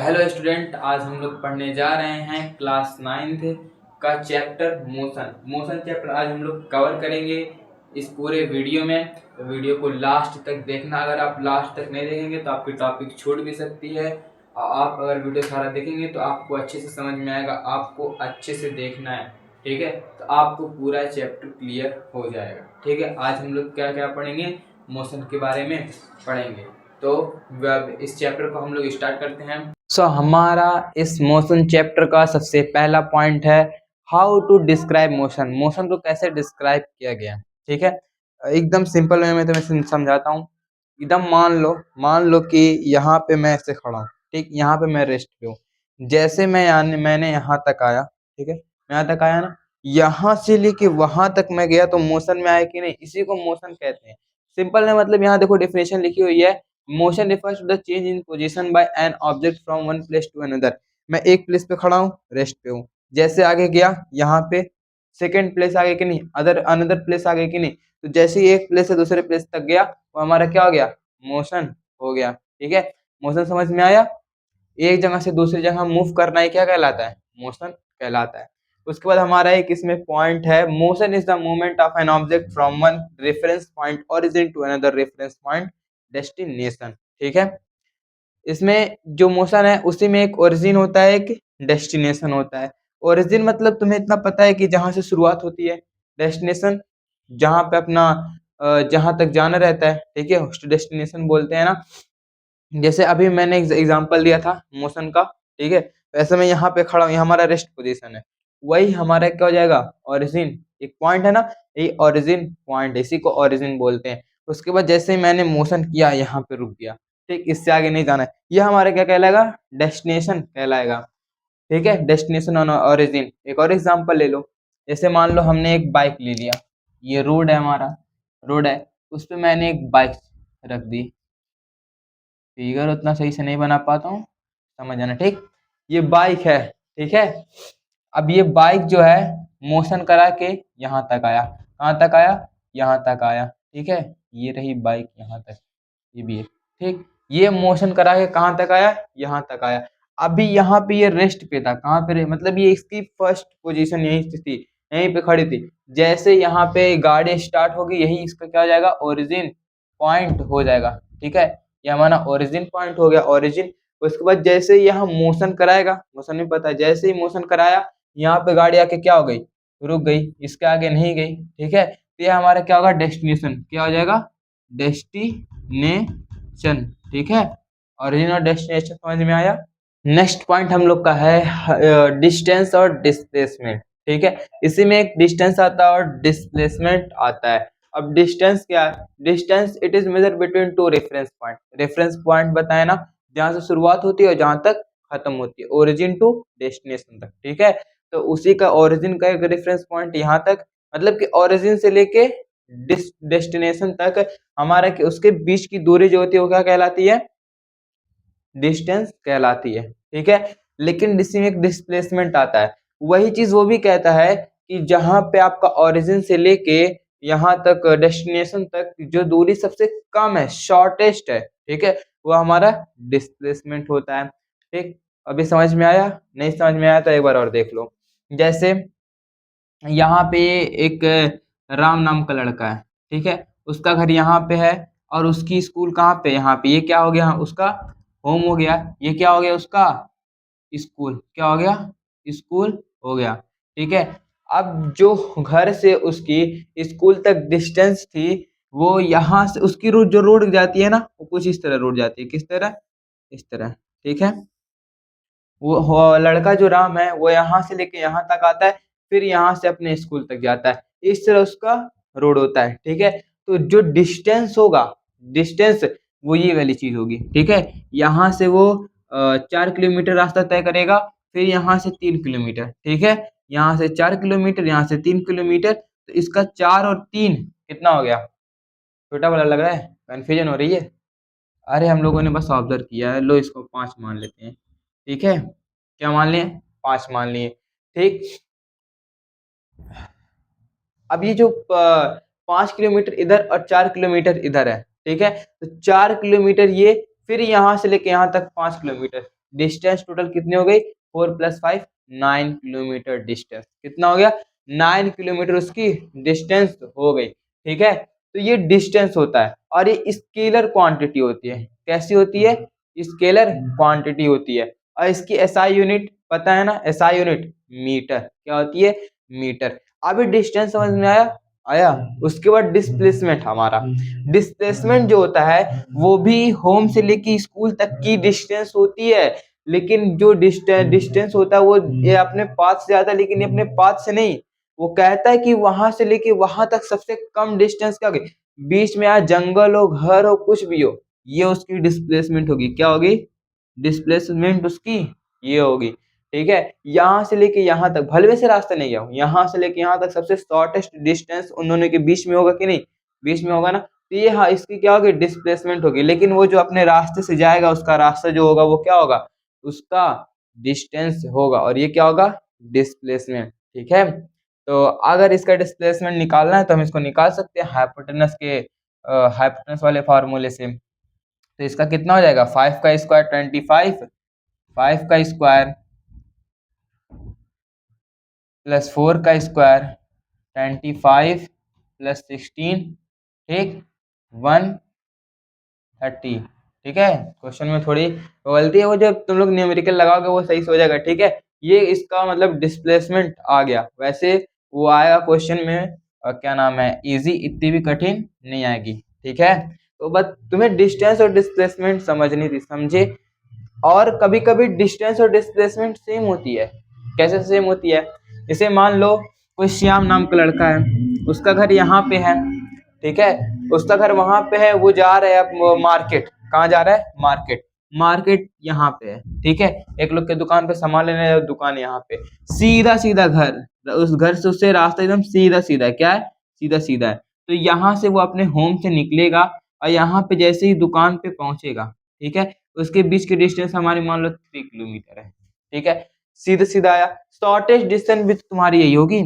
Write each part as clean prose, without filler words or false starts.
Hello student, आज हम लोग पढ़ने जा रहे हैं क्लास 9th का चैप्टर मोशन चैप्टर आज हम लोग कवर करेंगे इस पूरे वीडियो में। तो वीडियो को लास्ट तक देखना। अगर आप लास्ट तक नहीं देखेंगे तो आपकी टॉपिक छूट भी सकती है। और आप अगर वीडियो सारा देखेंगे तो आपको अच्छे से समझ में आएगा। आपको अच्छे से देखना है, ठीक है? तो आपको पूरा चैप्टर क्लियर हो जाएगा, ठीक है? आज हम लोग क्या क्या पढ़ेंगे, मोशन के बारे में पढ़ेंगे। तो इस चैप्टर को हम लोग स्टार्ट करते हैं। हमारा इस मोशन चैप्टर का सबसे पहला पॉइंट है how to describe motion. Motion को कैसे डिस्क्राइब किया गया, ठीक है? एकदम सिंपल वे में तो मैं समझाता हूँ। एकदम मान लो कि यहाँ पे मैं ऐसे खड़ा हूँ, ठीक? यहाँ पे मैं रेस्ट पे हूँ। जैसे मैंने यहाँ तक आया, ठीक है? मैं यहाँ तक आया ना, यहाँ से लेके वहां तक मैं गया तो मोशन में आया कि नहीं, इसी को मोशन कहते हैं। सिंपल है, मतलब यहाँ देखो डेफिनेशन लिखी हुई है, motion refers to the change in position by an object from one place to another. मैं एक प्लेस पे खड़ा हूँ, रेस्ट पे हूँ, जैसे आगे गया यहाँ पे सेकंड प्लेस आगे कि नहीं, अनदर प्लेस आगे कि नहीं, तो जैसे ही एक प्लेस से दूसरे प्लेस तक गया वो हमारा क्या हो गया, मोशन हो गया, ठीक है? मोशन समझ में आया? एक जगह से दूसरी जगह मूव करना ही क्या कहलाता है, मोशन कहलाता है। उसके बाद हमारा एक इसमें पॉइंट है, motion is the movement of an object from one reference point origin to another reference point destination, ठीक है? इसमें जो मोशन है उसी में एक ओरिजिन होता है, एक डेस्टिनेशन होता है। ओरिजिन मतलब तुम्हें इतना पता है कि जहां से शुरुआत होती है, डेस्टिनेशन जहां पे अपना जहां तक जाना रहता है, ठीक है, उसको डेस्टिनेशन बोलते हैं ना। जैसे अभी मैंने एग्जांपल दिया था मोशन का, ठीक है? वैसे मैं यहाँ पे खड़ा हूँ, ये हमारा रेस्ट पोजीशन है, वही हमारा क्या हो जाएगा, ओरिजिन। एक पॉइंट है ना, ये ओरिजिन पॉइंट, इसी को ओरिजिन बोलते हैं। उसके बाद जैसे ही मैंने मोशन किया, यहाँ पे रुक गया, ठीक? इससे आगे नहीं जाना है, ये हमारा क्या कहलाएगा, डेस्टिनेशन कहलाएगा, ठीक है? Destination on origin. एक और एग्जांपल ले लो, जैसे मान लो हमने एक बाइक ले लिया, ये रोड है, हमारा रोड है, उस पर मैंने एक बाइक रख दी। फिगर उतना सही से नहीं बना पाता हूँ, समझ आना, ठीक? ये बाइक है, ठीक है? अब ये बाइक जो है मोशन करा के यहाँ तक आया, कहाँ तक आया, यहाँ तक आया, ठीक है? ये रही बाइक यहाँ तक, ये भी है, ठीक? ये मोशन करा के कहाँ तक आया, यहाँ तक आया। अभी यहाँ पे ये रेस्ट पे था, कहाँ पे मतलब ये इसकी फर्स्ट पोजीशन यहीं से थी, यहीं पे खड़ी थी। जैसे यहाँ पे गाड़ी स्टार्ट होगी, यही इसका क्या हो जाएगा, ओरिजिन पॉइंट हो जाएगा, ठीक है? ये हमारा ओरिजिन पॉइंट हो गया, ओरिजिन। उसके बाद जैसे ही यहाँ मोशन कराएगा, मोशन में पता है, जैसे ही मोशन कराया, यहाँ पे गाड़ी आके क्या हो गई, रुक गई, इसके आगे नहीं गई, ठीक है? तो ये हमारा क्या होगा, डेस्टिनेशन क्या हो जाएगा, डेस्टिनेशन, ठीक है? ओरिजिन और डेस्टिनेशन समझ में आया? नेक्स्ट पॉइंट हम लोग का है डिस्टेंस और डिस्प्लेसमेंट, ठीक है? इसी में एक डिस्टेंस आता है और डिस्प्लेसमेंट आता है। अब डिस्टेंस क्या है, distance it is measure between two reference point. Reference point बताए ना, जहां से शुरुआत होती है और जहां तक खत्म होती है, ओरिजिन टू डेस्टिनेशन तक, ठीक है? तो उसी का ओरिजिन का एक रेफरेंस पॉइंट यहाँ तक, मतलब कि ओरिजिन से लेके डेस्टिनेशन तक हमारा उसके बीच की दूरी जो होती है वो क्या कहलाती है, डिस्टेंस कहलाती है, ठीक है? लेकिन इसमें एक डिस्प्लेसमेंट आता है। वही चीज वो भी कहता है कि जहां पे आपका ओरिजिन से लेके यहाँ तक डेस्टिनेशन तक जो दूरी सबसे कम है, शॉर्टेस्ट है, ठीक है, वो हमारा डिस्प्लेसमेंट होता है, ठीक? अभी समझ में आया? नहीं समझ में आया तो एक बार और देख लो। जैसे यहाँ पे एक राम नाम का लड़का है, ठीक है? उसका घर यहाँ पे है और उसकी स्कूल कहाँ पे, यहाँ पे। ये क्या हो गया, उसका होम हो गया। ये क्या हो गया, उसका स्कूल क्या हो गया, स्कूल हो गया, ठीक है? अब जो घर से उसकी स्कूल तक डिस्टेंस थी, वो यहाँ से उसकी रूट, जो रोड जाती है ना, वो कुछ इस तरह रोड जाती है, किस तरह, इस तरह, ठीक है? वो लड़का जो राम है वो यहाँ से लेके यहाँ तक आता है, फिर यहाँ से अपने स्कूल तक जाता है, इस तरह उसका रोड होता है, ठीक है? तो जो डिस्टेंस होगा, डिस्टेंस वो ये वाली चीज होगी, ठीक है? यहाँ से वो 4 किलोमीटर रास्ता तय करेगा, फिर यहाँ से 3 किलोमीटर, ठीक है? यहाँ से 4 किलोमीटर, यहाँ से 3 किलोमीटर, तो इसका 4 और 3 कितना हो गया, छोटा वाला लग रहा है, कंफ्यूजन हो रही है? अरे हम लोगों ने बस ऑब्जर्व किया है, लो इसको 5 मान लेते हैं, ठीक है? क्या मान लिए, 5 मान लिए, ठीक? अब ये जो 5 किलोमीटर इधर और 4 किलोमीटर इधर है, ठीक है? तो 4 किलोमीटर ये, फिर यहाँ से लेके यहाँ तक 5 किलोमीटर, डिस्टेंस टोटल कितनी हो गई, 4 + 5 9 किलोमीटर डिस्टेंस। कितना हो गया, 9 किलोमीटर उसकी डिस्टेंस हो गई। ठीक है, तो ये डिस्टेंस होता है और ये स्केलर क्वांटिटी होती है। कैसी होती है, स्केलर क्वांटिटी होती है। और इसकी एसआई यूनिट पता है ना, एसआई यूनिट मीटर। क्या होती है, मीटर। अभी डिस्टेंस समझ में आया, आया। उसके बाद डिस्प्लेसमेंट, हमारा डिस्प्लेसमेंट जो होता है वो भी होम से लेके स्कूल तक की डिस्टेंस होती है। लेकिन जो डिस्टेंस होता है वो ये अपने पाथ से आता है, लेकिन ये अपने पाथ से नहीं। वो कहता है कि वहां से लेके वहां तक सबसे कम डिस्टेंस क्या होगी, बीच में यहाँ जंगल हो, घर हो, कुछ भी हो, ये उसकी डिस्प्लेसमेंट होगी। क्या होगी, डिस्प्लेसमेंट उसकी ये होगी। ठीक है, यहाँ से लेके यहाँ तक भलवे से रास्ता नहीं गया, यहाँ से लेके यहाँ तक सबसे शॉर्टेस्ट डिस्टेंस उन दोनों के बीच में होगा कि नहीं, बीच में होगा ना। तो ये हाँ, इसकी क्या होगी, डिस्प्लेसमेंट होगी। लेकिन वो जो अपने रास्ते से जाएगा उसका रास्ता जो होगा वो क्या होगा, उसका डिस्टेंस होगा। और ये क्या होगा, डिस्प्लेसमेंट। ठीक है, तो अगर इसका डिस्प्लेसमेंट निकालना है तो हम इसको निकाल सकते हैं हाइपोटेनस के हाइपोटेनस वाले फार्मूले से। तो इसका कितना हो जाएगा, 5 का स्क्वायर 25, 5 का स्क्वायर प्लस 4 का स्क्वायर 25 प्लस 16, ठीक, 130। ठीक है, क्वेश्चन में थोड़ी गलती है, वो जब तुम लोग न्यूमेरिकल लगाओगे वो सही से हो जाएगा। ठीक है, ये इसका मतलब डिस्प्लेसमेंट आ गया। वैसे वो आएगा क्वेश्चन में क्या नाम है, इजी, इतनी भी कठिन नहीं आएगी। ठीक है, तो बस तुम्हें डिस्टेंस और डिस्प्लेसमेंट समझनी थी, समझे। और कभी कभी डिस्टेंस और डिस्प्लेसमेंट सेम होती है। कैसे सेम होती है, जैसे मान लो कोई श्याम नाम का लड़का है, उसका घर यहाँ पे है। ठीक है, उसका घर वहां पे है, वो जा रहा है मार्केट। कहाँ जा रहा है, मार्केट। मार्केट यहाँ पे है। ठीक है, एक लोग के दुकान पे सामान लेने, दुकान यहाँ पे, सीधा सीधा घर, उस घर से उससे रास्ता एकदम सीधा सीधा है। क्या है, सीधा सीधा है। तो यहाँ से वो अपने होम से निकलेगा और यहाँ पे जैसे ही दुकान पे पहुंचेगा, ठीक है, उसके बीच की डिस्टेंस हमारी मान लो 3 किलोमीटर है। ठीक है, सीधा सीधा आया। शॉर्टेस्ट डिस्टेंस भी तो तुम्हारी यही होगी,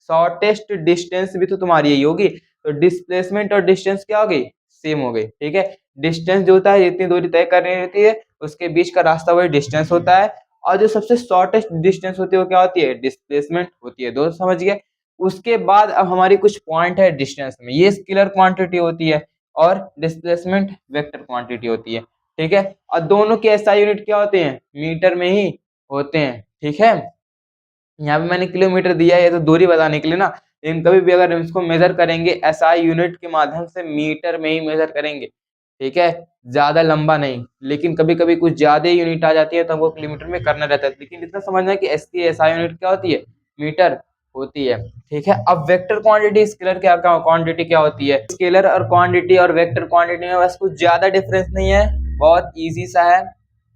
शॉर्टेस्ट डिस्टेंस भी तो तुम्हारी यही होगी। तो डिस्प्लेसमेंट और डिस्टेंस क्या हो गई, सेम हो गई। ठीक है, डिस्टेंस जो होता है जितनी दूरी तय करनी होती है उसके बीच का रास्ता वही डिस्टेंस होता है। और जो सबसे शॉर्टेस्ट डिस्टेंस होती है वो क्या होती है, डिस्प्लेसमेंट होती है। दो समझ गए। उसके बाद अब हमारी कुछ पॉइंट है डिस्टेंस में, ये स्केलर क्वांटिटी होती है और डिस्प्लेसमेंट वेक्टर क्वांटिटी होती है। ठीक है, और दोनों के एसआई यूनिट क्या होते हैं, मीटर में ही होते हैं। ठीक है, यहाँ पे मैंने किलोमीटर दिया है, ये तो दूरी बताने के लिए ना। लेकिन कभी भी अगर हम इसको मेजर करेंगे एसआई यूनिट के माध्यम से, मीटर में ही मेजर करेंगे। ठीक है, ज्यादा लंबा नहीं। लेकिन कभी कभी कुछ ज्यादा यूनिट आ जाती है तो हमको किलोमीटर में करना रहता है। लेकिन इतना समझना है कि इसकी एसआई यूनिट क्या होती है, मीटर होती है। ठीक है, अब वेक्टर क्वांटिटी स्केलर क्या क्वांटिटी क्या होती है, स्केलर और क्वांटिटी और वेक्टर क्वांटिटी में बस कुछ ज्यादा डिफरेंस नहीं है, बहुत ईजी सा है,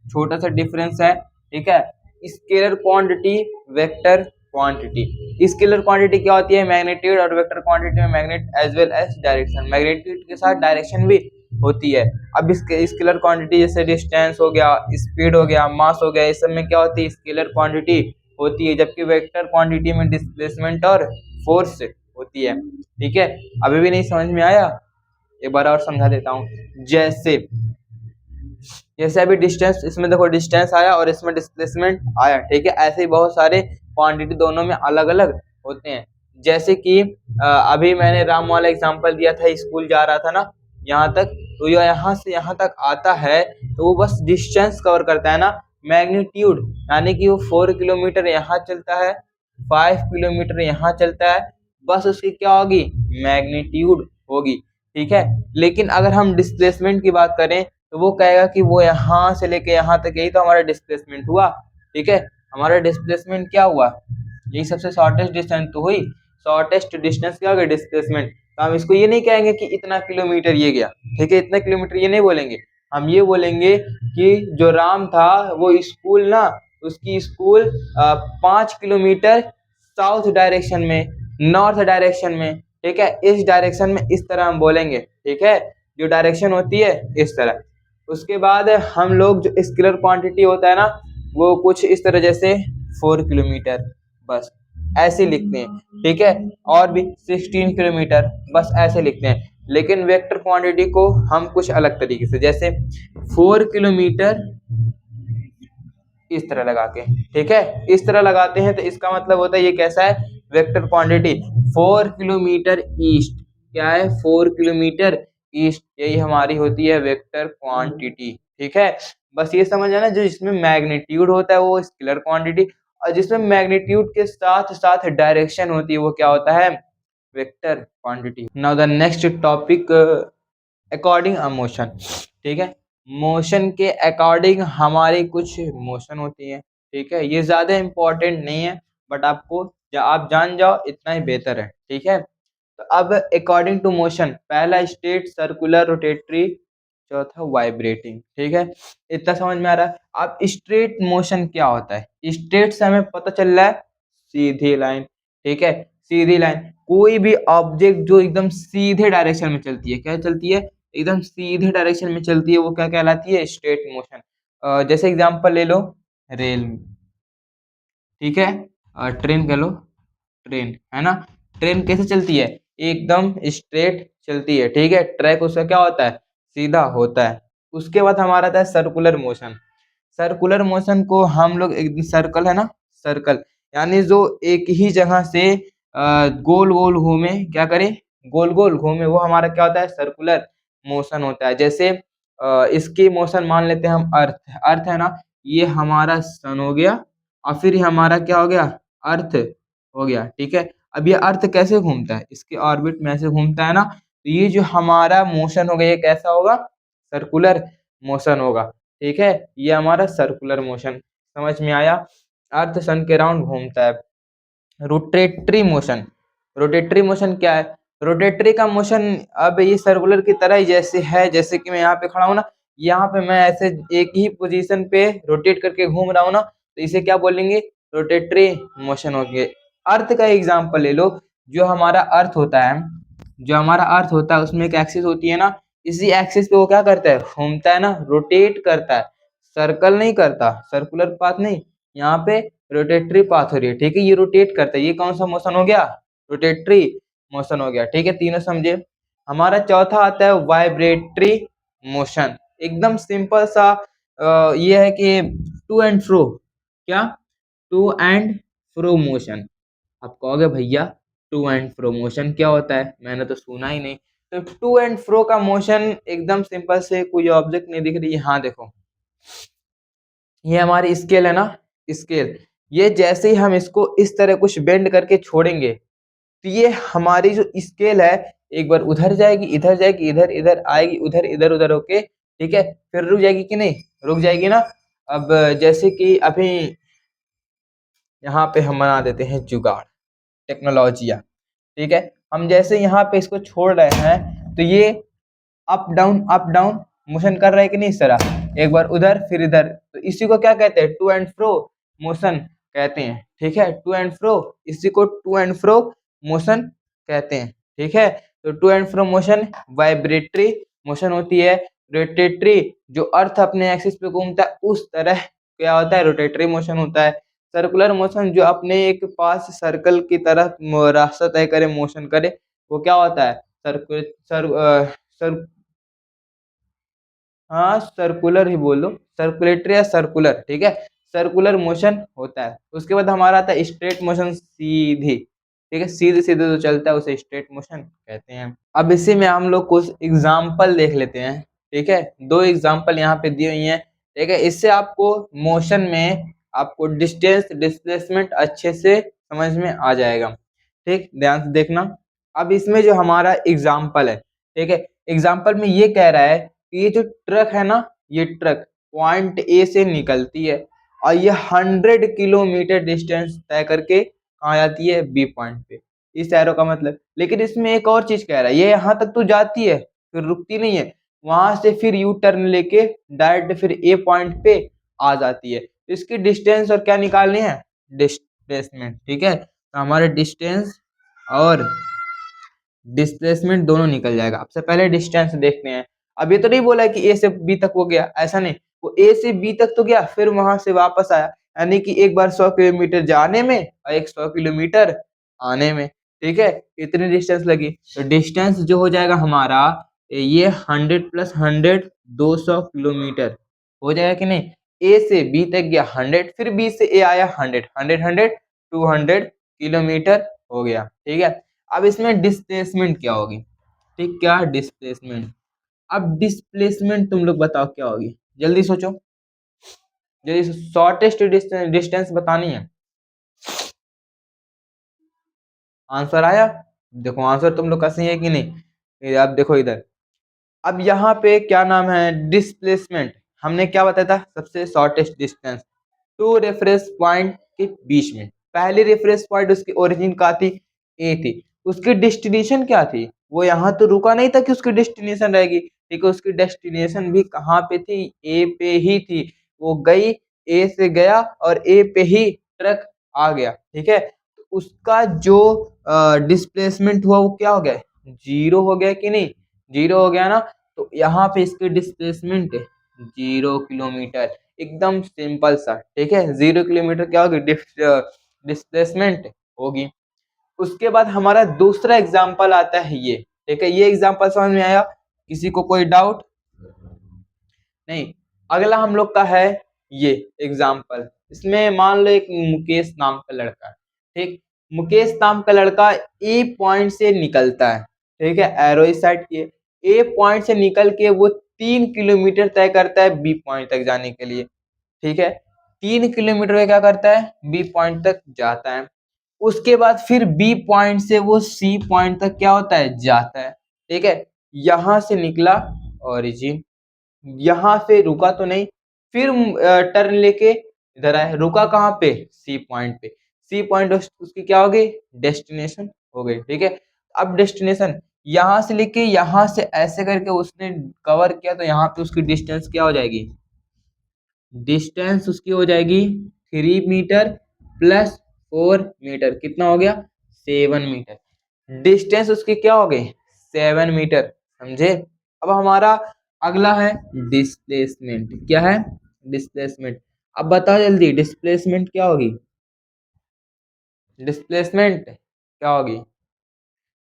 छोटा सा डिफरेंस है। ठीक है, scalar quantity, vector quantity. Scalar quantity क्या होती है, मैग्नीट्यूड, और वेक्टर क्वांटिटी में magnet as well as direction, magnitude के साथ डायरेक्शन भी होती है। अब स्केलर क्वांटिटी जैसे डिस्टेंस हो गया, स्पीड हो गया, मास हो गया, इस सब में क्या होती है, स्केलर क्वांटिटी होती है। जबकि वेक्टर क्वांटिटी में डिस्प्लेसमेंट और फोर्स होती है। ठीक है, अभी भी नहीं समझ में आया, एक बार और समझा देता हूँ। जैसे जैसे अभी डिस्टेंस, इसमें देखो डिस्टेंस आया और इसमें डिस्प्लेसमेंट आया। ठीक है, ऐसे ही बहुत सारे क्वांटिटी दोनों में अलग अलग होते हैं। जैसे कि अभी मैंने राम वाला एग्जांपल दिया था, स्कूल जा रहा था ना यहाँ तक, तो यहाँ से यहाँ तक आता है तो वो बस डिस्टेंस कवर करता है ना। मैग्नीट्यूड यानी कि वो 4 किलोमीटर यहाँ चलता है, 5 किलोमीटर यहाँ चलता है, बस उसकी क्या होगी, मैग्नीट्यूड होगी। ठीक है, लेकिन अगर हम डिस्प्लेसमेंट की बात करें तो वो कहेगा कि वो यहाँ से लेके यहाँ तक, यही तो हमारा डिस्प्लेसमेंट हुआ। ठीक है, हमारा डिस्प्लेसमेंट क्या हुआ, यही सबसे शॉर्टेस्ट डिस्टेंस तो हुई। शॉर्टेस्ट डिस्टेंस क्या हो गया, डिस्प्लेसमेंट। तो हम इसको ये नहीं कहेंगे कि इतना किलोमीटर ये गया। ठीक है, इतना किलोमीटर ये नहीं बोलेंगे, हम ये बोलेंगे कि जो राम था वो स्कूल ना, उसकी स्कूल 5 किलोमीटर साउथ डायरेक्शन में, नॉर्थ डायरेक्शन में। ठीक है, इस डायरेक्शन में, इस तरह हम बोलेंगे। ठीक है, जो डायरेक्शन होती है इस तरह। उसके बाद हम लोग जो स्केलर क्वांटिटी होता है ना, वो कुछ इस तरह, जैसे 4 किलोमीटर, बस ऐसे लिखते हैं। ठीक है, और भी 16 किलोमीटर, बस ऐसे लिखते हैं। लेकिन वेक्टर क्वांटिटी को हम कुछ अलग तरीके से, जैसे 4 किलोमीटर इस तरह लगा के, ठीक है, इस तरह लगाते हैं तो इसका मतलब होता है ये कैसा है, वेक्टर क्वांटिटी 4 किलोमीटर ईस्ट, क्या है 4 किलोमीटर ईस्ट, यही हमारी होती है वेक्टर क्वांटिटी, ठीक है। बस ये समझ आना, जो जिसमें मैग्नीट्यूड होता है वो स्केलर क्वांटिटी, और जिसमें मैग्नीट्यूड के साथ साथ डायरेक्शन होती है वो क्या होता है, vector quantity. Now the next topic, according a motion, ठीक है, मोशन के अकॉर्डिंग हमारी कुछ मोशन होती है, ठीक है, ये ज्यादा इंपॉर्टेंट नहीं है, बट आपको आप जान जाओ इतना ही बेहतर है, ठीक है। तो अब अकॉर्डिंग टू मोशन, पहला स्टेट सर्कुलर रोटेटरी, चौथा वाइब्रेटिंग, ठीक है, इतना समझ में आ रहा है। अब स्ट्रेट मोशन क्या होता है, स्ट्रेट से हमें पता चल रहा है सीधी लाइन, ठीक है, सीधी लाइन, कोई भी ऑब्जेक्ट जो एकदम सीधे डायरेक्शन में चलती है, क्या चलती है, एकदम सीधे डायरेक्शन में चलती है, वो क्या कहलाती है, स्ट्रेट मोशन। जैसे एग्जांपल ले लो, रेल, ठीक है, ट्रेन कह लो, ट्रेन है ना, ट्रेन कैसे चलती है, एकदम स्ट्रेट चलती है, ठीक है, ट्रैक उसका क्या होता है, सीधा होता है। उसके बाद हमारा आता है सर्कुलर मोशन, सर्कुलर मोशन को हम लोग, एक सर्कल है ना, सर्कल यानी जो एक ही जगह से गोल गोल घूमे, क्या करे, गोल गोल घूमे, वो हमारा क्या होता है, सर्कुलर मोशन होता है। जैसे इसकी मोशन मान लेते हैं हम, अर्थ, अर्थ है ना, ये हमारा सन हो गया, और फिर ये हमारा क्या हो गया, अर्थ हो गया, ठीक है। अब ये अर्थ कैसे घूमता है, इसके ऑर्बिट में ऐसे घूमता है ना, तो ये जो हमारा मोशन होगा ये कैसा होगा, सर्कुलर मोशन होगा, ठीक है, ये हमारा सर्कुलर मोशन, समझ में आया। अर्थ सन के राउंड घूमता है। रोटेटरी मोशन, रोटेटरी मोशन क्या है, रोटेटरी का मोशन, अब ये सर्कुलर की तरह ही जैसे है, जैसे कि मैं यहाँ पे खड़ा हूँ ना, यहाँ पे मैं ऐसे एक ही पोजीशन पे रोटेट करके घूम रहा हूँ ना, तो इसे क्या बोलेंगे, रोटेटरी मोशन हो गए। अर्थ का एग्जांपल ले लो, जो हमारा अर्थ होता है, जो हमारा अर्थ होता है उसमें एक एक्सिस होती है ना, इसी एक्सिस पे वो क्या करता है, घूमता है ना, रोटेट करता है, सर्कल नहीं करता, सर्कुलर पाथ नहीं, यहाँ पे रोटेटरी पाथ हो रही है, ठीक है, ये रोटेट करता है, ये कौन सा मोशन हो गया, रोटेटरी मोशन हो गया, ठीक है, तीनों समझे। हमारा चौथा आता है वाइब्रेटरी मोशन, एकदम सिंपल सा, ये है कि टू एंड फ्रो, क्या, टू एंड फ्रो मोशन। आप कहोगे भैया टू एंड फ्रो मोशन क्या होता है, मैंने तो सुना ही नहीं। तो टू एंड फ्रो का मोशन एकदम सिंपल से, कोई ऑब्जेक्ट नहीं दिख रही है, हाँ देखो, ये हमारी स्केल है ना, स्केल, ये जैसे ही हम इसको इस तरह कुछ बेंड करके छोड़ेंगे, तो ये हमारी जो स्केल है, एक बार उधर जाएगी, इधर जाएगी, इधर इधर आएगी, उधर इधर उधर होके, ठीक है, फिर रुक जाएगी कि नहीं, रुक जाएगी ना। अब जैसे कि अभी यहाँ पे हम बना देते हैं जुगाड़, टेक्नोलॉजिया, ठीक है, हम जैसे यहाँ पे इसको छोड़ रहे हैं तो ये अप डाउन मोशन कर रहा है कि नहीं, इस तरह एक बार उधर फिर इधर, तो इसी को क्या कहते हैं, टू एंड फ्रो मोशन कहते हैं, ठीक है, टू एंड फ्रो, इसी को टू एंड फ्रो मोशन कहते हैं, ठीक है। तो to and fro motion vibratory motion होती है। रोटेटरी, जो अर्थ अपने एक्सिस पे घूमता है उस तरह क्या होता है, रोटेटरी मोशन होता है। सर्कुलर मोशन, जो अपने एक पास सर्कल की तरह रास्ता तय करे, मोशन करे, वो क्या होता है, सर्कुलर सर हाँ सर्कुलर ही बोलो, सर्कुलेटरी या सर्कुलर, ठीक है, सर्कुलर मोशन होता है। उसके बाद हमारा आता है स्ट्रेट मोशन, सीधी, ठीक है, सीधे सीधे जो चलता है उसे स्ट्रेट मोशन कहते हैं। अब इसी में हम लोग कुछ एग्जाम्पल देख लेते हैं, ठीक है, दो एग्जाम्पल यहाँ पे दी हुई हैं, ठीक है, इससे आपको मोशन में आपको डिस्टेंस डिस्प्लेसमेंट अच्छे से समझ में आ जाएगा, ठीक, ध्यान से देखना। अब इसमें जो हमारा एग्जाम्पल है, ठीक है, एग्जाम्पल में ये कह रहा है कि ये जो ट्रक है ना, ये ट्रक पॉइंट ए से निकलती है और ये 100 किलोमीटर डिस्टेंस तय करके कहाँ जाती है, बी पॉइंट पे, इस एरो का मतलब। लेकिन इसमें एक और चीज कह रहा है, ये यहाँ तक तो जाती है फिर रुकती नहीं है, वहां से फिर यू टर्न लेके डायरेक्ट फिर ए पॉइंट पे आ जाती है। इसकी डिस्टेंस और क्या निकालनी है, डिस्प्लेसमेंट, ठीक है, तो हमारे डिस्टेंस और डिस्प्लेसमेंट दोनों निकल जाएगा। सबसे पहले डिस्टेंस देखते हैं। अब ये तो नहीं बोला कि ए से बी तक हो गया, ऐसा नहीं, वो ए से बी तक तो गया फिर वहां से वापस आया, यानी कि एक बार 100 किलोमीटर जाने में और एक 100 किलोमीटर आने में, ठीक है, इतनी डिस्टेंस लगी। तो डिस्टेंस जो हो जाएगा हमारा, ये 100 + 100 200 किलोमीटर हो जाएगा कि नहीं। ए से बी तक गया 100, फिर बी से ए आया 100, 100 100 200 किलोमीटर हो गया। ठीक है, अब इसमें डिस्प्लेसमेंट क्या होगी? ठीक, क्या डिस्प्लेसमेंट? अब डिस्प्लेसमेंट तुम लोग बताओ क्या होगी, जल्दी सोचो, जल्दी, शॉर्टेस्ट डिस्टेंस बतानी है। आंसर आया? देखो आंसर तुम लोग का सही है कि नहीं, अब देखो इधर, अब यहाँ पे क्या नाम है, डिस्प्लेसमेंट हमने क्या बताया था, सबसे shortest distance two reference point के बीच में। पहली रेफरेंस पॉइंट उसकी ओरिजिन का थी, ए थी, उसकी डेस्टिनेशन क्या थी, वो यहाँ तो रुका नहीं था कि उसकी डेस्टिनेशन रहेगी, ठीक है, उसकी डेस्टिनेशन भी कहाँ पे थी, ए पे ही थी, वो गई, ए से गया और ए पे ही ट्रक आ गया। ठीक है, तो उसका जो डिस्प्लेसमेंट हुआ वो क्या हो गया, जीरो हो गया कि नहीं, जीरो हो गया ना, तो यहाँ पे इसकी डिस्प्लेसमेंट 0 किलोमीटर, एकदम सिंपल सा। ठीक है, 0 किलोमीटर क्या होगी, डिस्प्लेसमेंट होगी। उसके बाद हमारा दूसरा एग्जाम्पल आता है ये। ठीक है, ये एग्जाम्पल समझ में आया, किसी को कोई डाउट नहीं? अगला हम लोग का है ये एग्जाम्पल, इसमें मान लो एक मुकेश नाम का लड़का है। ठीक, मुकेश नाम का लड़का ए पॉइंट से निकलता है। ठीक है, एरो इस साइड की, ए पॉइंट से निकल के वो 3 किलोमीटर तय करता है बी पॉइंट तक जाने के लिए। ठीक है, 3 किलोमीटर में क्या करता है, बी पॉइंट तक जाता है। उसके बाद फिर बी पॉइंट से वो सी पॉइंट तक क्या होता है, जाता है। ठीक है, यहां से निकला ओरिजिन, यहाँ से रुका तो नहीं, फिर टर्न लेके इधर आया, रुका कहाँ पे, सी पॉइंट पे, सी पॉइंट उसकी क्या हो गई, डेस्टिनेशन हो गई। ठीक है, अब डेस्टिनेशन यहाँ से लेके यहाँ से ऐसे करके उसने कवर किया, तो यहाँ पे उसकी डिस्टेंस क्या हो जाएगी, डिस्टेंस उसकी हो जाएगी 3 मीटर प्लस 4 मीटर, कितना हो गया, 7 मीटर। डिस्टेंस उसकी क्या हो गई, 7 मीटर, समझे? अब हमारा अगला है डिस्प्लेसमेंट, क्या है, डिस्प्लेसमेंट। अब बताओ जल्दी, डिस्प्लेसमेंट क्या होगी, डिस्प्लेसमेंट क्या होगी?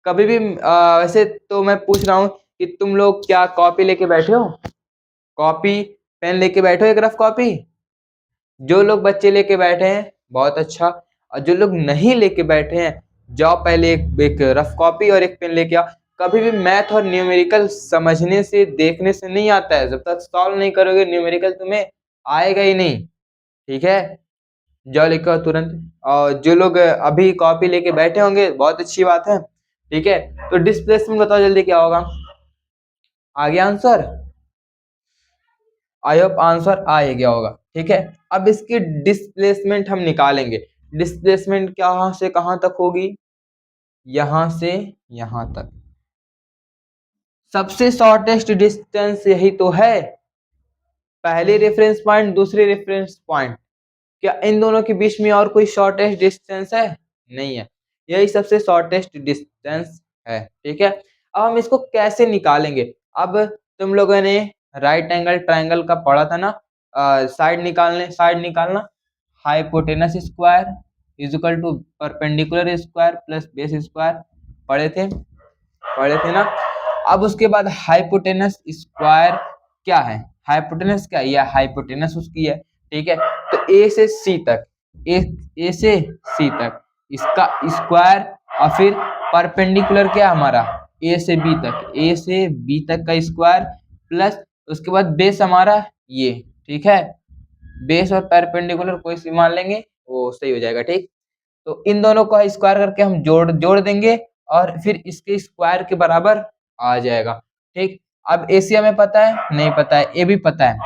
कभी भी वैसे तो मैं पूछ रहा हूँ कि तुम लोग क्या कॉपी लेके बैठे हो, कॉपी पेन लेके बैठे हो, एक रफ कॉपी? जो लोग बच्चे लेके बैठे हैं बहुत अच्छा, और जो लोग नहीं लेके बैठे हैं, जाओ पहले एक रफ कॉपी और एक पेन लेके आओ। कभी भी मैथ और न्यूमेरिकल समझने से देखने से नहीं आता है, जब तक सॉल्व नहीं करोगे न्यूमेरिकल तुम्हें आएगा ही नहीं। ठीक है, जाओ लेके आओ तुरंत। और जो लोग अभी कॉपी लेके बैठे होंगे बहुत अच्छी बात है। ठीक है, तो डिस्प्लेसमेंट बताओ जल्दी क्या होगा, आ गया आंसर? आई होप आंसर आ ही गया होगा। ठीक है, अब इसकी डिस्प्लेसमेंट हम निकालेंगे। डिस्प्लेसमेंट कहाँ से कहाँ तक होगी, यहां से यहां तक। सबसे शॉर्टेस्ट डिस्टेंस यही तो है, पहले रेफरेंस पॉइंट दूसरे रेफरेंस पॉइंट, क्या इन दोनों के बीच में और कोई शॉर्टेस्ट डिस्टेंस है, नहीं है, यही सबसे शॉर्टेस्ट डिस्टेंस है। ठीक है, अब हम इसको कैसे निकालेंगे? अब तुम लोगों ने राइट एंगल ट्रायंगल का पढ़ा था ना, साइड निकालना, hypotenuse square is equal to perpendicular square plus base square, पढ़े थे ना? अब उसके बाद हाइपोटेनस स्क्वायर क्या है, हाइपोटेनस क्या है, यह हाइपोटेनस उसकी है। ठीक है, तो ए से सी तक, ए से सी तक इसका स्क्वायर, और फिर परपेंडिकुलर क्या हमारा, ए से बी तक, ए से बी तक का स्क्वायर, प्लस उसके बाद बेस हमारा ये। ठीक है, बेस और परपेंडिकुलर कोई सी मान लेंगे वो सही हो जाएगा। ठीक, तो इन दोनों का स्क्वायर करके हम जोड़ जोड़ देंगे, और फिर इसके स्क्वायर के बराबर आ जाएगा। ठीक, अब एसी हमें पता है, नहीं पता है, ए भी पता है।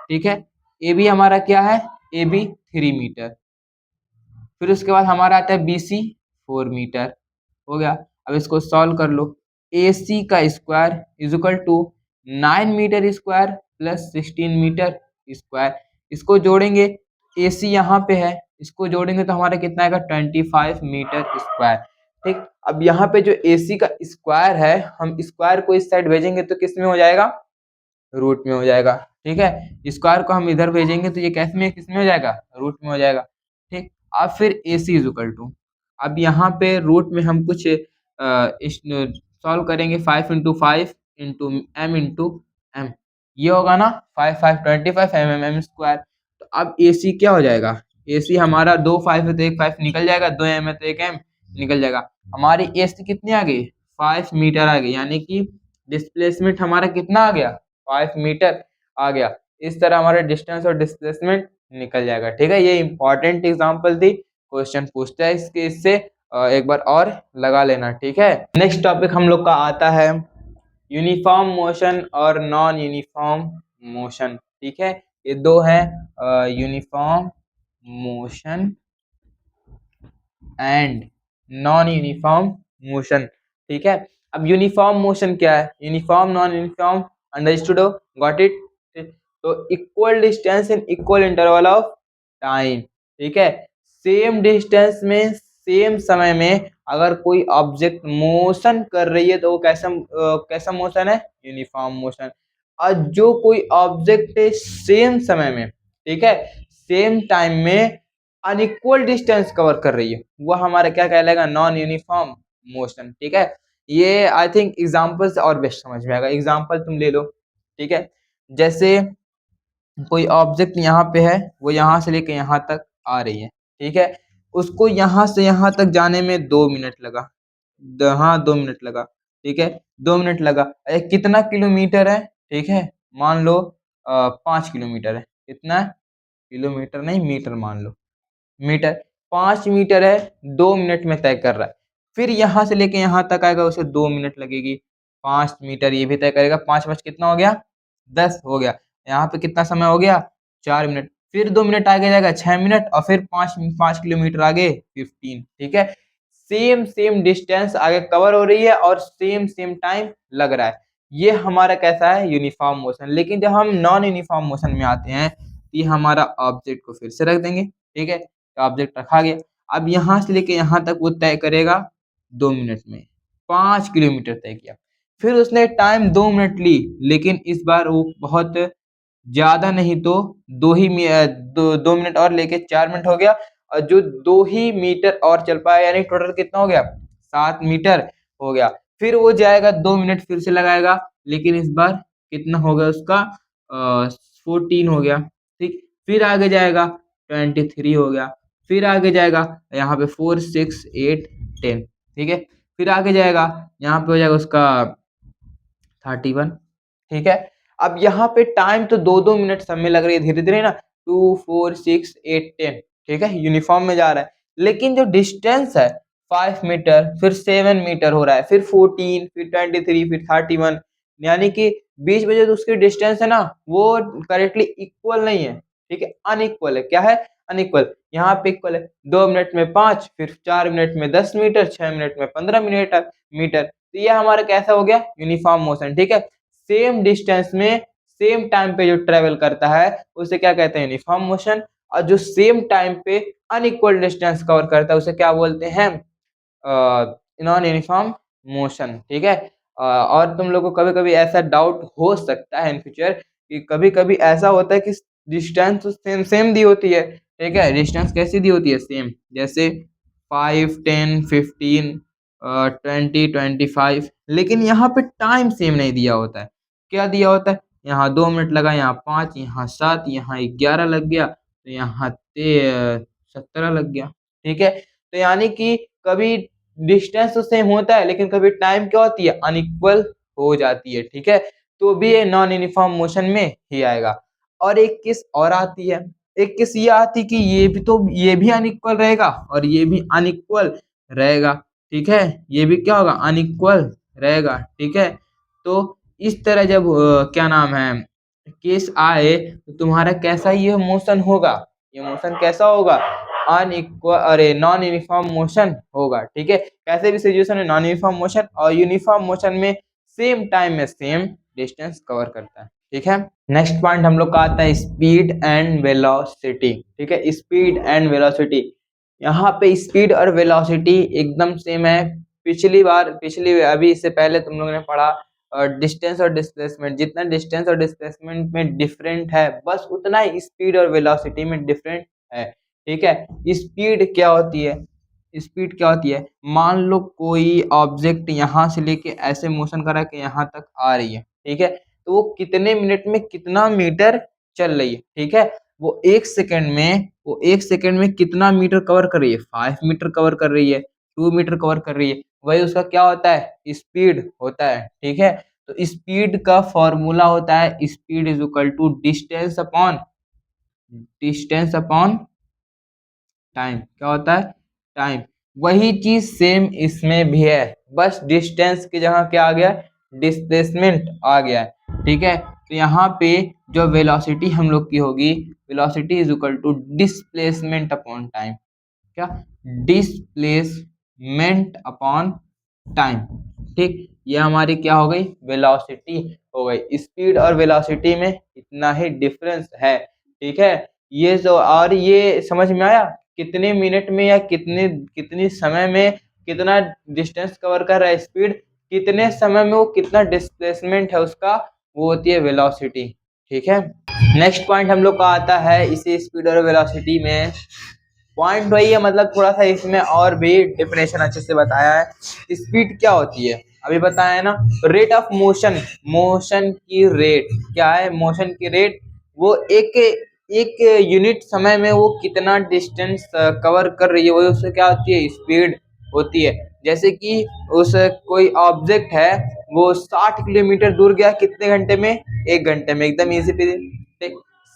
ठीक है, ए बी हमारा क्या है, ए बी 3 मीटर, फिर उसके बाद हमारा आता है बी सी 4 मीटर, हो गया। अब इसको सॉल्व कर लो, ए सी का square is equal to 9 metre square plus 16 metre square, इसको जोड़ेंगे, ए सी यहाँ पे है, इसको जोड़ेंगे तो हमारा कितना आएगा, 25 मीटर स्क्वायर। ठीक, अब यहाँ पे जो ए सी का स्क्वायर है, हम स्क्वायर को इस साइड भेजेंगे तो किस में हो जाएगा, रूट में हो जाएगा। ठीक है, स्क्वायर को हम इधर भेजेंगे तो ये कैसे में किस में हो जाएगा, रूट में हो जाएगा। ठीक, अब फिर ए सी इज इक्वल टू, अब यहाँ पे रूट में हम कुछ सॉल्व करेंगे, 5 × 5 × m × m, ये होगा ना 5 5 25 mm स्क्वायर, अब AC क्या हो जाएगा, AC हमारा 2 5 है तो एक 5 निकल जाएगा, 2 M है तो एक M निकल जाएगा। हमारी AC कितनी आ गई, 5 मीटर आ गई, यानी कि डिस्प्लेसमेंट हमारा कितना आ गया, 5 मीटर आ गया। इस तरह हमारा डिस्टेंस और डिस्प्लेसमेंट निकल जाएगा। ठीक है, ये इंपॉर्टेंट एग्जांपल थी, क्वेश्चन पूछता है इससे एक बार और लगा लेना। ठीक है, नेक्स्ट टॉपिक हम लोग का आता है यूनिफॉर्म मोशन और नॉन यूनिफॉर्म मोशन। ठीक है, ये दो है, uniform motion and non uniform motion. ठीक है, अब यूनिफॉर्म मोशन क्या है, यूनिफॉर्म नॉन यूनिफॉर्म, अंडरस्टूड हो, गॉट इट। तो equal distance in equal interval of time. ठीक है, सेम डिस्टेंस में सेम समय में अगर कोई ऑब्जेक्ट मोशन कर रही है तो वो कैसा मोशन है, यूनिफॉर्म मोशन। और जो कोई ऑब्जेक्ट है सेम समय में, ठीक है, सेम टाइम में अनइक्वल डिस्टेंस कवर कर रही है, वो हमारा क्या कहलाएगा, नॉन यूनिफॉर्म मोशन। ठीक है, ये आई थिंक एग्जांपल से और बेस्ट समझ में आएगा। एग्जांपल तुम ले लो। ठीक है, जैसे कोई ऑब्जेक्ट यहाँ पे है, वो यहाँ से लेके यहाँ तक आ रही है। ठीक है, उसको यहाँ से यहाँ तक जाने में 2 मिनट लगा, हाँ 2 मिनट लगा। ठीक है, 2 मिनट लगा। कितना किलोमीटर है, ठीक है, मान लो 5 किलोमीटर है। कितना, किलोमीटर नहीं मीटर मान लो, मीटर, 5 मीटर है, 2 मिनट में तय कर रहा है। फिर यहाँ से लेके यहाँ तक आएगा, उसे 2 मिनट लगेगी। 5 मीटर ये भी तय करेगा, 5 5 कितना हो गया, 10 हो गया। यहाँ पे कितना समय हो गया, 4 मिनट। फिर 2 मिनट आगे जाएगा, 6 मिनट, और फिर 5 5 किलोमीटर आगे 15। ठीक है, सेम सेम डिस्टेंस आगे कवर हो रही है और सेम सेम टाइम लग रहा है। ये हमारा कैसा है, यूनिफॉर्म मोशन। लेकिन जब हम नॉन यूनिफॉर्म मोशन में आते हैं, ये हमारा ऑब्जेक्ट को फिर से रख देंगे। ठीक है, ऑब्जेक्ट रखा गया, अब यहाँ से लेके यहाँ तक वो तय करेगा 2 मिनट में, 5 किलोमीटर तय किया। फिर उसने टाइम 2 मिनट ली, लेकिन इस बार वो बहुत ज्यादा नहीं तो 2 मिनट और लेके 4 मिनट हो गया, और जो 2 ही मीटर और चल पाया, यानी टोटल कितना हो गया, 7 मीटर हो गया। फिर वो जाएगा, 2 मिनट फिर से लगाएगा, लेकिन इस बार कितना हो गया उसका, 14 हो गया। ठीक, फिर आगे जाएगा, 23 हो गया। फिर आगे जाएगा, यहाँ पे 4 6 8 10। ठीक है, फिर आगे जाएगा, यहाँ पे हो जाएगा उसका 31। ठीक है, अब यहाँ पे टाइम तो 2 2 मिनट सब में लग रही है धीरे धीरे ना, 2 4 6 8 10। ठीक है, यूनिफॉर्म में जा रहा है, लेकिन जो डिस्टेंस है 5 मीटर, फिर 7 मीटर हो रहा है, फिर 14, फिर 23, फिर 31, यानी कि बीच में जो उसकी डिस्टेंस है ना, वो करेक्टली इक्वल नहीं है। ठीक है, अनइक्वल है। क्या है, अनइक्वल। यहाँ पे इक्वल है, 2 मिनट में 5, फिर 4 मिनट में 10 मीटर, 6 मिनट में 15 मीटर। तो ये हमारा कैसा हो गया, यूनिफॉर्म मोशन। ठीक है, सेम डिस्टेंस में सेम टाइम पे जो ट्रेवल करता है उसे क्या कहते हैं, यूनिफॉर्म मोशन। और जो सेम टाइम पे अनइक्वल डिस्टेंस कवर करता है उसे क्या बोलते हैं, नॉन यूनिफॉर्म मोशन। ठीक है, और तुम लोग को कभी कभी ऐसा डाउट हो सकता है इन फ्यूचर कि कभी कभी ऐसा होता है कि डिस्टेंस तो सेम सेम दी होती है। ठीक है, डिस्टेंस कैसी दी होती है, सेम, जैसे 5 10 15 20 25, लेकिन यहाँ पे टाइम सेम नहीं दिया होता है। क्या दिया होता है, यहाँ 2 मिनट लगा, यहाँ 5, यहाँ 7, यहाँ 11 लग गया, तो यहाँ 17 लग गया। ठीक है, तो यानी कि कभी डिस्टेंस तो सेम होता है, लेकिन कभी टाइम क्या होती है, अनइक्वल हो जाती है। ठीक है, तो भी ये नॉन यूनिफॉर्म मोशन में ही आएगा। और एक केस और आती है, एक केस ये आती कि ये भी अनइक्वल रहेगा और ये भी अनइक्वल रहेगा। ठीक है, ये भी क्या होगा, अनइक्वल रहेगा। ठीक है, तो इस तरह जब क्या नाम है केस आए, तो तुम्हारा कैसा ये मोशन होगा, ये मोशन कैसा होगा, अनइक्वल, अरे नॉन यूनिफॉर्म मोशन होगा। ठीक है, कैसे भी सिचुएशन में नॉन यूनिफॉर्म मोशन और यूनिफॉर्म मोशन में सेम टाइम में सेम डिस्टेंस कवर करता है। ठीक है, नेक्स्ट पॉइंट हम लोग का आता है स्पीड एंड वेलोसिटी। ठीक है, स्पीड एंड वेलोसिटी, यहाँ पे स्पीड और वेलोसिटी एकदम सेम है। पिछली अभी इससे पहले तुम लोगों ने पढ़ा डिस्टेंस और डिस्प्लेसमेंट, जितना डिस्टेंस और डिस्प्लेसमेंट में डिफरेंट है, बस उतना ही स्पीड और वेलोसिटी में डिफरेंट है। ठीक है, स्पीड क्या होती है, स्पीड क्या होती है, मान लो कोई ऑब्जेक्ट यहाँ से लेके ऐसे मोशन करा के यहाँ तक आ रही है। ठीक है, तो वो कितने मिनट में कितना मीटर चल रही है। ठीक है, वो एक सेकंड में कितना मीटर कवर कर रही है? 5 मीटर कवर कर रही है, 2 मीटर कवर कर रही है। वही उसका क्या होता है? स्पीड होता है, ठीक है। तो स्पीड का फॉर्मूला होता है speed is equal to distance upon time. क्या होता है? टाइम। वही चीज सेम इसमें भी है, बस डिस्टेंस की जगह क्या आ गया? डिस्प्लेसमेंट आ गया है, ठीक है। तो यहाँ पे जो वेलोसिटी हम लोग की होगी, velocity is equal to displacement upon time. क्या? डिस्प्लेसमेंट अपॉन टाइम, ठीक। ये हमारी क्या हो गई? वेलोसिटी हो गई। स्पीड और वेलोसिटी में इतना ही डिफरेंस है, ठीक है। ये जो और ये समझ में आया कितने मिनट में या कितनी समय में कितना डिस्टेंस कवर कर रहा है स्पीड, कितने समय में वो कितना डिस्प्लेसमेंट है उसका, वो होती है वेलोसिटी, ठीक है। नेक्स्ट पॉइंट हम लोग का आता है इसी स्पीड और वेलोसिटी में। पॉइंट वही है, मतलब थोड़ा सा इसमें और भी डेफिनेशन अच्छे से बताया है। स्पीड क्या होती है अभी बताया है ना, रेट ऑफ मोशन, मोशन की रेट क्या है? मोशन की रेट वो एक एक यूनिट समय में वो कितना डिस्टेंस कवर कर रही है, वो उससे क्या होती है? स्पीड होती है। जैसे कि उस कोई ऑब्जेक्ट है वो 60 किलोमीटर दूर गया कितने घंटे में? 1 घंटे में, एकदम इजी पे।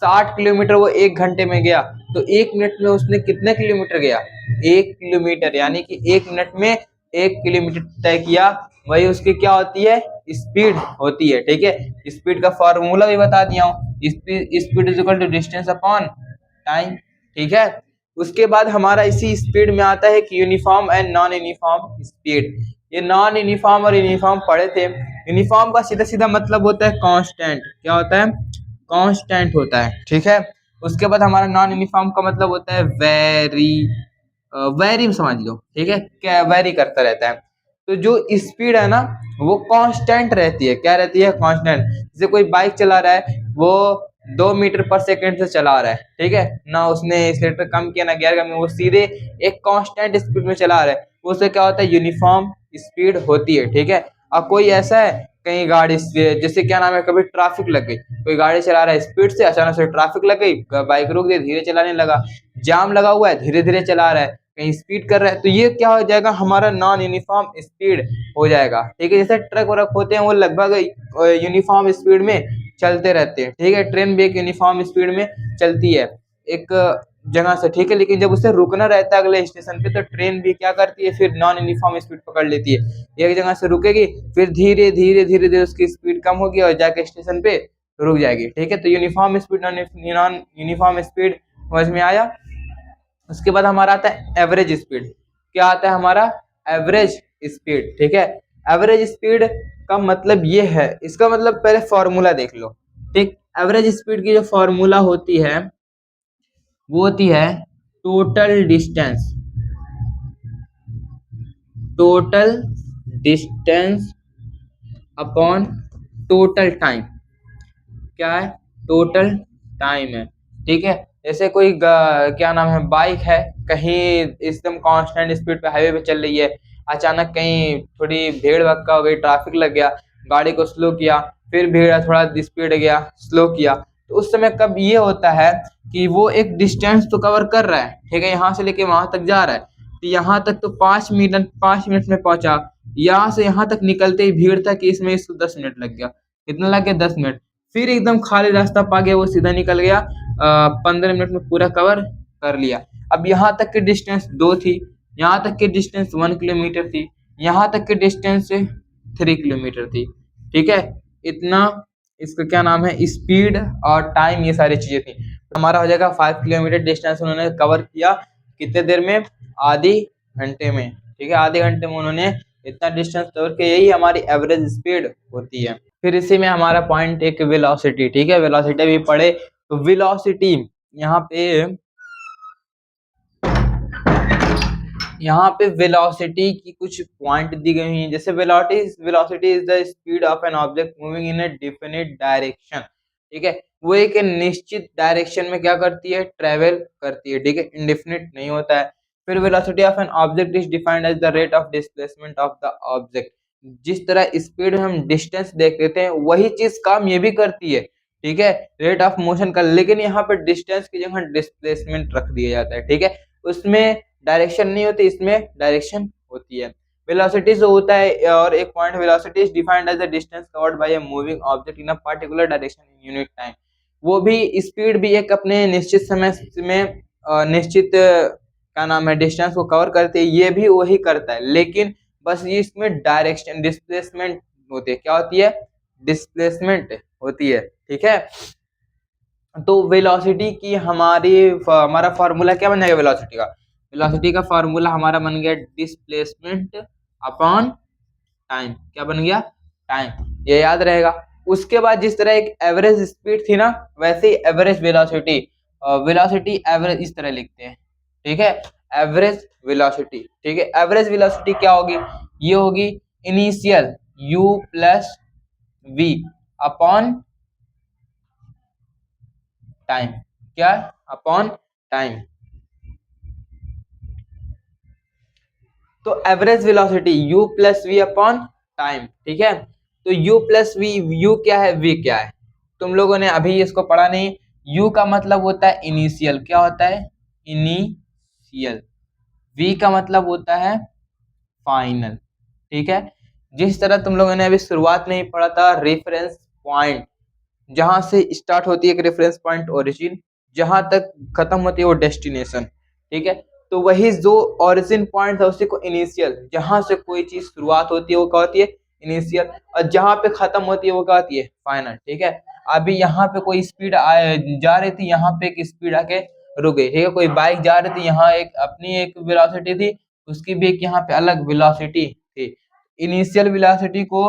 60 किलोमीटर वो 1 घंटे में गया, तो 1 मिनट में उसने कितने किलोमीटर गया? 1 किलोमीटर, यानी कि 1 मिनट में 1 किलोमीटर तय किया। वही उसकी क्या होती है? स्पीड होती है, ठीक है। स्पीड का फॉर्मूला भी बता दिया हूँ, speed is equal to distance upon time, ठीक है। उसके बाद हमारा इसी स्पीड में आता है कि uniform and non uniform speed. ये नॉन यूनिफॉर्म और यूनिफॉर्म पढ़े थे। यूनिफॉर्म का सीधा सीधा मतलब होता है कांस्टेंट। क्या होता है? कांस्टेंट होता है, ठीक है। उसके बाद हमारा नॉन यूनिफॉर्म का मतलब होता है वेरी, वेरी समझ लो, ठीक है, क्या वेरी करता रहता है। तो जो स्पीड है ना वो कांस्टेंट रहती है। क्या रहती है? कांस्टेंट। जैसे कोई बाइक चला रहा है, वो 2 मीटर पर सेकेंड से चला रहा है, ठीक है ना, उसने एक्सीलरेटर कम किया ना गियर कम, वो सीधे एक कांस्टेंट स्पीड में चला रहा है, उससे क्या होता है? यूनिफॉर्म स्पीड होती है, ठीक है। और कोई ऐसा है कहीं गाड़ी से, जैसे क्या नाम है, कभी ट्रैफिक लग गई, कोई गाड़ी चला रहा है स्पीड से, अचानक से ट्रैफिक लग गई, बाइक रुक गई, धीरे चलाने लगा, जाम लगा हुआ है, धीरे धीरे चला रहा है, कहीं स्पीड कर रहा है, तो ये क्या हो जाएगा? हमारा नॉन यूनिफॉर्म स्पीड हो जाएगा, ठीक है। जैसे ट्रक वरक होते हैं वो लगभग यूनिफॉर्म स्पीड में चलते रहते हैं, ठीक है। ट्रेन भी एक यूनिफॉर्म स्पीड में चलती है एक जगह से, ठीक है। लेकिन जब उसे रुकना रहता है अगले स्टेशन पे, तो ट्रेन भी क्या करती है? फिर नॉन यूनिफॉर्म स्पीड पकड़ लेती है, एक जगह से रुकेगी, फिर धीरे धीरे धीरे धीरे उसकी स्पीड कम होगी और जाके स्टेशन पे रुक जाएगी, ठीक है। तो uniform speed, non uniform speed समझ में आया। उसके बाद हमारा आता है एवरेज स्पीड। क्या आता है हमारा? एवरेज स्पीड, ठीक है। एवरेज स्पीड का मतलब ये है, इसका मतलब पहले फॉर्मूला देख लो, ठीक। एवरेज स्पीड की जो फॉर्मूला होती है वो होती है total distance, total distance upon total time. क्या है? टोटल टाइम है, ठीक है। जैसे कोई क्या नाम है, बाइक है, कहीं एकदम कांस्टेंट स्पीड पे हाईवे पे चल रही है, अचानक कहीं थोड़ी भीड़ भक्का हो गई, ट्रैफिक लग गया, गाड़ी को स्लो किया, फिर भीड़ थोड़ा स्पीड गया, स्लो किया, तो उस समय कब ये होता है कि वो एक डिस्टेंस तो कवर कर रहा है, ठीक है, यहाँ से लेके वहां तक जा रहा है, तो यहाँ तक तो 5 मिनट में पहुंचा, यहाँ से यहाँ तक निकलते ही भीड़ था कि इसमें इसको 10 मिनट लग गया। कितना लग गया? 10 मिनट। फिर एकदम खाली रास्ता पा गया, वो सीधा निकल गया, 15 मिनट में पूरा कवर कर लिया। अब यहाँ तक की डिस्टेंस 2 थी, यहाँ तक की डिस्टेंस 1 किलोमीटर थी, यहाँ तक की डिस्टेंस 3 किलोमीटर थी, ठीक है। इतना इसका क्या नाम है, स्पीड और टाइम, ये सारी चीजें थी। हमारा हो जाएगा 5 किलोमीटर डिस्टेंस उन्होंने कवर किया कितने देर में? आधे घंटे में, ठीक है। आधे घंटे में उन्होंने इतना डिस्टेंस कवर किया, यही हमारी एवरेज स्पीड होती है। फिर इसी में हमारा पॉइंट एक वेलोसिटी, ठीक है, वेलोसिटी भी पढ़े। तो वेलोसिटी यहाँ पे वेलोसिटी की कुछ पॉइंट दी गई हैं, जैसे velocity is the speed of an object moving in a definite direction, ठीक है। वो एक निश्चित डायरेक्शन में क्या करती है? ट्रेवल करती है, ठीक है, इंडेफिनिट नहीं होता है। फिर velocity of an object is defined as the rate of displacement of the object. जिस तरह स्पीड में हम डिस्टेंस देख लेते हैं, वही चीज काम ये भी करती है, ठीक है, रेट ऑफ मोशन का, लेकिन यहाँ पे डिस्टेंस की जगह डिस्प्लेसमेंट रख दिया जाता है। ठीक है, उसमें डायरेक्शन नहीं होती, इसमें डायरेक्शन होती है। वेलोसिटी जो होता है, और एक point, velocity is defined as the distance covered by a moving object in a particular direction in unit time. वो भी स्पीड भी एक अपने निश्चित समय में निश्चित क्या नाम है डिस्टेंस को कवर करते है, ये भी वही करता है, लेकिन बस ये इसमें डायरेक्शन डिस्प्लेसमेंट होती है। क्या होती है? डिस्प्लेसमेंट होती है। ठीक है, तो वेलोसिटी की हमारा फार्मूला क्या बन जाएगा? वेलोसिटी का फार्मूला हमारा बन गया डिस्प्लेसमेंट अपॉन टाइम। क्या बन गया? टाइम। ये याद रहेगा। उसके बाद जिस तरह एक एवरेज स्पीड थी ना, वैसे ही एवरेज वेलोसिटी, वेलोसिटी एवरेज इस तरह लिखते हैं। ठीक है, एवरेज वेलोसिटी। ठीक है, एवरेज वेलोसिटी क्या होगी? ये होगी initial u plus v upon time. क्या? Upon time. तो average velocity u plus V upon time. ठीक है, तो u प्लस वी, u क्या है, v क्या है? तुम लोगों ने अभी इसको पढ़ा नहीं। u का मतलब होता है इनिशियल। क्या होता है? इनिशियल। v का मतलब होता है फाइनल। ठीक है, जिस तरह तुम लोगों ने अभी शुरुआत में ही पढ़ा था, रेफरेंस पॉइंट, जहां से स्टार्ट होती है एक रेफरेंस पॉइंट ओरिजिन, जहां तक खत्म होती है वो डेस्टिनेशन। ठीक है, तो वही जो ओरिजिन पॉइंट है उसी को इनिशियल, जहां से कोई चीज शुरुआत होती है वो क्या होती है? इनिशियल। और जहां पे खत्म होती है वो क्या होती है? फाइनल। ठीक है, अभी यहाँ पे कोई स्पीड जा रही थी, यहाँ पे एक स्पीड आके रुक गई। ठीक है, कोई बाइक जा रही थी, यहाँ एक अपनी एक वेलोसिटी थी, उसकी भी एक यहाँ पे अलग वेलोसिटी थी। इनिशियल वेलोसिटी को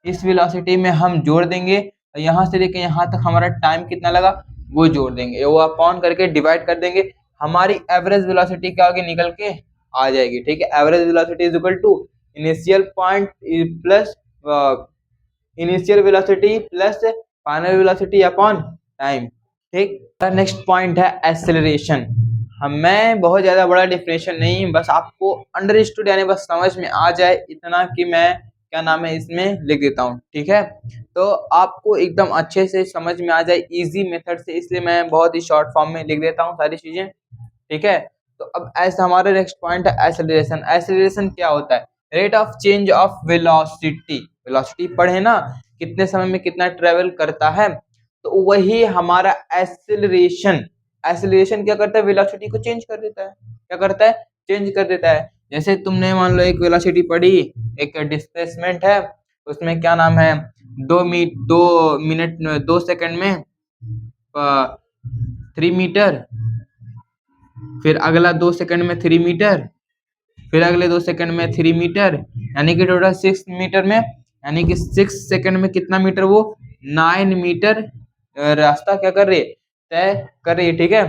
इस वेलोसिटी में हम जोड़ देंगे, यहाँ से लेके यहाँ तक हमारा टाइम कितना लगा वो जोड़ देंगे, वो अपॉन करके डिवाइड कर देंगे, हमारी एवरेज वेलोसिटी क्या होगी? निकल के आ जाएगी। ठीक है, average velocity is equal to initial point plus initial velocity plus final velocity upon time. ठीक, नेक्स्ट पॉइंट है एक्सेलरेशन। मैं बहुत ज्यादा बड़ा डिफिनेशन नहीं, बस आपको अंडरस्टूड यानी बस समझ में आ जाए इतना कि मैं क्या नाम है इसमें लिख देता हूँ। ठीक है, तो आपको एकदम अच्छे से समझ में आ जाए इजी मेथड से, इसलिए मैं बहुत ही शॉर्ट फॉर्म में लिख देता हूँ सारी चीजें। ठीक है, तो अब ऐसा हमारा नेक्स्ट पॉइंट है एक्सेलरेशन। एक्सेलरेशन क्या होता है? Rate of change of velocity. Velocity पढ़े ना, कितने समय में कितना ट्रेवल करता है, तो वही हमारा एक्सेलरेशन। एक्सेलरेशन क्या करता है? वेलोसिटी को चेंज कर देता है। क्या करता है? चेंज कर देता है। जैसे तुमने मान लो एक वेलोसिटी पढ़ी, एक डिस्प्लेसमेंट है, उसमें क्या नाम है 2 मिनट 2 सेकंड में 3 मीटर, फिर अगला 2 सेकंड में 3 मीटर, फिर अगले 2 सेकंड में 3 मीटर, यानी कि टोटल 6 मीटर में, यानी कि 6 सेकंड में कितना मीटर? वो 9 मीटर रास्ता क्या कर रही है? तय कर रही है। ठीक है,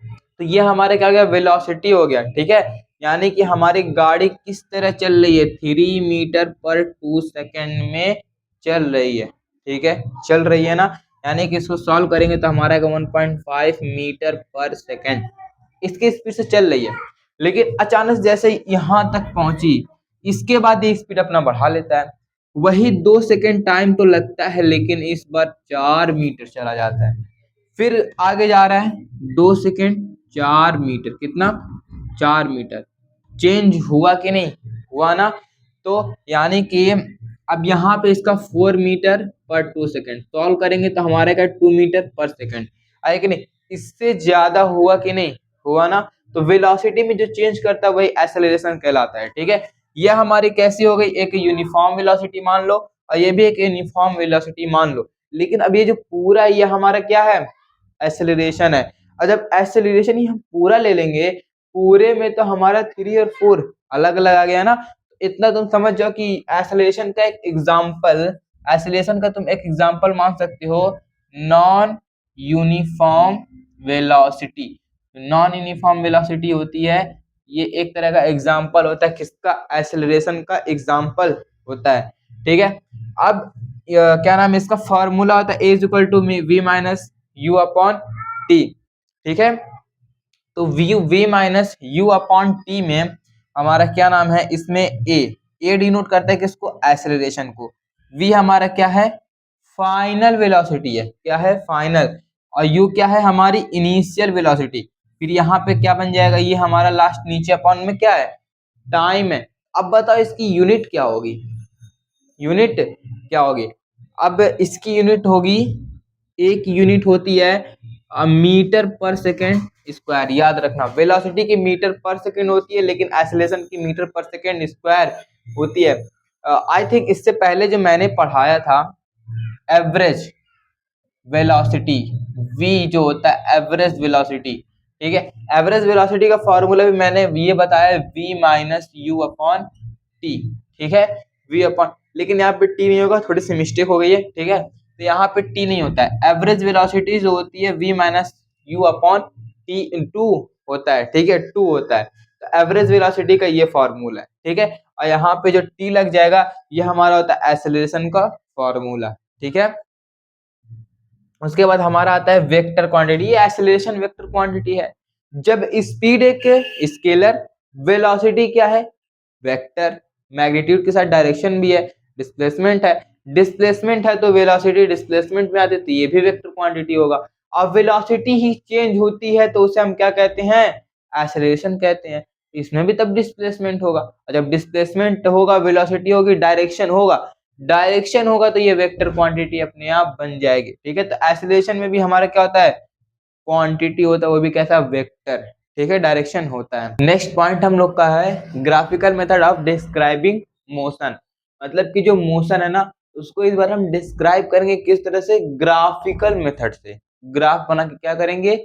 तो ये हमारे क्या गया? वेलोसिटी हो गया। ठीक है, यानी कि हमारी गाड़ी किस तरह चल रही है? 3 मीटर पर 2 सेकंड में चल रही है। ठीक है, चल रही है ना, यानी कि इसको सॉल्व करेंगे तो हमारा 1.5 मीटर पर सेकंड इसकी स्पीड से चल रही है। लेकिन अचानक जैसे यहाँ तक पहुंची, इसके बाद ये स्पीड अपना बढ़ा लेता है। वही 2 सेकंड टाइम तो लगता है, लेकिन इस बार 4 मीटर चला जाता है। फिर आगे जा रहा है 2 सेकंड 4 मीटर, कितना? 4 मीटर। चेंज हुआ कि नहीं हुआ ना? तो यानी कि अब यहाँ पे इसका 4 मीटर पर 2 सेकंड सॉल्व करेंगे तो हमारे का 2 मीटर पर सेकंड आए कि नहीं? इससे ज्यादा हुआ कि नहीं हुआ ना? तो वेलोसिटी में जो चेंज करता है वही एक्सेलरेशन कहलाता है। ठीक है, यह हमारी कैसी हो गई? एक यूनिफॉर्म वेलोसिटी मान लो, और ये भी एक यूनिफॉर्म वेलोसिटी मान लो। लेकिन अब ये जो पूरा ये हमारा क्या है? एक्सेलरेशन है। और जब एक्सेलरेशन ही हम पूरा ले लेंगे, पूरे में तो हमारा 3 और 4 अलग अलग आ गया ना। इतना तुम समझ जाओ कि एक्सेलरेशन का एक एग्जांपल, एक्सेलरेशन का तुम एक एग्जांपल मान सकते हो non uniform velocity. Non uniform velocity होती है, ये एक तरह का एग्जांपल होता है किसका? एक्सेलरेशन का एग्जांपल होता है। ठीक है, अब क्या नाम है इसका? फॉर्मूला होता है A is equal to V minus U upon T. ठीक है, तो V minus U upon T में हमारा क्या नाम है इसमें? ए डिनोट करता है किसको? एक्सेलरेशन को। वी हमारा क्या है? फाइनल वेलोसिटी है, क्या है फाइनल, और यू क्या है हमारी इनिशियल वेलोसिटी। फिर यहाँ पे क्या बन जाएगा, ये हमारा लास्ट नीचे अपॉन में क्या है टाइम है। अब बताओ इसकी यूनिट क्या होगी, यूनिट क्या होगी। अब इसकी यूनिट होगी, एक यूनिट होती है मीटर पर सेकेंड स्क्वायर। याद रखना वेलोसिटी की मीटर पर सेकेंड होती है, लेकिन एक्सेलरेशन की मीटर पर सेकेंड स्क्वायर होती है। आई थिंक इससे पहले जो मैंने पढ़ाया था एवरेज वेलोसिटी, v जो होता है एवरेज वेलोसिटी, ठीक है। एवरेज वेलोसिटी का फॉर्मूला भी मैंने ये बताया v minus U upon T, ठीक है v अपॉन, लेकिन यहाँ पे t नहीं होगा, थोड़ी सी मिस्टेक हो गई है, ठीक है। तो यहाँ पे t नहीं होता है, एवरेज वेलोसिटी जो होती है v minus U upon T into होता है, ठीक है 2 होता है। तो एवरेज वेलोसिटी का ये फॉर्मूला है, ठीक है। और यहाँ पे जो t लग जाएगा ये हमारा होता है एक्सेलरेशन का फॉर्मूला, ठीक है। उसके बाद हमारा आता है वेक्टर क्वांटिटी, ये एक्सेलरेशन वेक्टर क्वांटिटी है। जब स्पीड एक स्केलर, वेलोसिटी क्या है वेक्टर, मैग्नीट्यूड के साथ डायरेक्शन भी है, डिस्प्लेसमेंट है, डिस्प्लेसमेंट है तो वेलोसिटी डिस्प्लेसमेंट में आती है, तो ये भी वेक्टर क्वांटिटी होगा। अब वेलोसिटी ही चेंज होती है तो उसे हम क्या कहते हैं एक्सेलरेशन कहते हैं। इसमें भी तब डिस्प्लेसमेंट होगा, और जब डिस्प्लेसमेंट होगा वेलोसिटी होगी, डायरेक्शन होगा, डायरेक्शन होगा तो ये वेक्टर क्वांटिटी अपने आप बन जाएगी, ठीक है। तो एक्सेलरेशन में भी हमारा क्या होता है क्वांटिटी होता है, वो भी कैसा वेक्टर, ठीक है, डायरेक्शन होता है। नेक्स्ट पॉइंट हम लोग का है graphical method of describing motion, मतलब कि जो मोशन है ना उसको इस बार हम डिस्क्राइब करेंगे किस तरह से, ग्राफिकल मेथड से। ग्राफ बना के क्या करेंगे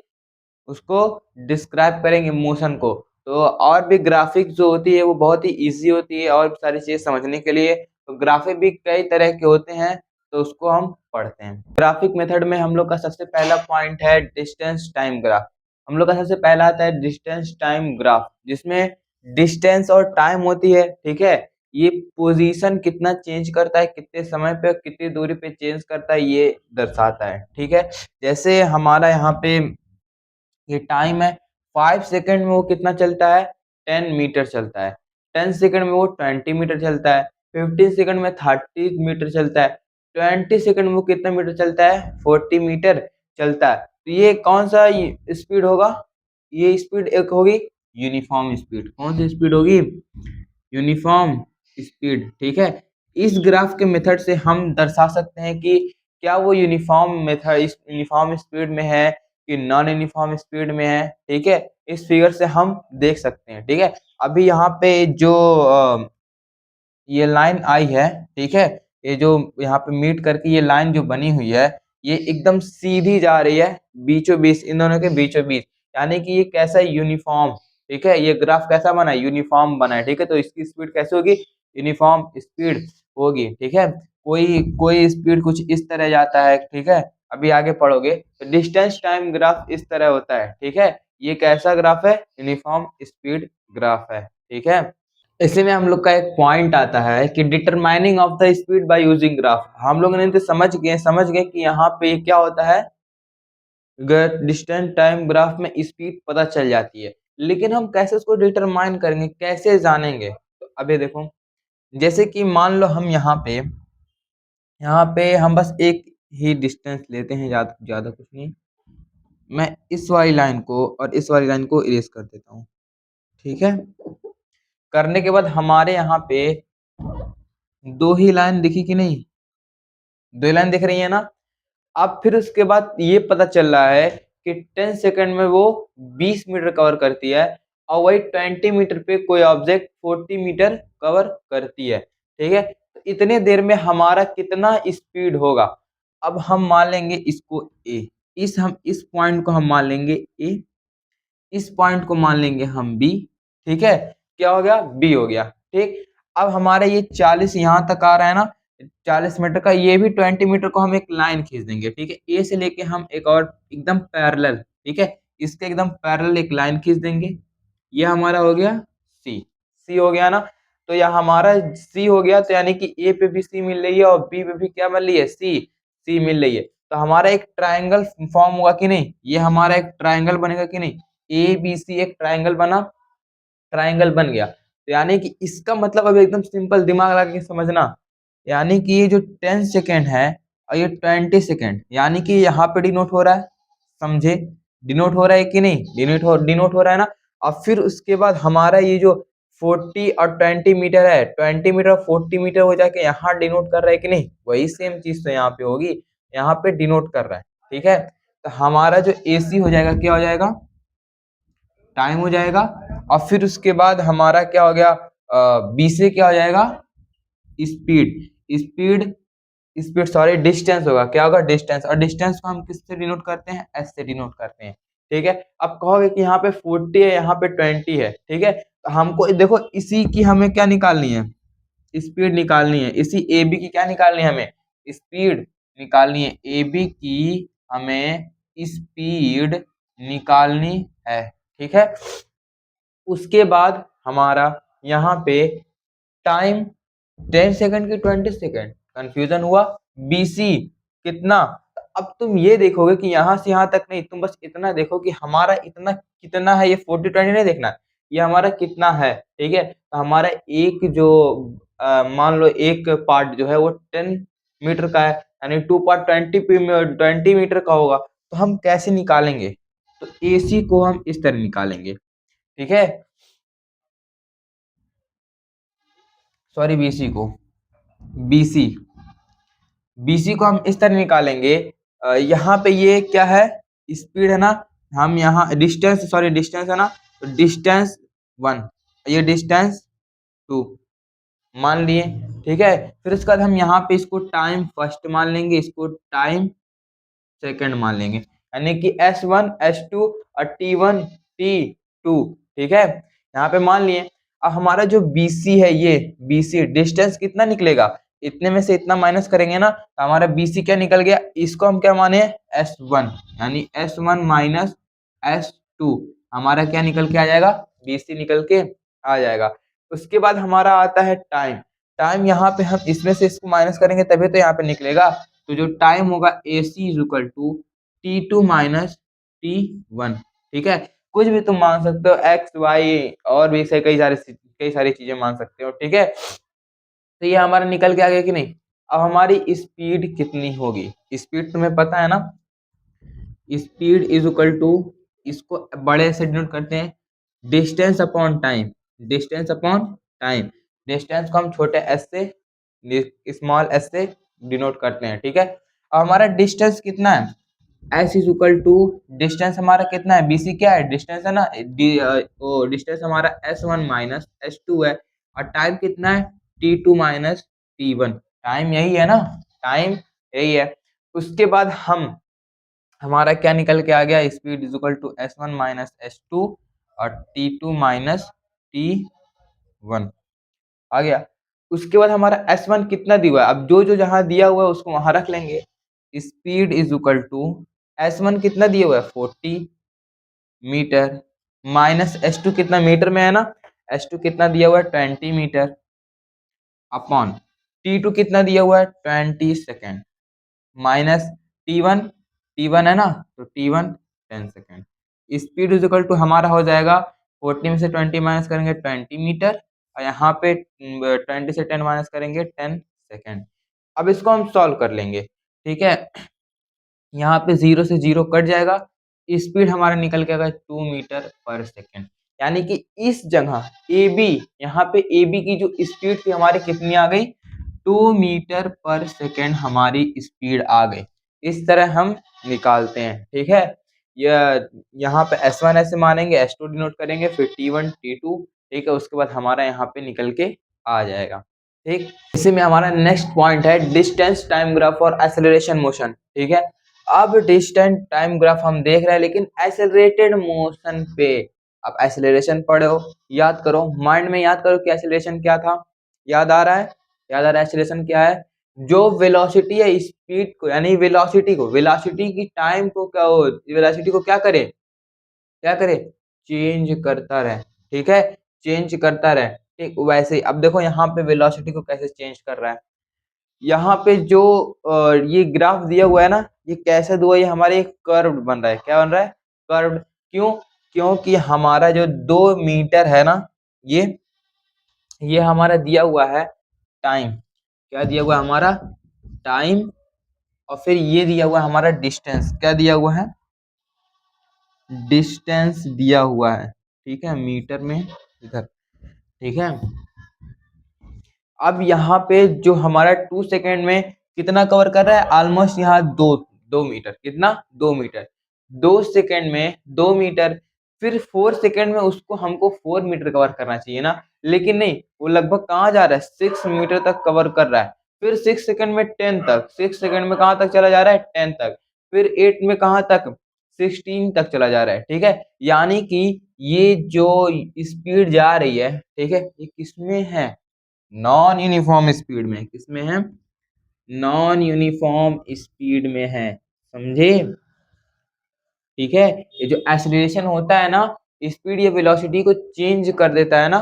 उसको डिस्क्राइब करेंगे मोशन को। तो और भी ग्राफिक जो होती है वो बहुत ही इजी होती है और सारी चीजें समझने के लिए, तो ग्राफिक भी कई तरह के होते हैं, तो उसको हम पढ़ते हैं। ग्राफिक मेथड में हम लोग का सबसे पहला पॉइंट है डिस्टेंस टाइम ग्राफ। हम लोग का सबसे पहला आता है डिस्टेंस टाइम ग्राफ, जिसमें डिस्टेंस और टाइम होती है, ठीक है। ये पोजीशन कितना चेंज करता है, कितने समय पे कितनी दूरी पे चेंज करता है, ये दर्शाता है, ठीक है। जैसे हमारा यहाँ पे ये टाइम है, 5 सेकंड में वो कितना चलता है 10 मीटर चलता है, 10 सेकंड में वो 20 मीटर चलता है, 15 सेकंड में 30 मीटर चलता है, 20 सेकंड में वो कितना मीटर चलता है 40 मीटर चलता है। तो ये कौन सा स्पीड होगा, ये स्पीड एक होगी यूनिफॉर्म स्पीड। कौन सी स्पीड होगी यूनिफॉर्म स्पीड, ठीक है। इस ग्राफ के मेथड से हम दर्शा सकते हैं कि क्या वो यूनिफॉर्म मेथड यूनिफॉर्म स्पीड में है कि नॉन यूनिफॉर्म स्पीड में है, ठीक है। इस फिगर से हम देख सकते हैं, ठीक है। अभी यहाँ पे जो ये लाइन आई है, ठीक है, ये जो यहाँ पे मीट करके ये लाइन जो बनी हुई है ये एकदम सीधी जा रही है बीचों बीच, इन दोनों के बीचों बीच, यानी कि ये कैसा है यूनिफॉर्म, ठीक है। ये ग्राफ कैसा बना है यूनिफॉर्म बना है, ठीक है। तो इसकी स्पीड कैसे होगी यूनिफॉर्म स्पीड होगी, ठीक है। कोई कोई स्पीड कुछ इस तरह जाता है, ठीक है। अभी आगे पढ़ोगे तो डिस्टेंस टाइम ग्राफ इस तरह होता है, ठीक है। ये कैसा ग्राफ है यूनिफॉर्म स्पीड ग्राफ है, ठीक है। इसी में हम लोग का एक पॉइंट आता है कि determining of the speed by using graph. हम लोग ने तो समझ गए कि यहाँ पे क्या होता है डिस्टेंस टाइम ग्राफ में स्पीड पता चल जाती है, लेकिन हम कैसे उसको डिटरमाइन करेंगे, कैसे जानेंगे। तो अभी देखो जैसे कि मान लो हम यहाँ पे हम बस एक ही डिस्टेंस लेते हैं, ज्यादा ज्यादा कुछ नहीं। मैं इस वाली लाइन को और इस वाली लाइन को इरेज कर देता हूँ, ठीक है। करने के बाद हमारे यहाँ पे दो ही लाइन दिखी कि नहीं, दो लाइन दिख रही है ना। अब फिर उसके बाद ये पता चल रहा है कि 10 सेकंड में वो 20 मीटर कवर करती है, और वही 20 मीटर पे कोई ऑब्जेक्ट 40 मीटर कवर करती है, ठीक है। तो इतने देर में हमारा कितना स्पीड होगा। अब हम मान लेंगे इसको ए, इस पॉइंट को हम मान लेंगे ए, इस पॉइंट को मान लेंगे हम बी, ठीक है। क्या हो गया बी हो गया, ठीक। अब हमारे ये 40 यहाँ तक आ रहा है ना 40 मीटर का, ये भी 20 मीटर को हम एक लाइन खींच देंगे, ठीक है। ए से लेके हम एक और एकदम पैरेलल, ठीक है, इसके एकदम पैरेलल एक लाइन खींच देंगे। ये हमारा हो गया सी, सी हो गया ना। तो यह हमारा सी हो गया, तो यानी कि ए पे भी सी मिल रही है और बी पे भी क्या मिल रही है सी, सी मिल रही है। तो हमारा एक ट्रायंगल फॉर्म होगा कि नहीं, ये हमारा एक ट्रायंगल बनेगा कि नहीं, ए बी सी एक ट्रायंगल बना, ट्रायंगल बन गया। तो यानी कि इसका मतलब अब एकदम सिंपल दिमाग लगा के समझना, यानी कि ये जो 10 सेकेंड है और ये 20 सेकेंड, यानी कि यहाँ पे डिनोट हो रहा है, समझे, डिनोट हो रहा है कि नहीं, डिनोट हो रहा है ना। और फिर उसके बाद हमारा ये जो 40 और 20 मीटर है, 20 मीटर और 40 मीटर हो जाके यहाँ डिनोट कर रहा है कि नहीं, वही सेम चीज तो यहाँ पे होगी, यहाँ पे डिनोट कर रहा है, ठीक है। तो हमारा जो AC हो जाएगा, क्या हो जाएगा, टाइम हो जाएगा। और फिर उसके बाद हमारा क्या हो गया, BC क्या हो जाएगा, speed, speed speed sorry distance होगा, क्या होगा, डिस्टेंस। और डिस्टेंस को हम किससे डिनोट करते हैं, S से डिनोट करते हैं, ठीक है। अब कहोगे कि यहाँ पे 40 है, यहाँ पे 20 है, ठीक है। तो हमको देखो इसी की हमें क्या निकालनी है, स्पीड निकालनी है, इसी AB की क्या निकालनी है, हमें स्पीड निकालनी है, AB की हमें स्पीड निकालनी है, ठीक है। उसके बाद हमारा यहाँ पे टाइम 10 सेकंड की 20 सेकंड, कंफ्यूजन हुआ। BC कितना, अब तुम ये देखोगे कि यहाँ से यहाँ तक नहीं, तुम बस इतना देखो कि हमारा इतना कितना है, ये 40-20 नहीं देखना, ये हमारा कितना है, ठीक है। तो हमारा एक जो मान लो एक पार्ट जो है वो 10 मीटर का है, यानी 2 पार्ट 20 मीटर का होगा। तो हम कैसे निकालेंगे, तो AC को हम इस तरह निकालेंगे, ठीक है, सॉरी BC BC को हम इस तरह निकालेंगे। यहाँ पे ये क्या है, स्पीड है ना, हम यहाँ डिस्टेंस, सॉरी डिस्टेंस है ना, तो डिस्टेंस 1, ये डिस्टेंस 2 मान लिए, ठीक है। फिर उसके बाद हम यहाँ पे इसको टाइम फर्स्ट मान लेंगे, इसको टाइम सेकंड मान लेंगे, यानी कि S1 S2 और T1 T2, ठीक है, यहाँ पे मान लिए। अब हमारा जो BC है, ये BC डिस्टेंस कितना निकलेगा, इतने में से इतना माइनस करेंगे ना, तो हमारा BC क्या निकल गया, इसको हम क्या माने, S1, यानी S1 माइनस S2, हमारा क्या निकल के आ जाएगा, BC निकल के आ जाएगा। उसके बाद हमारा आता है टाइम, टाइम यहाँ पे हम इसमें से इसको माइनस करेंगे तभी तो यहाँ पे निकलेगा। तो जो टाइम होगा AC is equal to T2 minus T1, ठीक है। कुछ भी तुम मान सकते हो, X Y और भी ऐसे कई सारी चीजें मान सकते हो, ठीक है। तो ये हमारा निकल के आ गया कि नहीं। अब हमारी स्पीड कितनी होगी, स्पीड तुम्हें पता है ना, स्पीड इज इक्वल टू, इसको बड़े से डिनोट करते हैं, distance upon time, distance upon time, distance को हम छोटे s से, स्मॉल s से डिनोट करते हैं, ठीक है। अब हमारा डिस्टेंस कितना है, s is equal to, distance हमारा कितना है, BC क्या है, डिस्टेंस है ना, डिस्टेंस हमारा S1 माइनस S2 है, और टाइम कितना है, T2 माइनस T1, टाइम यही है ना, टाइम यही है। उसके बाद हमारा क्या निकल के आ गया, speed is equal to S1 minus S2 और T2 माइनस T1 आ गया। उसके बाद हमारा S1 कितना दिया हुआ है, अब जो जो जहां दिया हुआ है उसको वहां रख लेंगे। Speed is equal to S1 कितना दिया हुआ है, 40 मीटर, माइनस S2 कितना मीटर में है ना, S2 कितना दिया हुआ है, 20 मीटर, अपॉन T2 कितना दिया हुआ है, 20 सेकेंड, माइनस T1, T1 है ना, तो T1 10 second. Speed is equal to हमारा हो जाएगा 40 में से 20 माइनस करेंगे 20 मीटर, और यहाँ पे 20 से 10 माइनस करेंगे 10 सेकेंड। अब इसको हम सॉल्व कर लेंगे, ठीक है। यहाँ पे 0 से 0 कट जाएगा, स्पीड हमारा निकल के आएगा 2 मीटर पर सेकेंड, यानी कि इस जगह AB, यहाँ पे AB की जो स्पीड थी हमारी कितनी आ गई, 2 मीटर पर सेकेंड हमारी स्पीड आ गई। इस तरह हम निकालते हैं, ठीक है। यह यहाँ पे S1 ऐसे मानेंगे, S2 डिनोट करेंगे, फिर T1 T2, ठीक है। उसके बाद हमारा यहाँ पे निकल के आ जाएगा, ठीक। इसी में हमारा नेक्स्ट पॉइंट है डिस्टेंस टाइम ग्राफ और एक्सेलरेशन मोशन, ठीक है। अब डिस्टेंस टाइम ग्राफ हम देख रहे हैं, लेकिन एक्सेलरेटेड मोशन पे, अब एक्सेलरेशन पढ़ो, याद करो, माइंड में याद करो कि एक्सेलरेशन क्या था, याद आ रहा है, याद आ रहा है एक्सेलरेशन क्या है, जो वेलोसिटी है स्पीड को, यानी वेलोसिटी की टाइम को क्या, वेलोसिटी को क्या करे, चेंज करता रहे, ठीक है, चेंज करता रहे, ठीक। वैसे ही अब देखो यहाँ पे वेलोसिटी को कैसे चेंज कर रहा है, यहाँ पे जो ये ग्राफ दिया हुआ है ना, ये कैसे हुआ, ये हमारे एक कर्व बन रहा है, क्या बन रहा है, कर्व। क्यों, क्योंकि हमारा जो 2 मीटर है ना, ये हमारा दिया हुआ है टाइम, क्या दिया हुआ है हमारा, टाइम और फिर ये दिया हुआ है हमारा डिस्टेंस, क्या दिया हुआ है, डिस्टेंस दिया हुआ है, ठीक है, मीटर में इधर, ठीक है। अब यहाँ पे जो हमारा 2 सेकेंड में कितना कवर कर रहा है, ऑलमोस्ट यहाँ 2 मीटर, कितना, 2 मीटर, 2 सेकेंड में 2 मीटर, फिर 4 सेकेंड में उसको हमको 4 मीटर कवर करना चाहिए ना, लेकिन नहीं, वो लगभग कहाँ जा रहा है, 6 मीटर तक कवर कर रहा है, फिर 6 सेकेंड में 10 तक, 6 सेकेंड में कहाँ तक चला जा रहा है, 10 तक, फिर 8 में कहाँ तक, 16 तक चला जा रहा है, ठीक है। यानी कि ये जो स्पीड जा रही है, ठीक है, ये किसमें है, नॉन यूनिफॉर्म स्पीड में, किसमें है, नॉन यूनिफॉर्म स्पीड में है, समझे, ठीक है। ये जो एक्सीलरेशन होता है ना, स्पीड या वेलोसिटी को चेंज कर देता है ना,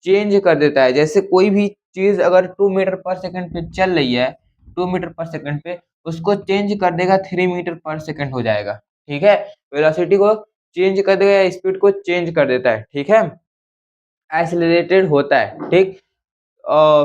चेंज कर देता है, जैसे कोई भी चीज अगर 2 मीटर पर सेकंड पे चल रही है, 2 मीटर पर सेकंड पे, उसको चेंज कर देगा 3 मीटर पर सेकंड हो जाएगा, ठीक है, वेलोसिटी को चेंज कर देगा या स्पीड को चेंज कर देता है, ठीक है, एक्सेलरेटेड होता है, ठीक।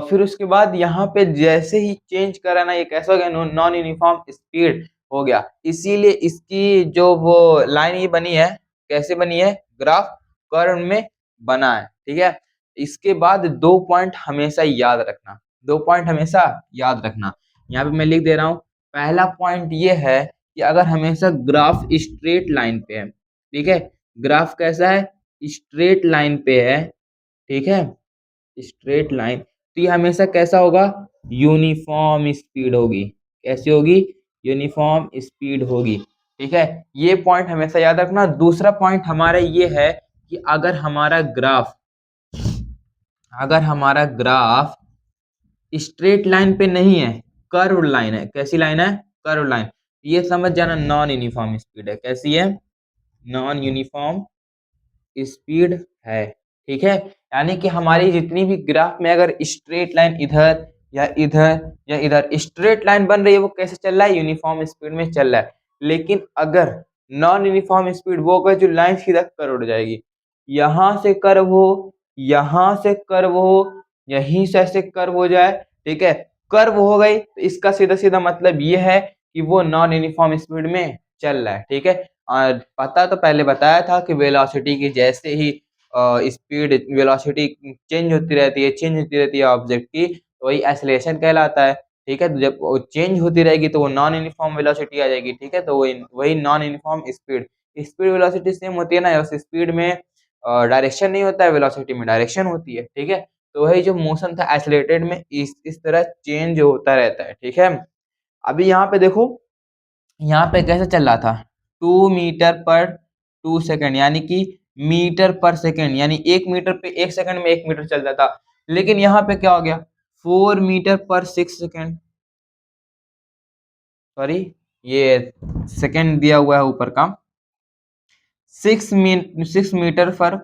फिर उसके बाद यहाँ पे जैसे ही चेंज करा ना, ये कैसा हो गया, नॉन यूनिफॉर्म स्पीड हो गया, इसीलिए इसकी जो वो लाइन ये बनी है, कैसे बनी है, ग्राफ कर्व में बना है, ठीक है। इसके बाद 2 पॉइंट हमेशा याद रखना, 2 पॉइंट हमेशा याद रखना, यहाँ पे मैं लिख दे रहा हूँ। पहला पॉइंट ये है कि अगर हमेशा ग्राफ स्ट्रेट लाइन पे है, ठीक है, ग्राफ कैसा है, स्ट्रेट लाइन पे है, ठीक है, स्ट्रेट लाइन, तो ये हमेशा कैसा होगा, यूनिफॉर्म स्पीड होगी, कैसी होगी, यूनिफॉर्म स्पीड होगी, ठीक है। ये पॉइंट हमेशा याद रखना। दूसरा पॉइंट हमारा ये है कि अगर हमारा ग्राफ स्ट्रेट लाइन पे नहीं है, कर्व लाइन है, कैसी लाइन है, कर्व लाइन, ये समझ जाना नॉन यूनिफॉर्म स्पीड है, कैसी है, नॉन यूनिफॉर्म स्पीड है, ठीक है। यानी कि हमारी जितनी भी ग्राफ में अगर स्ट्रेट लाइन इधर या इधर या इधर स्ट्रेट लाइन बन रही है, वो कैसे चल रहा है, यूनिफॉर्म स्पीड में चल रहा है। लेकिन अगर नॉन यूनिफॉर्म स्पीड, वो अगर जो लाइन सीधा कर्व उड़ जाएगी, यहाँ से कर्व हो, यहाँ से कर्व हो, यहीं से ऐसे कर्व हो जाए, ठीक है, कर्व हो गई, तो इसका सीधा सीधा मतलब ये है कि वो नॉन यूनिफॉर्म स्पीड में चल रहा है, ठीक है। और पता तो पहले बताया था कि वेलोसिटी की जैसे ही स्पीड, वेलोसिटी चेंज होती रहती है ऑब्जेक्ट की, तो वही एक्सेलरेशन कहलाता है, ठीक है। तो जब वो चेंज होती रहेगी तो वो नॉन यूनिफॉर्म वेलोसिटी आ जाएगी, ठीक है, तो वही non uniform speed, speed velocity same होती है ना, उस स्पीड में डायरेक्शन नहीं होता है, वेलोसिटी में डायरेक्शन होती है, ठीक है। तो वही जो मोशन था एक्सेलरेटेड में इस तरह चेंज होता रहता है, ठीक है। अभी यहाँ पे देखो, यहाँ पे कैसे चल रहा था, 2 मीटर पर 2 सेकंड, यानी कि मीटर पर सेकंड, यानी 1 मीटर पे 1 सेकंड में 1 मीटर चलता था। लेकिन यहाँ पे क्या हो गया, 4 मीटर पर 6 सेकंड, सॉरी, ये सेकंड दिया हुआ है ऊपर का, 6 मीटर पर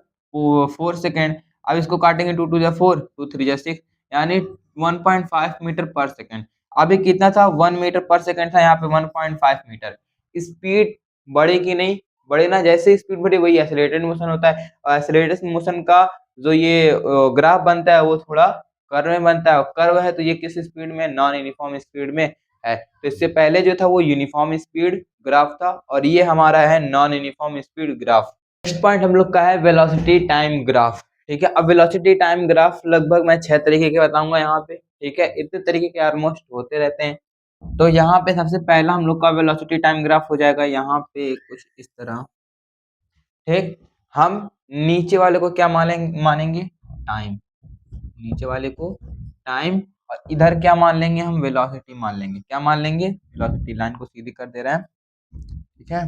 4 सेकंड। अब इसको काटेंगे, 2 2 जा 4, 2 3 जा 6, यानी 1.5 मीटर पर सेकंड। अभी कितना था, 1 मीटर पर सेकंड था, यहाँ पे 1.5 मीटर। स्पीड बढ़े कि नहीं, बढ़े ना, जैसे स्पीड बढ़े वही एक्सेलरेटेड मोशन होता है, और एक्सेलरेटेड मोशन का जो ये ग्राफ बनता है वो थोड़ा कर्व में बनता है, कर्व है तो ये किस स्पीड में, नॉन यूनिफॉर्म स्पीड में है। तो इससे पहले जो था वो यूनिफॉर्म स्पीड ग्राफ था, और ये हमारा है non uniform speed graph. Next point हम लोग का है वेलोसिटी टाइम ग्राफ, ठीक है। अब वेलोसिटी टाइम ग्राफ लगभग मैं 6 तरीके के बताऊंगा यहाँ पे, ठीक है, इतने तरीके के ऑलमोस्ट होते रहते हैं। तो यहाँ पे सबसे पहला हम लोग का वेलोसिटी टाइम ग्राफ हो जाएगा यहाँ पे कुछ इस तरह, ठीक। हम नीचे वाले को क्या मानेंगे, टाइम, नीचे वाले को टाइम, और इधर क्या मान लेंगे, हम वेलोसिटी मान लेंगे, क्या मान लेंगे, वेलोसिटी, लाइन को सीधी कर दे रहे हैं, ठीक है।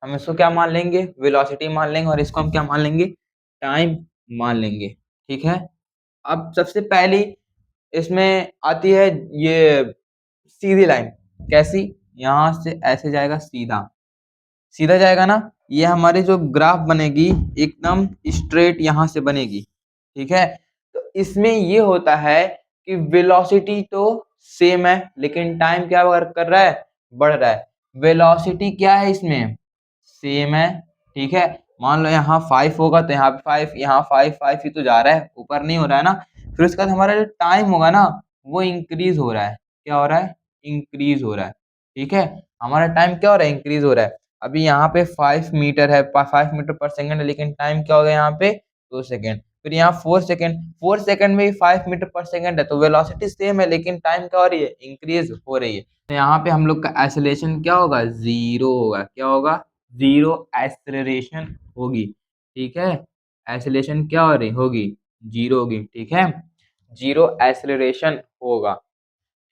हम इसको क्या मान लेंगे, वेलोसिटी मान लेंगे, और इसको हम क्या मान लेंगे, टाइम मान लेंगे, ठीक है। अब सबसे पहली इसमें आती है ये सीधी लाइन, कैसी, यहाँ से ऐसे जाएगा सीधा, सीधा जाएगा ना, ये हमारी जो ग्राफ बनेगी एकदम स्ट्रेट यहाँ से बनेगी, ठीक है। तो इसमें ये होता है कि वेलोसिटी तो सेम है, लेकिन टाइम क्या वर्क कर रहा है, बढ़ रहा है। वेलोसिटी क्या है इसमें, सेम है, ठीक है। मान लो यहाँ 5 होगा तो यहाँ पे 5, यहाँ 5 5 ही तो जा रहा है, ऊपर नहीं हो रहा है ना। फिर उसके बाद हमारा जो टाइम होगा ना, वो इंक्रीज हो रहा है। क्या हो रहा है? इंक्रीज हो रहा है। ठीक है, हमारा टाइम क्या हो रहा है? इंक्रीज हो रहा है। अभी यहाँ पे 5 मीटर है, 5 मीटर पर सेकंड है, लेकिन टाइम क्या हो गया यहाँ पे? 2 सेकंड। फिर यहाँ 4 सेकंड, 4 सेकंड में भी 5 मीटर पर सेकंड है, तो वेलोसिटी सेम है, लेकिन टाइम क्या हो रही है? इंक्रीज हो रही है। तो यहाँ पे हम लोग का एक्सेलरेशन क्या होगा? जीरो होगा। क्या होगा? जीरो एक्सेलरेशन होगी। ठीक है, एक्सेलरेशन क्या हो रही होगी? जीरो होगी। ठीक है, जीरो एक्सेलरेशन होगा।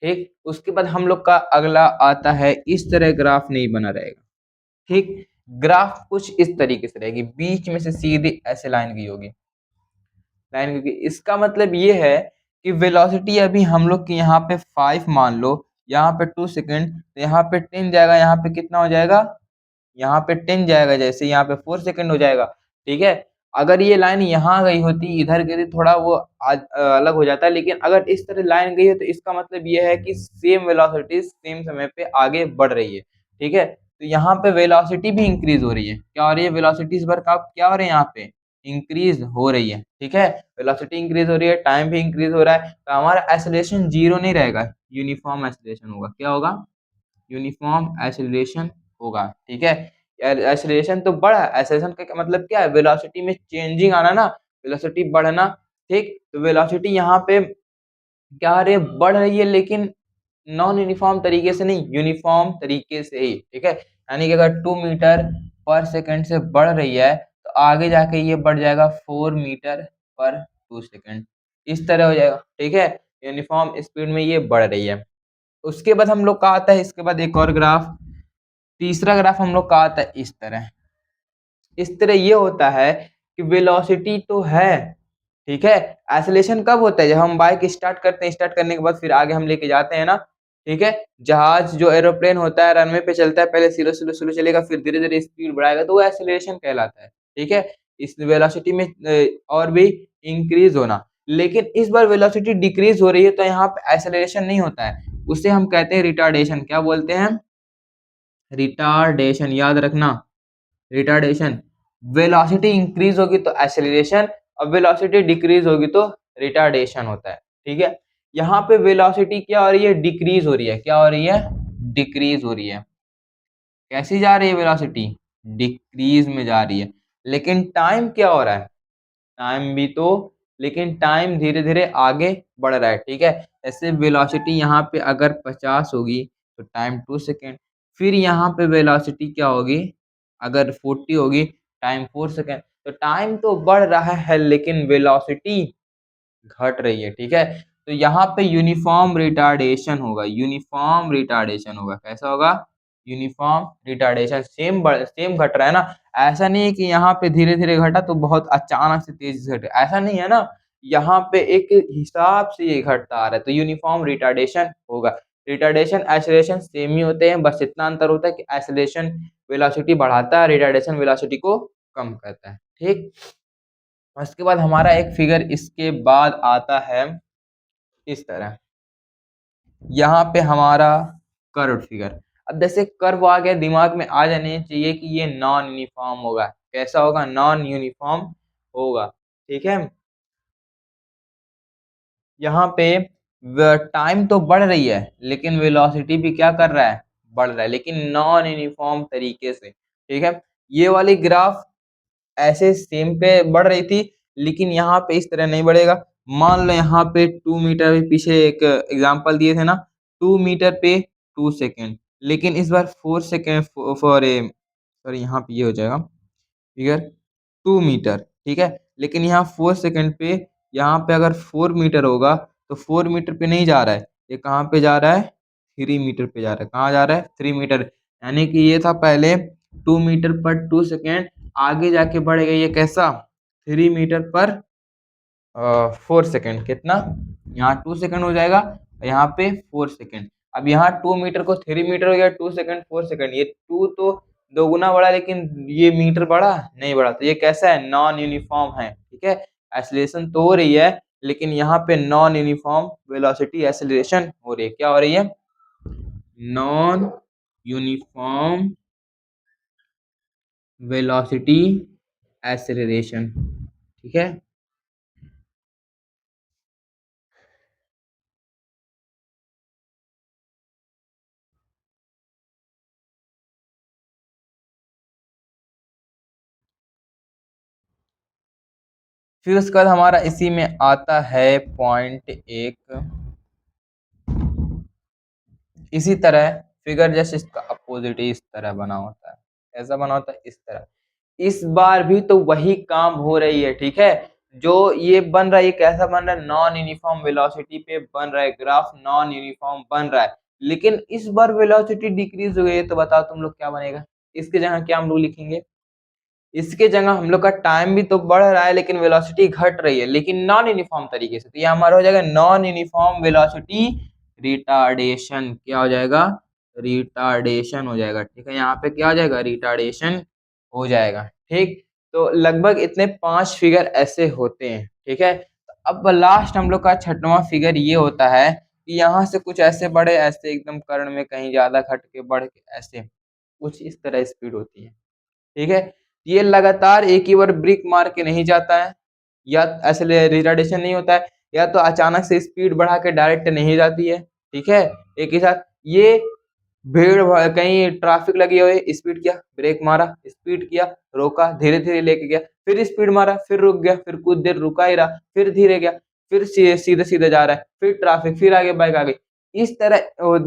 ठीक, उसके बाद हम लोग का अगला आता है, इस तरह ग्राफ नहीं बना रहेगा। ठीक, ग्राफ कुछ इस तरीके से रहेगी, बीच में से सीधी ऐसे लाइन गई होगी, लाइन गई। इसका मतलब ये है कि वेलोसिटी अभी हम लोग की यहाँ पे 5 मान लो, यहाँ पे 2 सेकंड, तो यहाँ पे 10 जाएगा, यहाँ पे कितना हो जाएगा? यहाँ पे 10 जाएगा, जैसे यहाँ पे 4 सेकंड हो जाएगा। ठीक है, अगर ये लाइन यहाँ गई होती, इधर गई थी, थोड़ा वो अलग हो जाता है, लेकिन अगर इस तरह लाइन गई है तो इसका मतलब ये है कि सेम वेलोसिटी सेम समय पे आगे बढ़ रही है। ठीक है, तो यहाँ पे वेलोसिटी भी इंक्रीज हो रही है। क्या हो रही है? वेलोसिटी इस बार का क्या हो रही है? यहाँ पे इंक्रीज हो रही है। ठीक है, वेलोसिटी इंक्रीज हो रही है, टाइम भी इंक्रीज हो रहा है, तो हमारा एक्सेलरेशन जीरो नहीं रहेगा, यूनिफॉर्म एक्सेलरेशन होगा। क्या होगा? यूनिफॉर्म एक्सेलरेशन होगा। ठीक है, एक्सेलरेशन तो बढ़ा, एक्सेलरेशन का मतलब क्या है? वेलोसिटी में चेंजिंग आना ना, वेलोसिटी बढ़ना। ठीक, तो वेलोसिटी यहाँ पे क्या आ रही है? बढ़ रही है, लेकिन नॉन यूनिफॉर्म तरीके से नहीं, यूनिफॉर्म तरीके से ही। ठीक है, यानी कि अगर 2 मीटर पर सेकंड से बढ़ रही है, तो आगे जाके ये बढ़ जाएगा 4 मीटर पर 2 सेकंड, इस तरह हो जाएगा। ठीक है, यूनिफॉर्म स्पीड में ये बढ़ रही है। उसके बाद हम लोग का आता है, इसके बाद एक और ग्राफ, तीसरा ग्राफ हम लोग का आता है इस तरह। इस तरह ये होता है कि वेलोसिटी तो है, ठीक है, एक्सेलरेशन कब होता है? जब हम बाइक स्टार्ट करते हैं, स्टार्ट करने के बाद फिर आगे हम लेके जाते हैं ना। ठीक है, जहाज जो एरोप्लेन होता है रनवे पे चलता है, पहले स्लो स्लो स्लो चलेगा, फिर धीरे धीरे स्पीड बढ़ाएगा, तो वो एक्सेलरेशन कहलाता है। ठीक है, इस वेलोसिटी में और भी इंक्रीज होना, लेकिन इस बार वेलोसिटी डिक्रीज हो रही है, तो यहाँ पे एक्सेलरेशन नहीं होता है, उसे हम कहते हैं रिटार्डेशन। क्या बोलते हैं? रिटार्डेशन, याद रखना, रिटार्डेशन। वेलोसिटी इंक्रीज होगी तो एक्सेलरेशन, और वेलोसिटी डिक्रीज होगी तो रिटार्डेशन होता है। ठीक है, यहाँ पे वेलोसिटी क्या हो रही है? डिक्रीज हो रही है। क्या हो रही है? डिक्रीज हो रही है। कैसी जा रही है वेलोसिटी? डिक्रीज में जा रही है। लेकिन टाइम क्या हो रहा है? टाइम भी तो, लेकिन टाइम धीरे धीरे आगे बढ़ रहा है। ठीक है, ऐसे वेलोसिटी यहाँ पे अगर 50 होगी तो टाइम 2 सेकेंड, फिर यहाँ पे वेलोसिटी क्या होगी? अगर 40 होगी, टाइम 4 सेकेंड। तो टाइम तो बढ़ रहा है, लेकिन वेलोसिटी घट रही है। ठीक है, तो यहाँ पे यूनिफॉर्म रिटार्डेशन होगा, यूनिफॉर्म रिटार्डेशन होगा। कैसा होगा? Uniform retardation. सेम घट रहा है ना, ऐसा नहीं है कि यहाँ पे धीरे धीरे घटा तो बहुत अचानक से तेजी से घटे, ऐसा नहीं है ना, यहाँ पे एक हिसाब से ये घटता आ रहा है, तो यूनिफॉर्म रिटार्डेशन होगा। रिटार्डेशन एक्सेलरेशन सेम ही होते हैं, बस इतना अंतर होता है कि एक्सेलरेशन वेलोसिटी बढ़ाता है, रिटार्डेशन वेलोसिटी को कम करता है। ठीक, उसके बाद हमारा एक फिगर इसके बाद आता है इस तरह, यहाँ पे हमारा कर्व फिगर। अब जैसे कर्व आ गया, दिमाग में आ जाने चाहिए कि ये नॉन यूनिफॉर्म होगा। कैसा होगा? नॉन यूनिफॉर्म होगा। ठीक है, यहाँ पे टाइम तो बढ़ रही है, लेकिन वेलोसिटी भी क्या कर रहा है? बढ़ रहा है, लेकिन नॉन यूनिफॉर्म तरीके से। ठीक है, ये वाली ग्राफ ऐसे सेम पे बढ़ रही थी, लेकिन यहाँ पे इस तरह नहीं बढ़ेगा। मान लो यहाँ पे 2 मीटर, पीछे एक एग्जांपल दिए थे ना, 2 मीटर पे 2 सेकेंड, लेकिन इस बार 4 सेकेंड फॉर ए, सॉरी यहाँ पे ये हो जाएगा फिगर 2 मीटर। ठीक है, लेकिन यहाँ 4 सेकेंड पे, यहाँ पे अगर 4 मीटर होगा तो 4 मीटर पे नहीं जा रहा है, ये कहाँ पे जा रहा है? 3 मीटर पे जा रहा है। कहाँ जा रहा है? 3 मीटर। यानी कि ये था पहले 2 मीटर पर 2 सेकेंड, आगे जाके बढ़ेगा ये कैसा? 3 मीटर पर 4 सेकेंड। कितना? यहाँ 2 सेकेंड हो जाएगा, यहाँ पे 4 सेकेंड। अब यहाँ 2 मीटर को 3 मीटर हो गया, 2 सेकेंड 4 सेकेंड, ये 2 तो दोगुना बढ़ा, लेकिन ये मीटर बढ़ा नहीं बढ़ा, तो ये कैसा है? नॉन यूनिफॉर्म है। ठीक है, एक्सेलरेशन तो हो रही है, लेकिन यहाँ पे नॉन यूनिफॉर्म वेलोसिटी एक्सेलरेशन हो रही है। क्या हो रही है? Non uniform velocity acceleration. ठीक है, फिर उसके बाद हमारा इसी में आता है पॉइंट एक, इसी तरह फिगर जैसे इसका अपोजिट इस तरह बना होता है, ऐसा बना होता है इस तरह। इस बार भी तो वही काम हो रही है, ठीक है। जो ये बन रहा है, ये कैसा बन रहा है, नॉन यूनिफॉर्म वेलोसिटी पे बन रहा है ग्राफ, नॉन यूनिफॉर्म बन रहा है। लेकिन इस बार वेलोसिटी डिक्रीज हो गई है, तो बताओ तुम लोग क्या बनेगा। इसकी जगह क्या हम लोग लिखेंगे, इसके जगह हम लोग का टाइम भी तो बढ़ रहा है लेकिन वेलोसिटी घट रही है, लेकिन नॉन यूनिफॉर्म तरीके से। तो ये हमारा हो जाएगा नॉन यूनिफॉर्म वेलोसिटी रिटार्डेशन। क्या हो जाएगा, रिटार्डेशन हो जाएगा, ठीक है। यहाँ पे क्या हो जाएगा, रिटार्डेशन हो जाएगा, ठीक। तो लगभग इतने 5 फिगर ऐसे होते हैं, ठीक है। अब लास्ट हम लोग का 6वां फिगर ये होता है कि यहाँ से कुछ ऐसे बढ़े, ऐसे एकदम कर्ण में कहीं ज्यादा घट के बढ़ के ऐसे कुछ इस तरह स्पीड होती है, ठीक है। ये लगातार एक ही बार ब्रेक मार के नहीं जाता है, या ऐसे रिटार्डेशन नहीं होता है, या तो अचानक से स्पीड बढ़ा के डायरेक्ट नहीं जाती है, ठीक है। एक ही साथ ये कहीं ट्रैफिक लगी हुई, स्पीड किया, ब्रेक मारा, स्पीड किया, रोका, धीरे धीरे लेके गया, फिर स्पीड मारा, फिर रुक गया, फिर कुछ देर रुका ही रहा, फिर धीरे गया, फिर सीधे सीधे जा रहा है, फिर ट्रैफिक, फिर आगे बाइक आ गई। इस तरह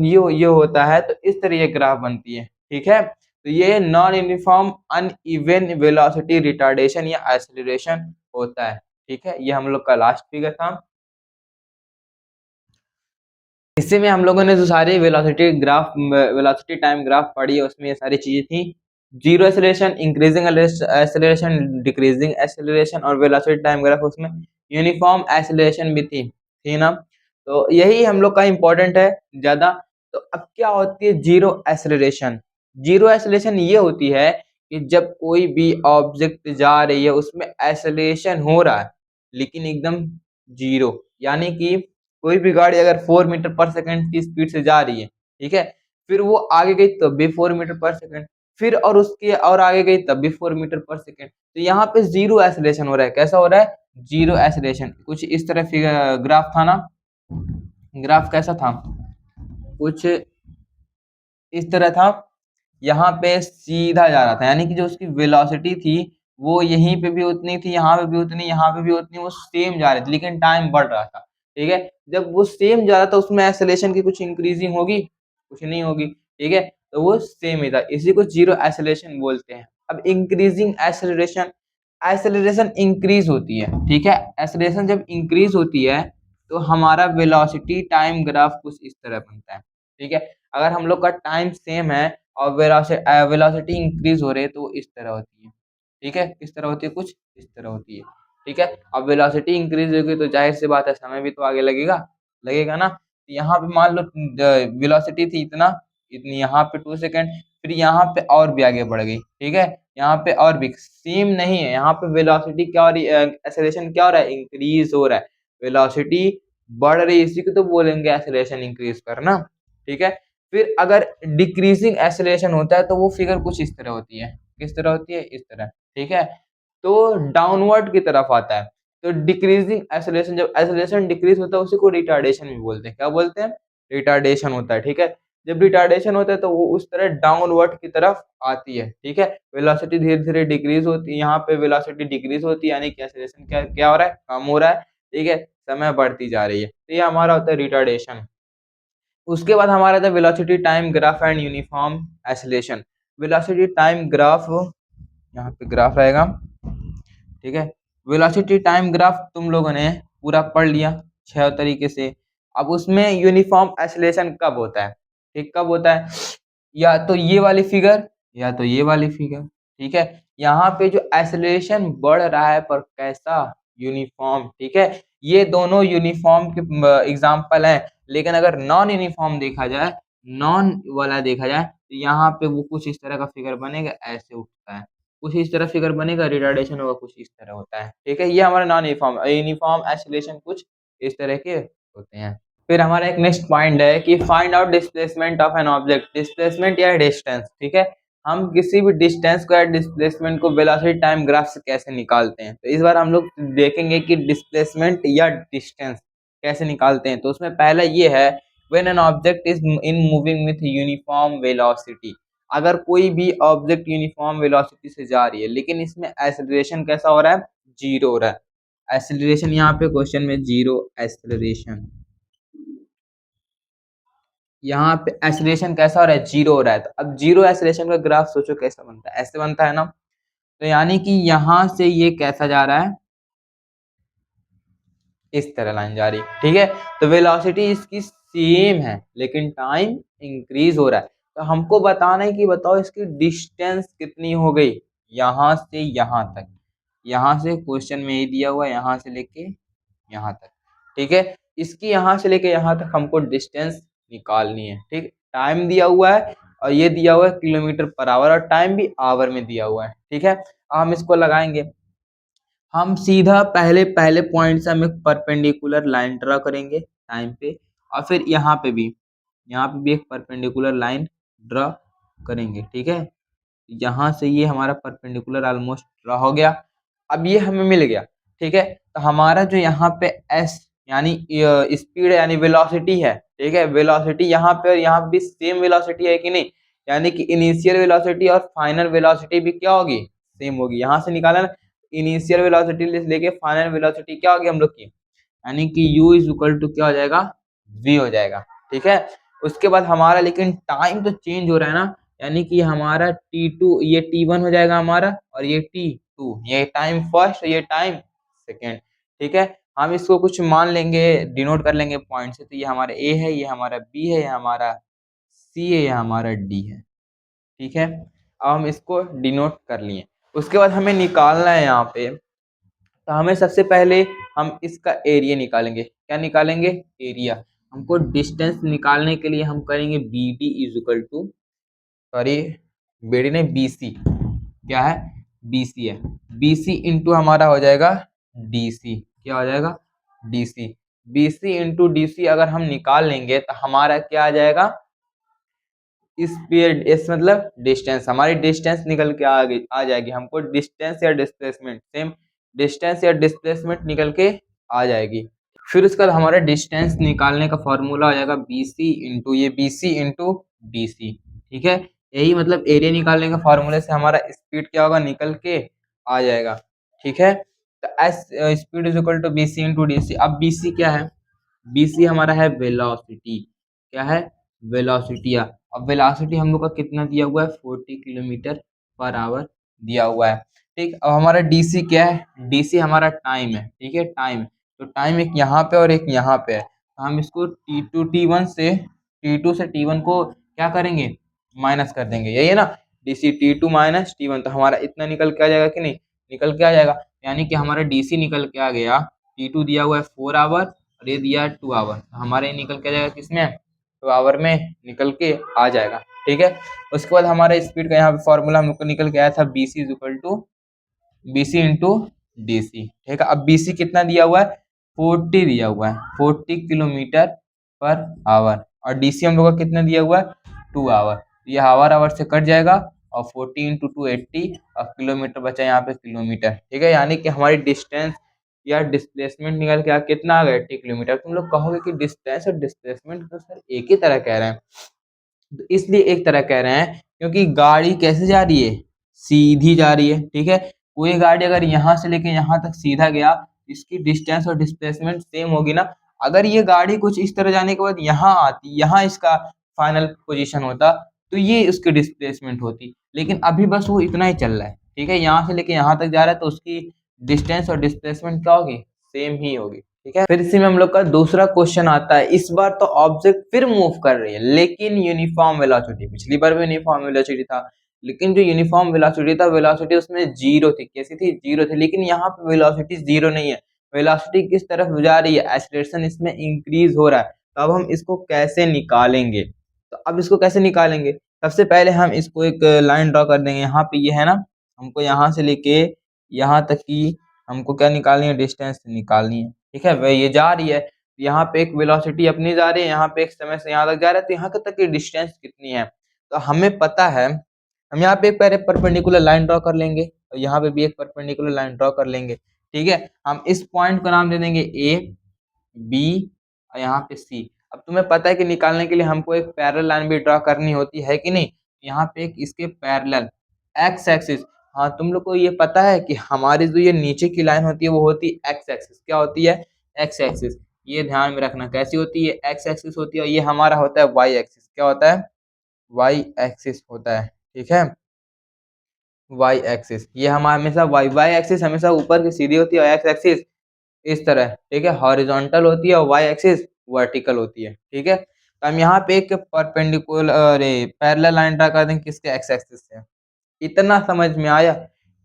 ये होता है, तो इस तरह ये ग्राफ बनती है, ठीक है। तो ये non uniform uneven velocity retardation या एक्सेलरेशन होता है, ठीक है। ये हम लोग का लास्ट फिगर था। इसी में हम लोगों ने जो सारे velocity graph, velocity time graph पढ़ी है, उसमें ये सारी चीजें थी। Zero acceleration, increasing acceleration, decreasing acceleration और वेलोसिटी टाइम ग्राफ, उसमें यूनिफॉर्म एक्सेलरेशन भी थी ना। तो यही हम लोग का इम्पोर्टेंट है ज्यादा। तो अब क्या होती है जीरो एक्सेलरेशन। जीरो एक्सेलरेशन ये होती है कि जब कोई भी ऑब्जेक्ट जा रही है उसमें एक्सेलरेशन हो रहा है लेकिन एकदम जीरो, यानी कि कोई भी गाड़ी अगर 4 मीटर पर सेकंड की स्पीड से जा रही है, ठीक है, फिर वो आगे गई तब भी 4 मीटर पर सेकंड, फिर और उसके और आगे गई तब भी 4 मीटर पर सेकंड। तो यहाँ पे जीरो एक्सेलरेशन हो रहा है। कैसा हो रहा है, जीरो एक्सेलरेशन। कुछ इस तरह फिगर ग्राफ था ना, ग्राफ कैसा था, कुछ इस तरह था। यहाँ पे सीधा जा रहा था, यानी कि जो उसकी वेलोसिटी थी वो यहीं पे भी उतनी थी, यहाँ पे भी उतनी, यहाँ पे भी उतनी, वो सेम जा रही थी लेकिन टाइम बढ़ रहा था, ठीक है। जब वो सेम जा रहा था उसमें एक्सेलरेशन की कुछ इंक्रीजिंग होगी, कुछ नहीं होगी, ठीक है। तो वो सेम ही था, इसी को जीरो एक्सेलरेशन बोलते हैं। अब इंक्रीजिंग एक्सेलरेशन, एक्सेलरेशन इंक्रीज होती है, ठीक है। एक्सेलरेशन जब इंक्रीज होती है तो हमारा वेलोसिटी टाइम ग्राफ कुछ इस तरह बनता है, ठीक है। अगर हम लोग का टाइम सेम है और वेलोसिटी इंक्रीज हो रही है तो इस तरह होती है, ठीक है। किस तरह होती है, कुछ इस तरह होती है, ठीक है। अब वेलोसिटी इंक्रीज होगी तो जाहिर सी बात है समय भी तो आगे लगेगा, लगेगा ना। यहाँ पे मान लो वेलोसिटी थी इतना, इतनी, यहाँ पे 2 सेकंड, फिर यहाँ पे और भी आगे बढ़ गई, ठीक है। यहाँ पे और भी सेम नहीं है, यहाँ पे वेलोसिटी क्या हो रही है, एक्सेलरेशन क्या हो रहा है, इंक्रीज हो रहा है। वेलोसिटी बढ़ रही है, इसी को तो बोलेंगे एक्सेलरेशन इंक्रीज करना, ठीक है। फिर अगर डिक्रीजिंग एक्सेलरेशन होता है तो वो फिगर कुछ इस तरह होती है, किस तरह होती है, इस तरह, ठीक है। तो डाउनवर्ड की तरफ आता है। तो डिक्रीजिंग एक्सेलरेशन, जब एक्सेलरेशन डिक्रीज होता है उसी को रिटार्डेशन भी बोलते हैं। क्या बोलते हैं, रिटार्डेशन होता है, ठीक है। जब रिटार्डेशन होता है तो वो उस तरह डाउनवर्ड की तरफ आती है, ठीक है। वेलोसिटी धीरे धीरे डिक्रीज होती है, यहाँ पे वेलोसिटी डिक्रीज होती है, यानी कि एक्सेलरेशन क्या क्या हो रहा है, कम हो रहा है, ठीक है, समय बढ़ती जा रही है। तो ये हमारा होता है रिटार्डेशन। उसके बाद हमारा था velocity time graph and uniform acceleration. Velocity time graph, यहाँ पे ग्राफ रहेगा, ठीक है। वेलोसिटी टाइम ग्राफ तुम लोगों ने पूरा पढ़ लिया 6 तरीके से। अब उसमें यूनिफॉर्म एक्सेलरेशन कब होता है, ठीक, कब होता है, या तो ये वाली फिगर या तो ये वाली फिगर, ठीक है। यहाँ पे जो एक्सेलरेशन बढ़ रहा है पर कैसा, यूनिफॉर्म, ठीक है। ये दोनों यूनिफॉर्म के एग्जाम्पल हैं। लेकिन अगर नॉन यूनिफॉर्म देखा जाए, नॉन वाला देखा जाए, तो यहाँ पे वो कुछ इस तरह का फिगर बनेगा, ऐसे उठता है, कुछ इस तरह फिगर बनेगा, रिटार्डेशन होगा, कुछ इस तरह होता है, ठीक है। ये हमारा नॉन यूनिफॉर्म। यूनिफॉर्म एक्सेलरेशन कुछ इस तरह के होते हैं। फिर हमारा एक नेक्स्ट पॉइंट है कि find out displacement of an object. Displacement या डिस्टेंस, ठीक है। हम किसी भी डिस्टेंस को या डिस्प्लेसमेंट को वेलोसिटी टाइम ग्राफ से कैसे निकालते हैं। तो इस बार हम लोग देखेंगे कि डिस्प्लेसमेंट या डिस्टेंस कैसे निकालते हैं। तो उसमें पहला ये है, when an object is in moving with uniform velocity. अगर कोई भी ऑब्जेक्ट यूनिफॉर्म वेलोसिटी से जा रही है लेकिन इसमें एक्सेलरेशन कैसा हो रहा है, जीरो हो रहा है, एक्सेलरेशन यहाँ पे क्वेश्चन में 0 एक्सेलरेशन, यहाँ पे एक्सेलरेशन कैसा हो रहा है, 0 हो रहा है। तो अब 0 एक्सेलरेशन का ग्राफ सोचो कैसा बनता है, ऐसे बनता है ना। तो यानी कि यहाँ से ये कैसा जा रहा है, इस तरह लाइन जा रही है, ठीक है। तो वेलोसिटी इसकी सेम है लेकिन टाइम इंक्रीज हो रहा है। तो हमको बताना है कि बताओ इसकी डिस्टेंस कितनी हो गई यहाँ से यहाँ तक। यहाँ से क्वेश्चन में ये दिया हुआ है यहाँ से लेके यहाँ तक, ठीक है। इसकी यहाँ से लेके यहाँ तक हमको डिस्टेंस निकालनी है, ठीक। टाइम दिया हुआ है और ये दिया हुआ है किलोमीटर पर आवर, और टाइम भी आवर में दिया हुआ है, ठीक है। हम इसको लगाएंगे, हम सीधा पहले पहले पॉइंट से हम एक परपेंडिकुलर लाइन ड्रा करेंगे टाइम पे, और फिर यहाँ पे भी एक परपेंडिकुलर लाइन ड्रा करेंगे, ठीक है। यहाँ से ये हमारा परपेंडिकुलर ऑलमोस्ट ड्रा हो गया। अब ये हमें मिल गया, ठीक है। तो हमारा जो यहाँ पे एस यानी स्पीड यानी वेलोसिटी है, ठीक है। वेलोसिटी यहाँ पे और यहाँ पे भी सेम वेलोसिटी है कि नहीं, यानी कि इनिशियल वेलोसिटी और फाइनल वेलोसिटी भी क्या होगी, सेम होगी। यहाँ से निकाला ना, इनिशियल वेलोसिटी लेके फाइनल वेलोसिटी क्या होगी हम लोग की, यानी कि u इज इक्वल टू क्या हो जाएगा, v हो जाएगा, ठीक है। उसके बाद हमारा लेकिन टाइम तो चेंज हो रहा है ना, यानी कि हमारा t2 ये t1 हो जाएगा हमारा, और ये t2, ये टाइम फर्स्ट ये टाइम सेकेंड, ठीक है। हम इसको कुछ मान लेंगे, डिनोट कर लेंगे पॉइंट से। तो ये हमारा a है, ये हमारा b है, ये हमारा c है, ये हमारा d है, ठीक है। अब हम इसको डिनोट कर लिए। उसके बाद हमें निकालना है यहाँ पे, तो हमें सबसे पहले हम इसका एरिया निकालेंगे। क्या निकालेंगे, एरिया। हमको डिस्टेंस निकालने के लिए हम करेंगे B D is equal to, sorry B D नहीं, बी सी, क्या है, बी सी है। बी सी इंटू हमारा हो जाएगा डी सी, क्या हो जाएगा, D C. B C into D C अगर हम निकाल लेंगे तो हमारा क्या आ जाएगा, स्पीड, इस मतलब डिस्टेंस, हमारी डिस्टेंस निकल के आ जाएगी। हमको डिस्टेंस या डिस्प्लेसमेंट, सेम डिस्टेंस या डिस्प्लेसमेंट निकल के आ जाएगी। फिर उसके बाद हमारा डिस्टेंस निकालने का फॉर्मूला हो जाएगा बी सी इंटू ये B C into D C, ठीक है। यही मतलब एरिया निकालने का फॉर्मूले से हमारा स्पीड क्या होगा, निकल के आ जाएगा, ठीक है। तो S speed is equal to B C into D C. अब बी सी क्या है, बी सी हमारा है वेलोसिटी, क्या है, वेलोसिटी। अब वेलोसिटी हम लोग का कितना दिया हुआ है, 40 किलोमीटर पर आवर दिया हुआ है, ठीक। अब हमारा डीसी क्या है, डीसी हमारा टाइम है, ठीक है, टाइम। तो टाइम एक यहाँ पे और एक यहाँ पे है। तो हम इसको T2 T1 से T2 से T1 को क्या करेंगे, माइनस कर देंगे, यही है ना, डीसी T2 माइनस T1। तो हमारा इतना निकल के आ जाएगा कि नहीं, निकल के आ जाएगा। यानी कि हमारा डीसी निकल के आ गया, T2 दिया हुआ है 4 आवर और ये दिया है 2 आवर, हमारे ये निकल के आ जाएगा किसमें, 2 आवर में निकल के आ जाएगा, ठीक है। उसके बाद हमारा स्पीड का यहाँ पे फॉर्मूला हमको निकल के आया था B C is equal to B C into D C, ठीक है। अब बी सी कितना दिया हुआ है, 40 दिया हुआ है, 40 किलोमीटर पर आवर, और डी सी हम लोग का कितना दिया हुआ है, 2 आवर। ये आवर आवर से कट जाएगा और 40 इंटू 2 80, और किलोमीटर बचा यहाँ पे किलोमीटर, ठीक है। यानी कि हमारी डिस्टेंस या डिस्प्लेसमेंट निकल के कितना आ गया, 80 किलोमीटर। तुम लोग कहोगे कि डिस्टेंस और डिस्प्लेसमेंट तो सर एक ही तरह कह रहे हैं, तो इसलिए एक तरह कह रहे हैं क्योंकि गाड़ी कैसे जा रही है, सीधी जा रही है, ठीक है। कोई गाड़ी अगर यहाँ से लेके यहाँ तक सीधा गया, इसकी डिस्टेंस और डिस्प्लेसमेंट सेम होगी ना। अगर ये गाड़ी कुछ इस तरह जाने के बाद यहाँ आती, यहाँ इसका फाइनल पोजीशन होता, तो ये उसकी डिस्प्लेसमेंट होती। लेकिन अभी बस वो इतना ही चल रहा है, ठीक है, यहाँ से लेके यहाँ तक जा रहा है, तो उसकी डिस्टेंस और डिस्प्लेसमेंट क्या होगी, सेम ही होगी, ठीक है। फिर इसी में हम लोग का दूसरा क्वेश्चन आता है। इस बार तो ऑब्जेक्ट फिर मूव कर रही है लेकिन यूनिफॉर्म वेलोसिटी, पिछली बार भी यूनिफॉर्म वेलोसिटी था, लेकिन जो यूनिफॉर्म वेलोसिटी था, वेलोसिटी उसमें जीरो थी, कैसी थी, जीरो थी। लेकिन यहाँ पे वेलोसिटी जीरो नहीं है, वेलोसिटी किस तरफ जा रही है, एक्सीलरेशन इसमें इंक्रीज हो रहा है। तो अब हम इसको कैसे निकालेंगे, तो अब इसको कैसे निकालेंगे, सबसे पहले हम इसको एक लाइन ड्रॉ कर देंगे। यहाँ पे ये है ना, हमको यहाँ से लेके यहाँ तक की हमको क्या निकालनी है, डिस्टेंस निकालनी है, ठीक है। वह ये जा रही है, यहाँ पे एक वेलोसिटी अपनी जा रही है, यहाँ पे एक समय से यहाँ तक जा रहा है, तो यहाँ तक की डिस्टेंस कितनी है, तो हमें पता है। हम यहाँ पे एक पहले परपेंडिकुलर लाइन ड्रॉ कर लेंगे और यहाँ पे भी एक परपेंडिकुलर लाइन ड्रॉ कर लेंगे, ठीक है। हम इस पॉइंट को नाम दे देंगे ए, बी और यहाँ पे सी। अब तुम्हें पता है कि निकालने के लिए हमको एक पैरेलल लाइन भी ड्रॉ करनी होती है कि नहीं। यहाँ पे एक इसके पैरेलल एक्स एक्सिस, हाँ, तुम लोग को ये पता है कि हमारी जो ये नीचे की लाइन होती है वो होती है एक्स एक्सिस। क्या होती है? X axis. ये ध्यान में रखना, कैसी होती है? एक्स एक्सिस होती है, और ये हमारा होता है वाई एक्सिस। क्या होता है? वाई एक्सिस होता है। ठीक है, वाई एक्सिस। ये हमारा हमेशा वाई वाई एक्सिस हमेशा ऊपर की सीधी होती है, और एक्स एक्सिस इस तरह, ठीक है, हॉरिजॉन्टल होती है, और वाई एक्सिस वर्टिकल होती है। ठीक है, तो हम यहाँ पे एक परपेंडिकुलर अरे पैरेलल लाइन ड्रा कर देंगे किसके? एक्स एक्सिस से। इतना समझ में आया?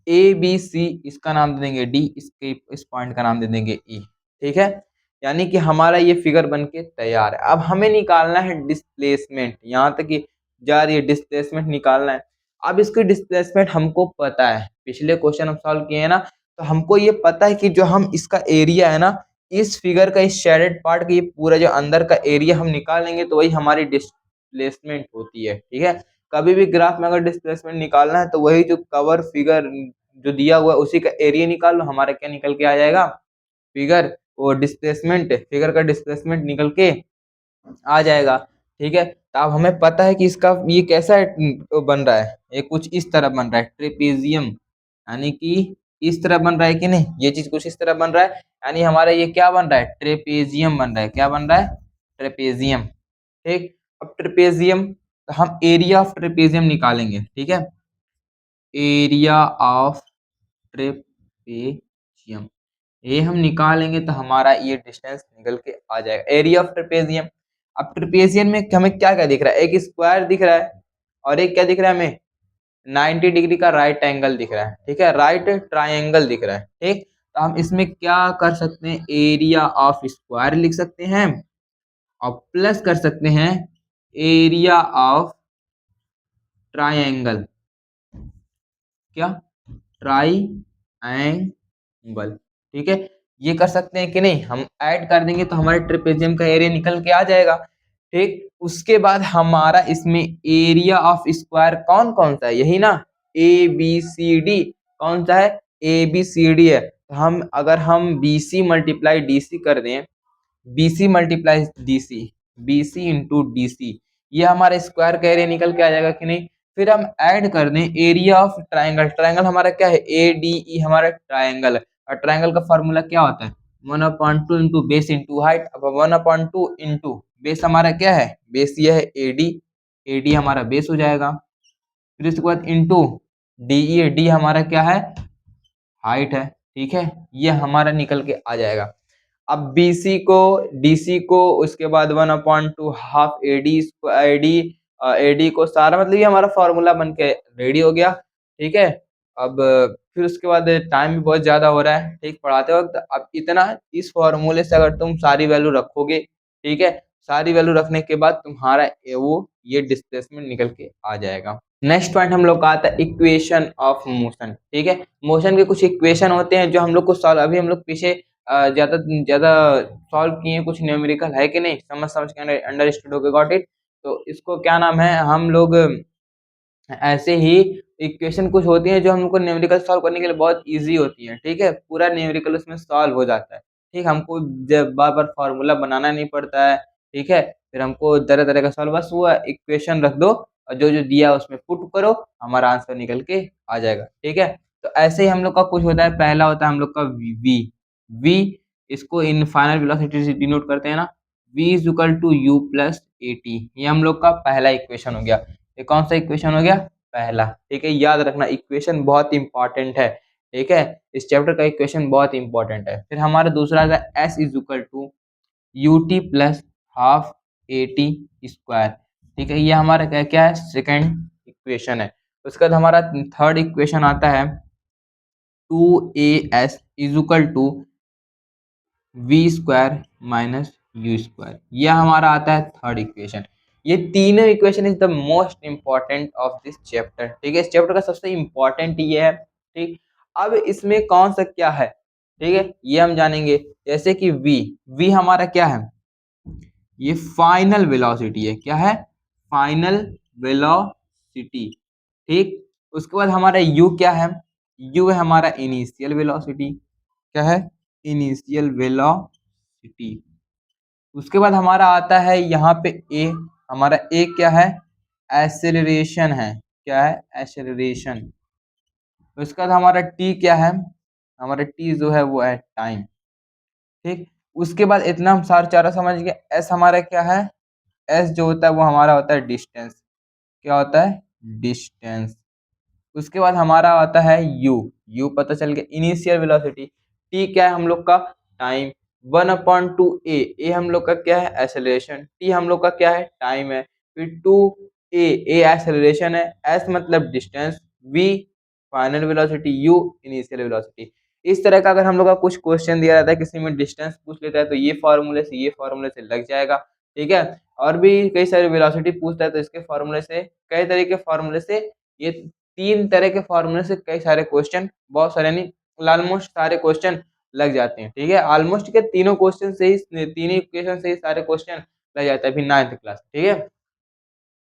ए बी सी इसका नाम दे देंगे डी, इसके इस पॉइंट का नाम दे देंगे ई। ठीक है, यानी कि हमारा ये फिगर बन के तैयार है। अब हमें निकालना है डिस्प्लेसमेंट, यहाँ तक कि जा रही है, डिस्प्लेसमेंट निकालना है। अब इसकी डिस्प्लेसमेंट हमको पता है, पिछले क्वेश्चन हम सॉल्व किए हैं ना, तो हमको ये पता है कि जो हम इसका एरिया है ना, इस फिगर का इस शेडेड पार्ट का ये पूरा जो अंदर का एरिया हम निकाल लेंगे तो वही हमारी डिस्प्लेसमेंट होती है। ठीक है, कभी भी ग्राफ में अगर डिस्प्लेसमेंट निकालना है तो वही जो कवर फिगर जो दिया हुआ है उसी का एरिया निकाल लो, हमारा क्या निकल के आ जाएगा? फिगर, वो डिस्प्लेसमेंट, फिगर का डिस्प्लेसमेंट निकल के आ जाएगा। ठीक है, तो अब हमें पता है कि इसका ये कैसा बन रहा है, ये कुछ इस तरह बन रहा है, ट्रेपेजियम, यानी कि इस तरह बन रहा है कि नहीं? ये चीज कुछ इस तरह बन रहा है, यानी हमारा ये क्या बन रहा है? ट्रेपेजियम बन रहा है। क्या बन रहा है? ट्रेपेजियम। ठीक, अब ट्रेपेजियम, तो हम एरिया ऑफ ट्रेपेजियम निकालेंगे। ठीक है, एरिया ऑफ ट्रेपेजियम, ये हम निकालेंगे तो हमारा ये डिस्टेंस निकल के आ जाएगा, एरिया ऑफ ट्रेपेजियम। अब ट्रेपेजियम में हमें क्या क्या दिख रहा है? एक स्क्वायर दिख रहा है, और एक क्या दिख रहा है हमें? 90 डिग्री का राइट एंगल दिख रहा है। ठीक है, राइट ट्रायंगल दिख रहा है। ठीक, तो हम इसमें क्या कर सकते हैं? एरिया ऑफ स्क्वायर लिख सकते हैं, और प्लस कर सकते हैं एरिया ऑफ ट्रायंगल। क्या? ट्रायंगल। ठीक है, ये कर सकते हैं कि नहीं? हम ऐड कर देंगे तो हमारे ट्रेपेजियम का एरिया निकल के आ जाएगा। ठीक, उसके बाद हमारा इसमें एरिया ऑफ स्क्वायर कौन कौन सा है? यही ना, ए बी सी डी। कौन सा है? ए बी सी डी है। तो हम अगर हम B C multiply D C कर दें, B C multiply D C, B C into D C, ये हमारा स्क्वायर का एरिया निकल के आ जाएगा कि नहीं? फिर हम ऐड कर दें एरिया ऑफ ट्राइंगल। ट्राइंगल हमारा क्या है? ए डी ई हमारा ट्राइंगल है, और ट्राइंगल का फॉर्मूला क्या होता है? 1/2 इंटू बेस इंटू हाइट। अब 1/2 इंटू बेस हमारा क्या है? बेस ये है ए डी, ए डी हमारा बेस हो जाएगा। फिर उसके बाद इंटू डी ई, डी हमारा क्या है? हाइट है। ठीक है, ये हमारा निकल के आ जाएगा। अब BC को, DC को, उसके बाद 1/2 हाफ AD इसको, AD को सारा, मतलब ये हमारा फॉर्मूला बन के रेडी हो गया। ठीक है, अब फिर उसके बाद टाइम भी बहुत ज़्यादा हो रहा है ठीक पढ़ाते वक्त। अब इतना इस फॉर्मूले से अगर तुम सारी वैल्यू रखोगे, ठीक है, सारी वैल्यू रखने के बाद तुम्हारा वो ये डिस्प्लेसमेंट निकल के आ जाएगा। नेक्स्ट पॉइंट हम लोग का आता है इक्वेशन ऑफ मोशन। ठीक है, मोशन के कुछ इक्वेशन होते हैं जो हम लोग को सॉल्व, अभी हम लोग पीछे ज्यादा ज्यादा सॉल्व किए, कुछ न्यूमेरिकल है कि नहीं, समझ समझ के अंडरस्टूड हो गए, गॉट इट। तो इसको क्या नाम है, हम लोग ऐसे ही इक्वेशन कुछ होती हैं जो हम लोग को न्यूमेरिकल सॉल्व करने के लिए बहुत इजी होती है। ठीक है, पूरा न्यूमेरिकल उसमें सॉल्व हो जाता है। ठीक, हमको जब बार बार फॉर्मूला बनाना नहीं पड़ता है। ठीक है, फिर हमको तरह तरह का सॉल्व, बस वो इक्वेशन रख दो और जो जो दिया उसमें पुट करो, हमारा आंसर निकल के आ जाएगा। ठीक है, तो ऐसे ही हम लोग का कुछ होता है, पहला होता है हम लोग का वी। वी, इसको इन फाइनल वेलोसिटी से डिनोट करते हैं ना, v is equal to U plus A T. ये हम लोग का पहला इक्वेशन हो गया। ये कौन सा इक्वेशन हो गया? पहला। ठीक है, याद रखना इक्वेशन बहुत इंपॉर्टेंट है। ठीक है, इस चैप्टर का इक्वेशन बहुत इंपॉर्टेंट है। फिर हमारा दूसरा आता है s is equal to U T plus half A T square. ठीक है, ये हमारा क्या क्या है? सेकेंड इक्वेशन है। उसके बाद हमारा थर्ड इक्वेशन आता है 2as is equal to V square minus U square. यह हमारा आता है थर्ड इक्वेशन। ये तीनों equation is the most important of this chapter. ठीक है, इस चैप्टर का सबसे इंपॉर्टेंट ये है। ठीक, अब इसमें कौन सा क्या है, ठीक है, ये हम जानेंगे। जैसे कि वी हमारा क्या है? ये फाइनल वेलोसिटी है। क्या है? Final velocity. ठीक, उसके बाद हमारा यू क्या है? यू है हमारा इनिशियल वेलोसिटी। क्या है? Initial velocity. उसके बाद हमारा आता है यहाँ पे ए। हमारा ए क्या है? एक्सेलरेशन है। क्या है? एक्सेलरेशन। उसके बाद हमारा टी क्या है, हमारा टी जो है वो है टाइम। ठीक, उसके बाद इतना हम सारा चारा समझ गए। एस हमारा क्या है, एस जो होता है वो हमारा होता है डिस्टेंस। क्या होता है, डिस्टेंस। उसके बाद हमारा आता है यू, यू पता चल गया इनिशियल वेलोसिटी। टी क्या है हम लोग का, टाइम। 1/2 ए हम लोग का क्या है, एक्सेलरेशन। टी हम लोग का क्या है, टाइम है। फिर 2 ए एक्सेलरेशन है, एस मतलब distance, V final velocity, U initial velocity. इस तरह का अगर हम लोग का कुछ क्वेश्चन दिया रहता है, किसी में डिस्टेंस पूछ लेता है तो ये फार्मूले से लग जाएगा। ठीक है, और भी कई सारे वेलोसिटी पूछता है तो इसके फार्मूले से, कई तरह के फार्मूले से, ये 3 तरह के फार्मूले से कई सारे क्वेश्चन, बहुत सारे नहीं ऑलमोस्ट सारे क्वेश्चन लग जाते हैं। ठीक है, ऑलमोस्ट के तीनों क्वेश्चन से ही, तीन ही इक्वेशन से ही सारे क्वेश्चन लग जाता है अभी 9th क्लास। ठीक है,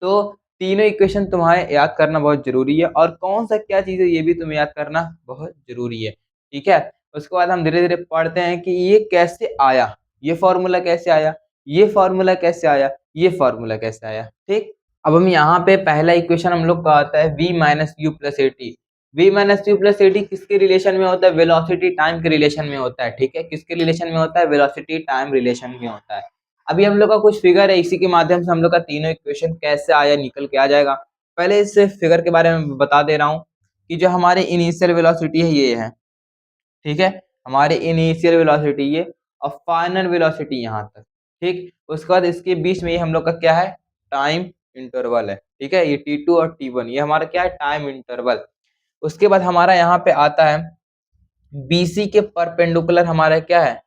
तो तीनों इक्वेशन तुम्हारे याद करना बहुत जरूरी है, और कौन सा क्या चीज है ये भी तुम्हें याद करना बहुत जरूरी है। ठीक है, उसके बाद हम धीरे धीरे पढ़ते हैं कि ये कैसे आया, ये फॉर्मूला कैसे आया, ये फॉर्मूला कैसे आया, ये फॉर्मूला कैसे आया। ठीक, अब हम यहाँ पे पहला इक्वेशन हम लोग का आता है v minus U plus A T. V minus U plus A T किसके रिलेशन में होता है, वेलोसिटी टाइम के रिलेशन में होता है। ठीक है, किसके रिलेशन में होता है, वेलोसिटी टाइम रिलेशन में होता है। अभी हम लोग का कुछ फिगर है, इसी के माध्यम से हम लोग का तीनों इक्वेशन कैसे आया निकल के आ जाएगा। पहले इस फिगर के बारे में बता दे रहा हूँ कि जो हमारे इनिशियल वेलोसिटी है ये है। ठीक है, हमारे इनिशियल वेलोसिटी ये, और फाइनल वेलोसिटी यहाँ तक। ठीक, उसके बाद इसके बीच में ये हम लोग का क्या है, टाइम इंटरवल है। ठीक है, ये T2 और T1 ये हमारा क्या है, टाइम इंटरवल। उसके बाद हमारा यहाँ पे आता है BC के परपेंडिकुलर हमारा क्या है,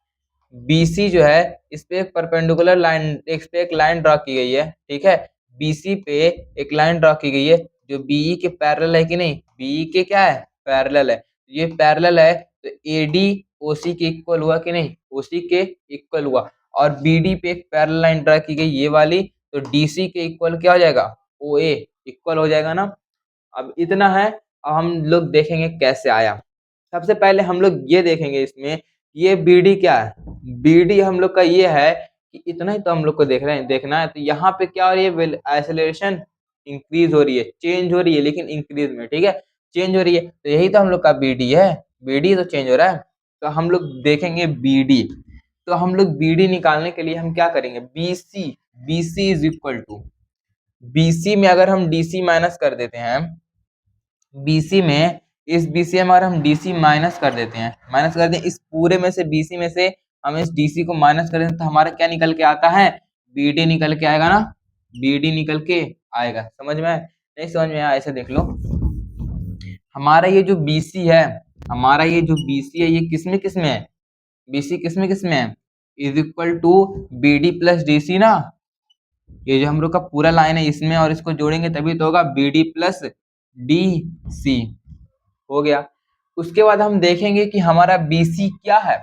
BC जो है इस पे एक परपेंडिकुलर लाइन, इस पे एक लाइन ड्रॉ की गई है। ठीक है, BC पे एक लाइन ड्रॉ की गई है जो BE के पैरेलल है कि नहीं, BE के क्या है, पैरेलल है। ये पैरेलल है तो AD OC के इक्वल हुआ कि नहीं, OC के इक्वल हुआ। और BD पे एक पैरेलल लाइन ड्रॉ की गई ये वाली, तो DC के इक्वल क्या हो जाएगा, OA इक्वल हो जाएगा ना। अब इतना है, अब हम लोग देखेंगे कैसे आया। सबसे पहले हम लोग ये देखेंगे इसमें, ये BD क्या है, BD हम लोग का ये है कि इतना ही तो हम लोग को देख रहे हैं, देखना है। तो यहाँ पे क्या हो रही है, एक्सेलरेशन इंक्रीज हो रही है, चेंज हो रही है लेकिन इंक्रीज में। ठीक है, चेंज हो रही है तो यही तो हम लोग का BD है, BD तो चेंज हो रहा है। तो हम लोग देखेंगे BD, तो हम लोग BD निकालने के लिए हम क्या करेंगे, BC, BC is equal to, BC में अगर हम DC माइनस कर देते हैं, BC में, इस BC में अगर हम DC माइनस कर देते हैं, माइनस कर दें इस पूरे में से, BC में से हम इस DC को माइनस कर दें तो हमारा क्या निकल के आता है, BD निकल के आएगा ना, BD निकल के आएगा। समझ में नहीं, समझ में आया ऐसे देख लो। हमारा ये जो BC है, हमारा ये जो BC है ये किसमें है, BC किसमें है, is equal to BD plus DC ना। ये जो हम लोग का पूरा लाइन है इसमें, और इसको जोड़ेंगे तभी तो होगा BD प्लस DC, हो गया। उसके बाद हम देखेंगे कि हमारा BC क्या है,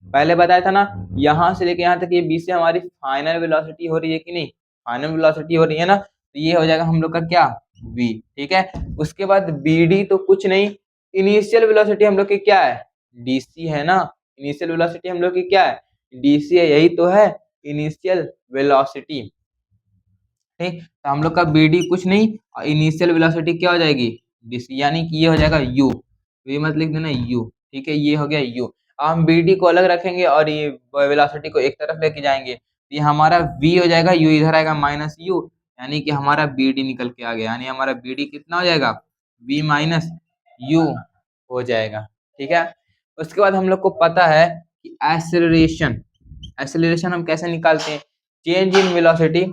पहले बताया था ना, यहाँ से लेके यहाँ तक ये BC हमारी फाइनल वेलोसिटी हो रही है कि नहीं, फाइनल वेलोसिटी हो रही है ना, तो ये हो जाएगा हम लोग का क्या, V। ठीक है, उसके बाद BD तो कुछ नहीं, इनिशियल वेलोसिटी हम लोग की क्या है, DC है ना, इनिशियल वेलोसिटी हम लोग की क्या है, DC है, यही तो है इनिशियल वेलोसिटी। ठीक, तो हम लोग का BD कुछ नहीं, इनिशियल वेलोसिटी क्या हो जाएगी, DC, यानी कि ये हो जाएगा U, ये मत लिख देना U। ठीक है, ये हो गया U। अब हम BD को अलग रखेंगे और ये वेलोसिटी को एक तरफ लेके जाएंगे, ये हमारा V हो जाएगा, U इधर आएगा माइनस U, यानी कि हमारा BD निकल के आ गया, यानी हमारा BD कितना हो जाएगा, V माइनस U हो जाएगा। ठीक है, उसके बाद हम लोग को पता है कि एक्सेलरेशन, एक्सेलरेशन हम कैसे निकालते हैं, चेंज इन वेलोसिटी,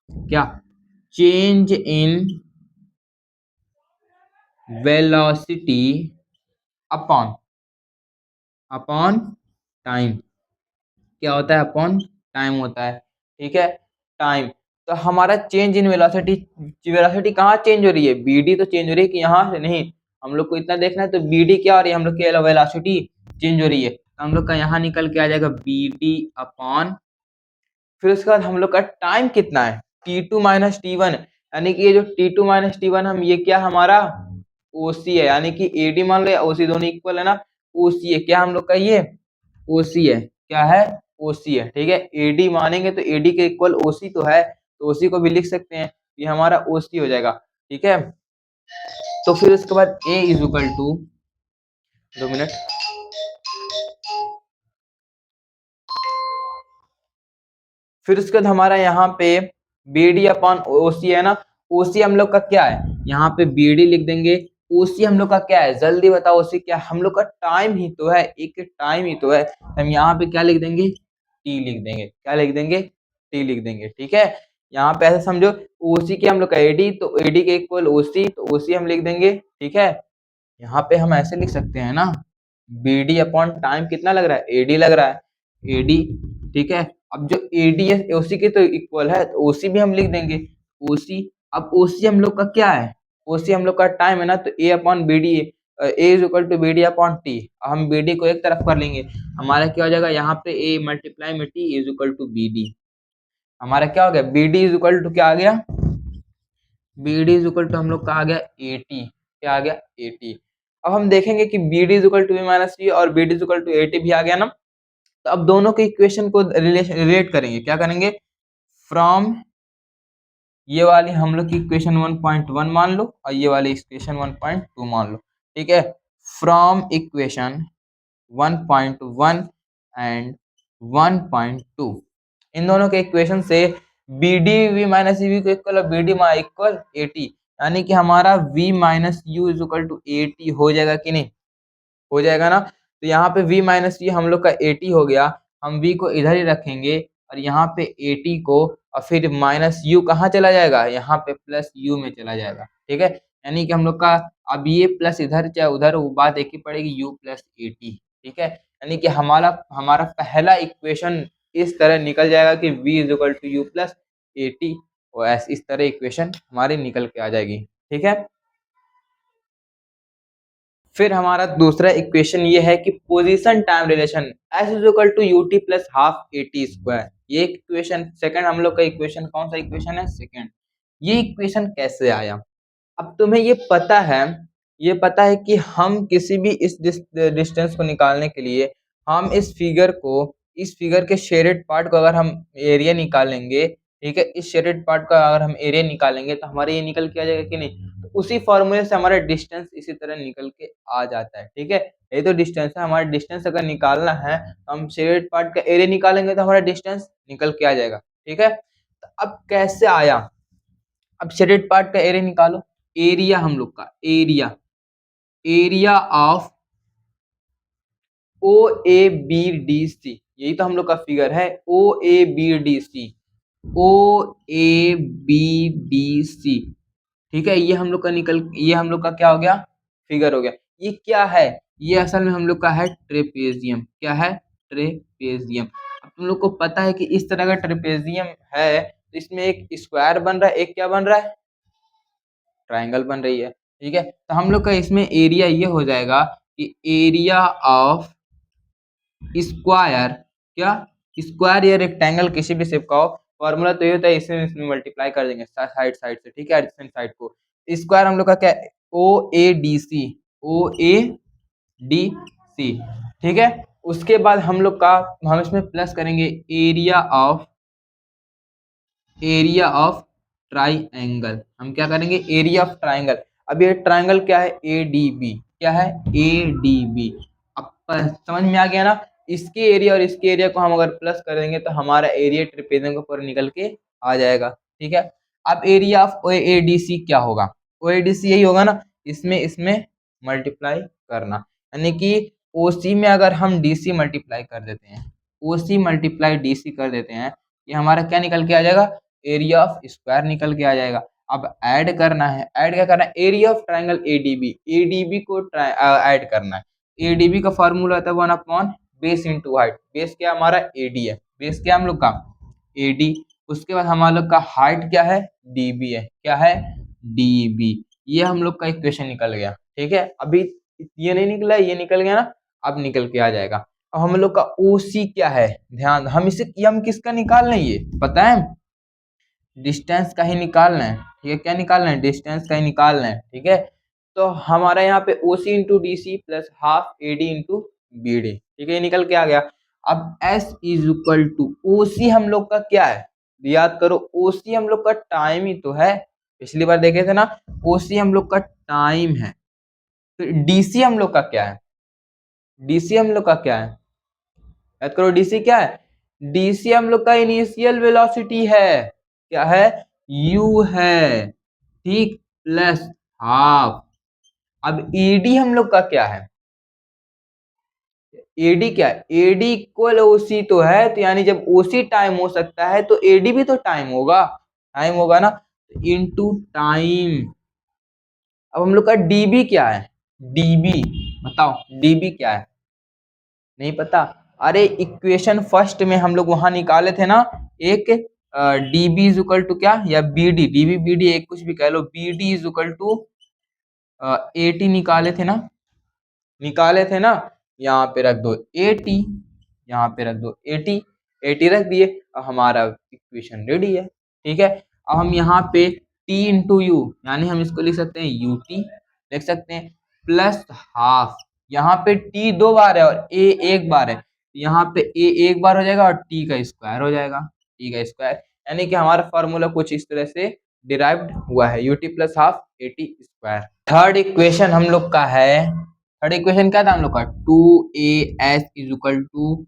क्या, change in velocity upon, upon time, क्या होता है, अपॉन टाइम होता है। ठीक है, टाइम। तो हमारा चेंज इन वेलोसिटी, वेलोसिटी कहाँ चेंज हो रही है, BD तो चेंज हो रही है कि यहाँ से नहीं, हम लोग को इतना देखना है। तो BD क्या हो रही है, हम लोग की वेलोसिटी चेंज हो रही है, तो हम लोग का यहाँ निकल के आ जाएगा BD अपॉन, फिर उसके बाद हम लोग का टाइम कितना है, T2 माइनस T1, यानी कि ये जो T2 माइनस T1 हम, ये क्या हमारा OC है, यानी कि AD मान लो या OC दोनों इक्वल है ना, OC है क्या हम लोग का, ये OC है, क्या है, OC है। ठीक है, AD मानेंगे तो AD के इक्वल OC तो है, तो OC को भी लिख सकते हैं, ये हमारा OC हो जाएगा। ठीक है, तो फिर उसके बाद ए इज इक्वल टू, 2 मिनट, फिर उसके बाद हमारा यहाँ पे बी डी अपॉन ओ सी है ना, ओ सी हम लोग का क्या है, यहाँ पे बी डी लिख देंगे, ओ सी हम लोग का क्या है, जल्दी बताओ, ओ सी क्या है, हम लोग का टाइम ही तो है, एक टाइम ही तो है, हम यहाँ पे क्या लिख देंगे, टी लिख देंगे, क्या लिख देंगे, टी लिख देंगे, ठीक है। यहाँ पे ऐसे समझो, ओ सी के हम लोग का एडी, तो एडी के इक्वल ओ सी, तो ओ सी हम लिख देंगे, ठीक है। यहाँ पे हम ऐसे लिख सकते हैं ना, बी डी अपॉन टाइम कितना लग रहा है, एडी लग रहा है, एडी, ठीक है। अब जो एडी है ओसी के तो इक्वल है, तो ओसी भी हम लिख देंगे, ओसी। अब ओसी हम लोग का क्या है, ओसी हम लोग का टाइम है ना, तो A upon B D, A is equal to B D upon T, हम बी डी को एक तरफ कर लेंगे, हमारा क्या हो जाएगा, यहाँ पे ए मल्टीप्लाई में T is equal to B D, हमारा क्या हो गया, B D is equal to क्या आ गया, B D is equal to हम लोग का आ गया 80, क्या आ गया 80। अब हम देखेंगे कि B D is equal to B minus T और B D is equal to 80 भी आ गया ना, तो अब दोनों के इक्वेशन को रिलेट करेंगे, क्या करेंगे, फ्रॉम ये वाली हम लोग की इक्वेशन 1.1 मान लो और ये वाली इक्वेशन 1.2 मान लो, ठीक है। फ्रॉम इक्वेशन 1.1 एंड 1.2, इन दोनों के इक्वेशन से B D V minus V को इक्वल और बी डी इक्वल 80, यानी कि हमारा v minus U is equal to 80 हो जाएगा कि नहीं, हो जाएगा ना। तो यहाँ पे v माइनस वी हम लोग का 80 हो गया, हम v को इधर ही रखेंगे और यहाँ पे 80 को, और फिर माइनस यू कहाँ चला जाएगा, यहाँ पे प्लस यू में चला जाएगा, ठीक है। यानी कि हम लोग का अब ये प्लस इधर चाहे उधर वो बात एक ही पड़ेगी, u प्लस 80, ठीक है। यानी कि हमारा हमारा पहला इक्वेशन इस तरह निकल जाएगा कि v is equal to U plus 80, और ऐसे इस तरह इक्वेशन हमारी निकल के आ जाएगी, ठीक है। फिर हमारा दूसरा इक्वेशन ये है कि position time relation S is equal to U T plus half A T square, ये इक्वेशन सेकंड हम लोग का इक्वेशन, कौन सा इक्वेशन है, सेकंड। ये इक्वेशन कैसे आया, अब तुम्हें ये पता है, ये पता है कि हम किसी भी इस डिस्टेंस को निकालने के लिए हम इस फिगर के शेडेड पार्ट को अगर हम एरिया निकालेंगे, ठीक है, इस शेडेड पार्ट का अगर हम एरिया निकालेंगे तो हमारे ये निकल के आ जाएगा कि नहीं, तो उसी फॉर्मूले से हमारा डिस्टेंस इसी तरह निकल के आ जाता है, ठीक है। ये तो डिस्टेंस है, हमारा डिस्टेंस अगर निकालना है तो हम शेडेड पार्ट का एरिया निकालेंगे तो हमारा डिस्टेंस निकल के आ जाएगा, ठीक है। तो अब कैसे आया, अब शेडेड पार्ट का एरिया निकालो, एरिया हम लोग का area, area of O A B D C, यही तो हम लोग का फिगर है, O A B D C, O A B D C, ठीक है। ये हम लोग का क्या हो गया, फिगर हो गया। ये क्या है, ये असल में हम लोग का है ट्रेपेजियम, क्या है, ट्रेपेजियम। अब तुम लोग को पता है कि इस तरह का ट्रेपेजियम है, तो इसमें एक स्क्वायर बन रहा है, एक क्या बन रहा है, ट्राइंगल बन रही है, ठीक है। तो हम लोग का इसमें एरिया ये हो जाएगा कि एरिया ऑफ स्क्वायर, क्या, स्क्वायर या रेक्टेंगल किसी भी शेप का हो, फॉर्मूला तो ये होता है, इसमें मल्टीप्लाई कर देंगे साइड साइड से, ठीक है, एडजेसेंट साइड को। स्क्वायर हम लोग का क्या है, O A D C, O A D C, ठीक है। उसके बाद हम लोग का, हम इसमें प्लस करेंगे एरिया ऑफ ट्राइंगल, हम क्या करेंगे, एरिया ऑफ ट्राइंगल। अब ये ट्राइंगल क्या है, ए डी बी, क्या है, ए डी बी। अब समझ में आ गया ना, इसके एरिया और इसके एरिया को हम अगर प्लस करेंगे तो हमारा एरिया ट्रेपेजियम के ऊपर निकल के आ जाएगा, ठीक है। अब area of O A D C क्या होगा, ओ ए डी सी यही होगा ना, इसमें इसमें मल्टीप्लाई करना, यानी कि ओ सी में अगर हम डी सी मल्टीप्लाई कर देते हैं, ओ सी मल्टीप्लाई डी सी कर देते हैं, ये हमारा क्या निकल के आ जाएगा, एरिया ऑफ स्क्वायर निकल के आ जाएगा। अब ऐड करना है, ऐड क्या करना है, area of triangle ADB, ADB को ऐड करना है। एडीबी का फॉर्मूला होता है 1 upon base into height, base क्या हमारा एडी है, बेस क्या हम लोग का एडी, उसके बाद हमारा लोग का हाइट क्या है, डीबी है, क्या है, डीबी। ये हम लोग का इक्वेशन निकल गया, ठीक है। अभी ये नहीं निकला, ये निकल गया ना, अब निकल के आ जाएगा। अब हम लोग का ओसी क्या है, ध्यान, हम इसे, हम किसका निकाल लें, ये पता है, डिस्टेंस का ही निकालना है, ठीक है, क्या निकालना है, डिस्टेंस का ही निकालना है, ठीक है। तो हमारा यहाँ पे O C into D C plus half A D into B D, ठीक है, ये निकल के आ गया। अब S is equal to O C हम लोग का क्या है, याद करो, ओ सी हम लोग का टाइम ही तो है, पिछली बार देखे थे ना, ओसी हम लोग का टाइम है। तो डीसी हम लोग का क्या है, डीसी हम लोग का क्या है, याद करो डीसी क्या है, डीसी हम लोग का इनिशियल वेलोसिटी है, क्या है, यू है, ठीक, प्लस हाफ। अब एडी हम लोग का क्या है, एडी क्या है, एडी इक्वल ओसी तो है, तो यानी जब ओसी टाइम हो सकता है तो एडी भी तो टाइम होगा ना, इनटू टाइम। अब हम लोग का डीबी क्या है, डीबी बताओ, डीबी क्या है, नहीं पता, अरे इक्वेशन फर्स्ट में हम लोग वहां निकाले थे ना, एक डीबी इज इक्वल टू क्या, या बीडी, डीबी बीडी एक कुछ भी कह लो, बीडी इज इक्वल टू 80 निकाले थे ना, यहाँ पे रख दो 80, यहाँ पे रख दो 80, 80 रख दिए, अब हमारा इक्वेशन रेडी है, ठीक है। अब हम यहाँ पे t इंटू यू, यानी हम इसको लिख सकते हैं यू टी, लिख सकते हैं, प्लस हाफ, यहाँ पे t 2 बार है और a 1 बार है, यहाँ पे a 1 बार हो जाएगा और t का स्क्वायर हो जाएगा, t का स्क्वायर, यानी कि हमारा फॉर्मूला कुछ इस तरह से डिराइव्ड हुआ है, ut plus half at square. Third equation हम लोग का है, थर्ड इक्वेशन क्या था हम लोग का, 2as is equal to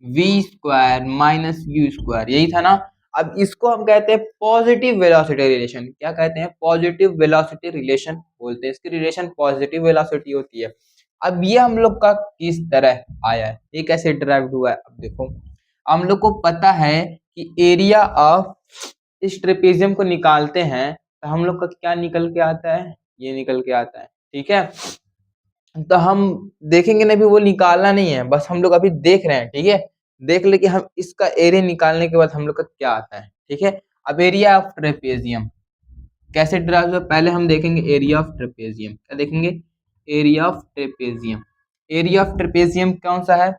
V square minus U square, यही था ना। अब इसको हम कहते हैं पॉजिटिव वेलोसिटी रिलेशन, क्या कहते हैं, पॉजिटिव वेलोसिटी रिलेशन बोलते हैं, इसकी रिलेशन पॉजिटिव वेलोसिटी होती है। अब ये हम लोग का किस तरह आया है, ये कैसे डिराइव्ड हुआ है, अब देखो, हम लोग को पता है कि एरिया ऑफ इस ट्रेपेजियम को निकालते हैं तो हम लोग का क्या निकल के आता है, ये निकल के आता है, ठीक है। तो हम देखेंगे ना, अभी वो निकालना नहीं है, बस हम लोग अभी देख रहे हैं, ठीक है, देख ले कि हम इसका एरिया निकालने के बाद हम लोग का क्या आता है, ठीक है। अब एरिया ऑफ ट्रेपेजियम कैसे ड्राइव हुआ, पहले हम देखेंगे एरिया ऑफ ट्रेपेजियम, क्या देखेंगे, area of trapezium, area of trapezium कौन सा है,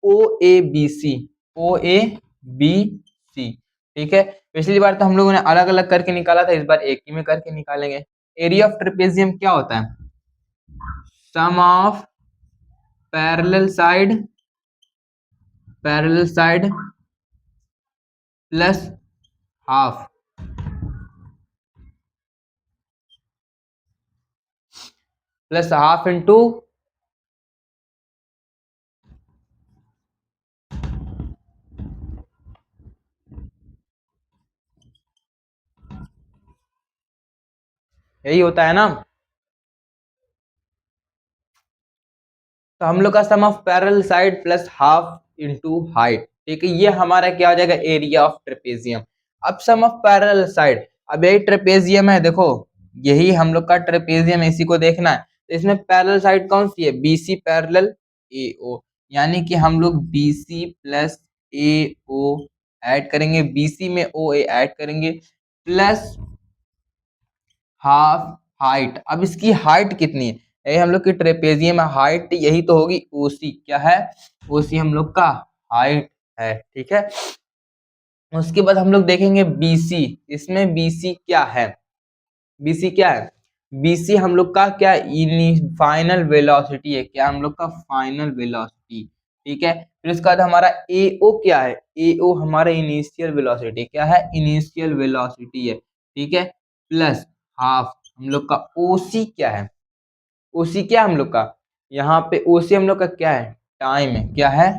O A B C, O A B C, ठीक है। पिछली बार तो हम लोगों ने अलग अलग करके निकाला था, इस बार एक ही में करके निकालेंगे। एरिया ऑफ ट्रेपेजियम क्या होता है, sum of parallel side plus half, plus half into यही होता है ना। तो हम लोग का sum of parallel side plus half into height, ठीक है, ये हमारा क्या हो जाएगा, एरिया ऑफ ट्रेपेजियम। अब सम ऑफ पैरेलल साइड, अब यही ट्रेपेजियम है, देखो यही हम लोग का ट्रेपेजियम, इसी को देखना है, तो इसमें पैरेलल साइड कौन सी है, बीसी पैरेलल ए ओ, यानी कि हम लोग बीसी प्लस ए ओ ऐड करेंगे, बीसी में ओ ए ऐड करेंगे, प्लस हाफ हाइट। अब इसकी हाइट कितनी है, यही हम लोग की ट्रेपेजियम हाइट यही तो होगी, ओसी क्या है, ओसी हम लोग का हाइट है, ठीक है। उसके बाद हम लोग देखेंगे बीसी, इसमें बीसी क्या है, बीसी क्या है, बीसी हम लोग का क्या, फाइनल वेलोसिटी है, क्या हम लोग का फाइनल वेलोसिटी, ठीक है। फिर उसके बाद हमारा एओ क्या है, एओ हमारा इनिशियल वेलोसिटी, क्या है, इनिशियल वेलोसिटी है, ठीक है, प्लस हाफ हम लोग का ओसी क्या है, ओसी क्या हम लोग का, यहाँ पे ओसी हम लोग का क्या है, टाइम है, क्या है,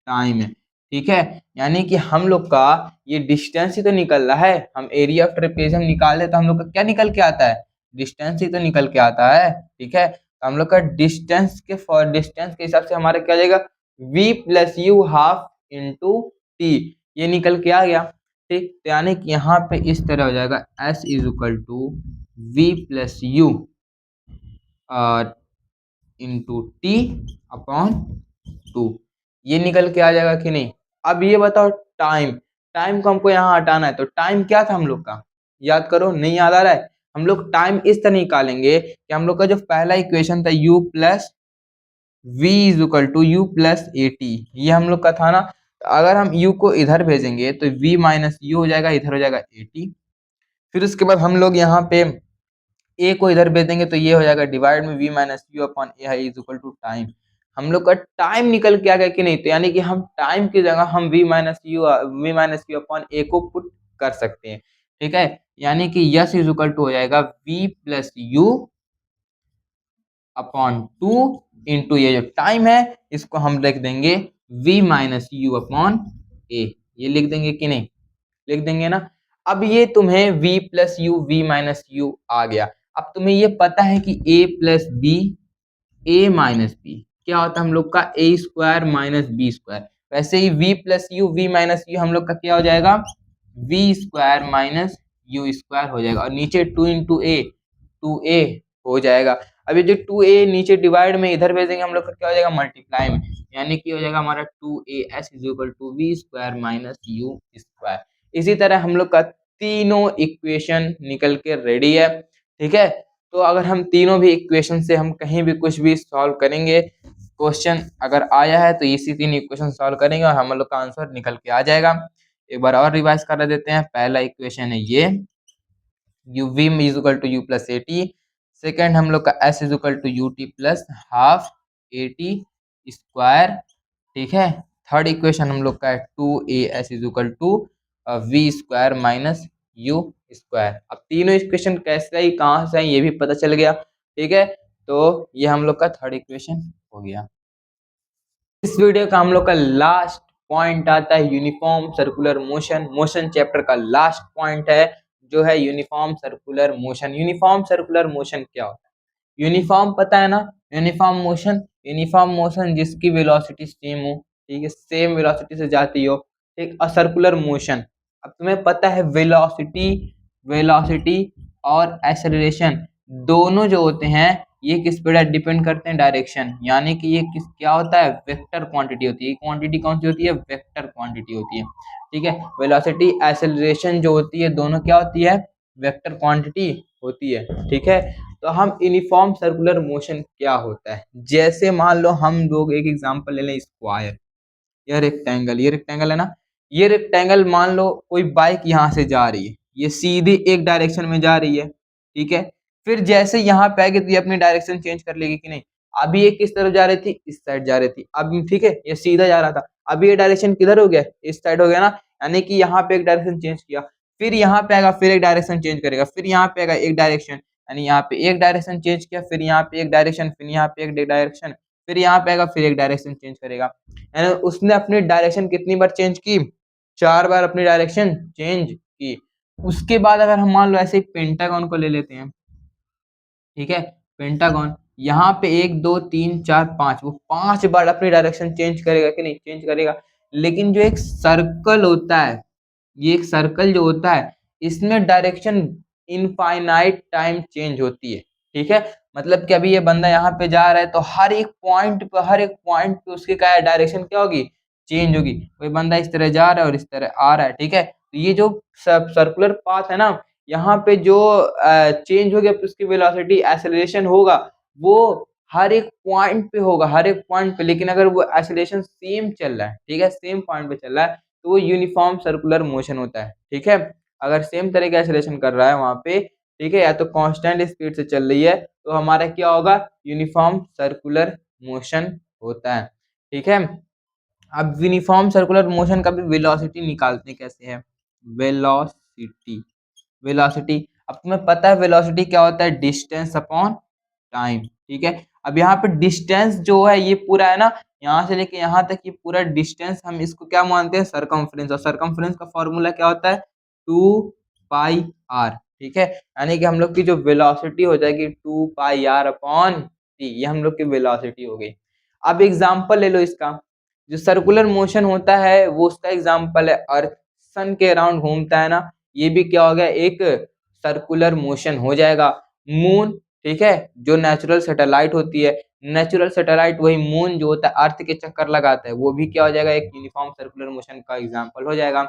टाइम है, ठीक है। यानी कि हम लोग का ये डिस्टेंस ही तो निकल रहा है, हम एरिया ऑफ ट्रेपेजियम निकाले तो हम लोग का क्या निकल के आता है, डिस्टेंस ही तो निकल के आता है, ठीक है। तो हम लोग का डिस्टेंस के हिसाब से हमारा क्या जाएगा, v plus you half into T, ये निकल के आ गया, ठीक। तो यानी कि यहाँ पे इस तरह हो जाएगा, s is equal to V plus U into T upon 2, ये निकल के आ जाएगा कि नहीं। अब ये बताओ टाइम, टाइम को हमको यहाँ हटाना है, तो टाइम क्या था हम लोग का, याद करो, नहीं याद आ रहा है, हम लोग टाइम इस तरह निकालेंगे कि हम लोग का जो पहला इक्वेशन था u plus V is equal to U plus A T, ये हम लोग का था ना, तो अगर हम u को इधर भेजेंगे तो v माइनस यू हो जाएगा, इधर हो जाएगा ए टी। फिर उसके बाद हम लोग यहाँ पे ए को इधर भेज देंगे तो ये हो जाएगा डिवाइड में v minus U upon A is equal to time, हम लोग का टाइम निकल के आ गया कि नहीं, तो यानी कि हम टाइम की जगह हम v माइनस यू अपॉन ए को पुट कर सकते हैं, ठीक है, यानी कि यस इज इक्वल टू हो जाएगा v plus you upon 2 into ये जो टाइम है इसको हम लिख देंगे v माइनस यू अपॉन ए। ये लिख देंगे कि नहीं, लिख देंगे ना। अब ये तुम्हें v plus U v minus U आ गया। अब तुम्हें ये पता है कि a plus B A minus B क्या होता है हम लोग का A square minus B square. वैसे ही v plus U v minus U हम लोग का क्या हो जाएगा v square minus U square हो जाएगा, और नीचे 2 इंटू ए 2a हो जाएगा। अब ये जो 2a नीचे डिवाइड में इधर भेजेंगे हम लोग का क्या हो जाएगा मल्टीप्लाई में, यानी कि हो जाएगा हमारा 2as is equal to V square minus U square. इसी तरह हम लोग का तीनों इक्वेशन निकल के रेडी है। ठीक है, तो अगर हम तीनों भी इक्वेशन से हम कहीं भी कुछ भी सॉल्व करेंगे, क्वेश्चन अगर आया है तो इसी तीन इक्वेशन सॉल्व करेंगे और हम लोग का आंसर निकल के आ जाएगा। एक बार और रिवाइज कर देते हैं। पहला इक्वेशन है ये U V is equal to U plus A T. Second हम लोग का S is equal to U T plus half A T square. ठीक है, थर्ड इक्वेशन हम लोग का है 2as is equal to V square minus U square. अब तीनों इक्वेशन कैसे आई कहाँ से आई ये भी पता चल गया। ठीक है, तो ये हम लोग का थर्ड इक्वेशन हो गया। इस वीडियो का हम लोग का लास्ट पॉइंट आता है uniform circular motion. Motion chapter का लास्ट पॉइंट है जो है uniform circular motion. Uniform circular motion क्या होता है, यूनिफॉर्म पता है ना, यूनिफॉर्म मोशन, यूनिफॉर्म मोशन जिसकी वेलोसिटी सेम हो, ठीक है, सेम वेलोसिटी से जाती हो। ठीक, और सर्कुलर मोशन, अब तुम्हें पता है वेलोसिटी, वेलोसिटी और एक्सेलरेशन दोनों जो होते हैं ये किस पे डिपेंड करते हैं, डायरेक्शन, यानी कि ये किस क्या होता है वेक्टर क्वांटिटी होती है। क्वांटिटी कौन सी होती है, वेक्टर क्वांटिटी होती है। ठीक है, वेलोसिटी एक्सेलरेशन जो होती है दोनों क्या होती है, वेक्टर क्वांटिटी होती है। ठीक है, तो हम यूनिफॉर्म सर्कुलर मोशन क्या होता है, जैसे मान लो हम लोग एक एग्जांपल ले लें स्क्वायर, ये रेक्टेंगल, ये रेक्टेंगल है ना, ये रेक्टेंगल मान लो कोई बाइक यहाँ से जा रही है, ये सीधी एक डायरेक्शन में जा रही है। ठीक है, फिर जैसे यहाँ पे आएगी तो ये अपनी डायरेक्शन चेंज कर लेगी कि नहीं। अभी ये किस तरफ जा रही थी, इस साइड जा रही थी। अब ठीक है ये सीधा जा रहा था, अभी ये डायरेक्शन किधर हो गया, इस साइड हो गया ना, यानी कि यहाँ पे एक डायरेक्शन चेंज किया, फिर यहाँ पे आएगा फिर एक डायरेक्शन चेंज करेगा, फिर यहाँ पे आएगा एक डायरेक्शन, यानी यहाँ पे एक डायरेक्शन चेंज किया, फिर यहाँ पे एक डायरेक्शन, फिर यहाँ पे एक डायरेक्शन, फिर यहाँ पे आएगा फिर एक डायरेक्शन चेंज करेगा। यानी उसने अपनी डायरेक्शन कितनी बार चेंज की, 4 बार अपनी डायरेक्शन चेंज की। उसके बाद अगर हम मान लो ऐसे पेंटागन को ले लेते हैं, ठीक है, पेंटागन यहाँ पे 1 2 3 4 5, वो 5 बार अपनी डायरेक्शन चेंज करेगा कि नहीं, चेंज करेगा। लेकिन जो एक सर्कल होता है, ये एक सर्कल जो होता है इसमें डायरेक्शन इनफाइनाइट टाइम चेंज होती है। ठीक है, मतलब कि अभी ये बंदा यहाँ पे जा रहा है तो हर एक पॉइंट पे, हर एक पॉइंट पे उसकी क्या है डायरेक्शन क्या होगी, चेंज होगी। कोई बंदा इस तरह जा रहा है और इस तरह आ रहा है। ठीक है, तो ये जो सर्कुलर पाथ है ना, यहाँ पे जो चेंज हो गया उसकी वेलोसिटी एक्सेलरेशन होगा वो हर एक पॉइंट पे होगा, हर एक पॉइंट पे। लेकिन अगर वो एक्सेलरेशन सेम चल रहा है, ठीक है, सेम पॉइंट पे चल रहा है तो वो यूनिफॉर्म सर्कुलर मोशन होता है। ठीक है, अगर सेम तरह का एक्सेलरेशन कर रहा है वहां पे, ठीक है, या तो कांस्टेंट स्पीड से चल रही है तो हमारा क्या होगा, यूनिफॉर्म सर्कुलर मोशन होता है। ठीक है, अब यूनिफॉर्म सर्कुलर मोशन का भी वेलोसिटी निकालते हैं कैसे है, वेलोसिटी, वेलोसिटी, अब तुम्हें पता है वेलोसिटी क्या होता है, डिस्टेंस अपॉन टाइम। ठीक है, अब यहाँ पे डिस्टेंस जो है ये पूरा है ना, यहाँ से लेके यहाँ तक ये पूरा डिस्टेंस हम इसको क्या मानते हैं, सरकमफ्रेंस, और सरकमफ्रेंस का फॉर्मूला क्या होता है 2πr। ठीक है, यानी कि हम लोग की जो वेलोसिटी हो जाएगी 2πr अपॉन टी, ये हम लोग की वेलोसिटी हो गई। अब एग्जाम्पल ले लो इसका, जो सर्कुलर मोशन होता है वो उसका एग्जाम्पल है अर्थ, सन के अराउंड घूमता है ना, ये भी क्या हो गया एक सर्कुलर मोशन हो जाएगा। मून, ठीक है, जो नेचुरल सैटेलाइट होती है, नेचुरल सैटेलाइट वही मून जो होता है अर्थ के चक्कर लगाता है, वो भी क्या हो जाएगा एक यूनिफॉर्म सर्कुलर मोशन का एग्जांपल हो जाएगा।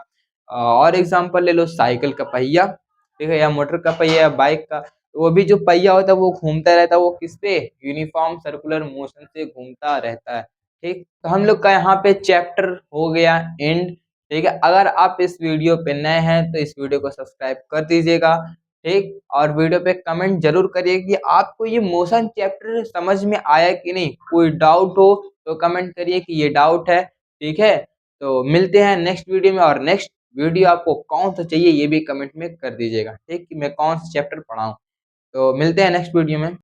और एग्जांपल ले लो साइकिल का पहिया, ठीक है, या मोटर का पहिया या बाइक का, वो भी जो पहिया होता है वो घूमता रहता है, वो किस पे, यूनिफॉर्म सर्कुलर मोशन से घूमता रहता है। ठीक, तो हम लोग का यहाँ पे चैप्टर हो गया एंड। ठीक है, अगर आप इस वीडियो पे नए हैं तो इस वीडियो को सब्सक्राइब कर दीजिएगा। ठीक, और वीडियो पे कमेंट जरूर करिए कि आपको ये मोशन चैप्टर समझ में आया कि नहीं, कोई डाउट हो तो कमेंट करिए कि ये डाउट है। ठीक है, तो मिलते हैं नेक्स्ट वीडियो में और नेक्स्ट वीडियो आपको कौन सा चाहिए ये भी कमेंट में कर दीजिएगा, ठीक, कि मैं कौन सा चैप्टर पढ़ाऊँ। तो मिलते हैं नेक्स्ट वीडियो में।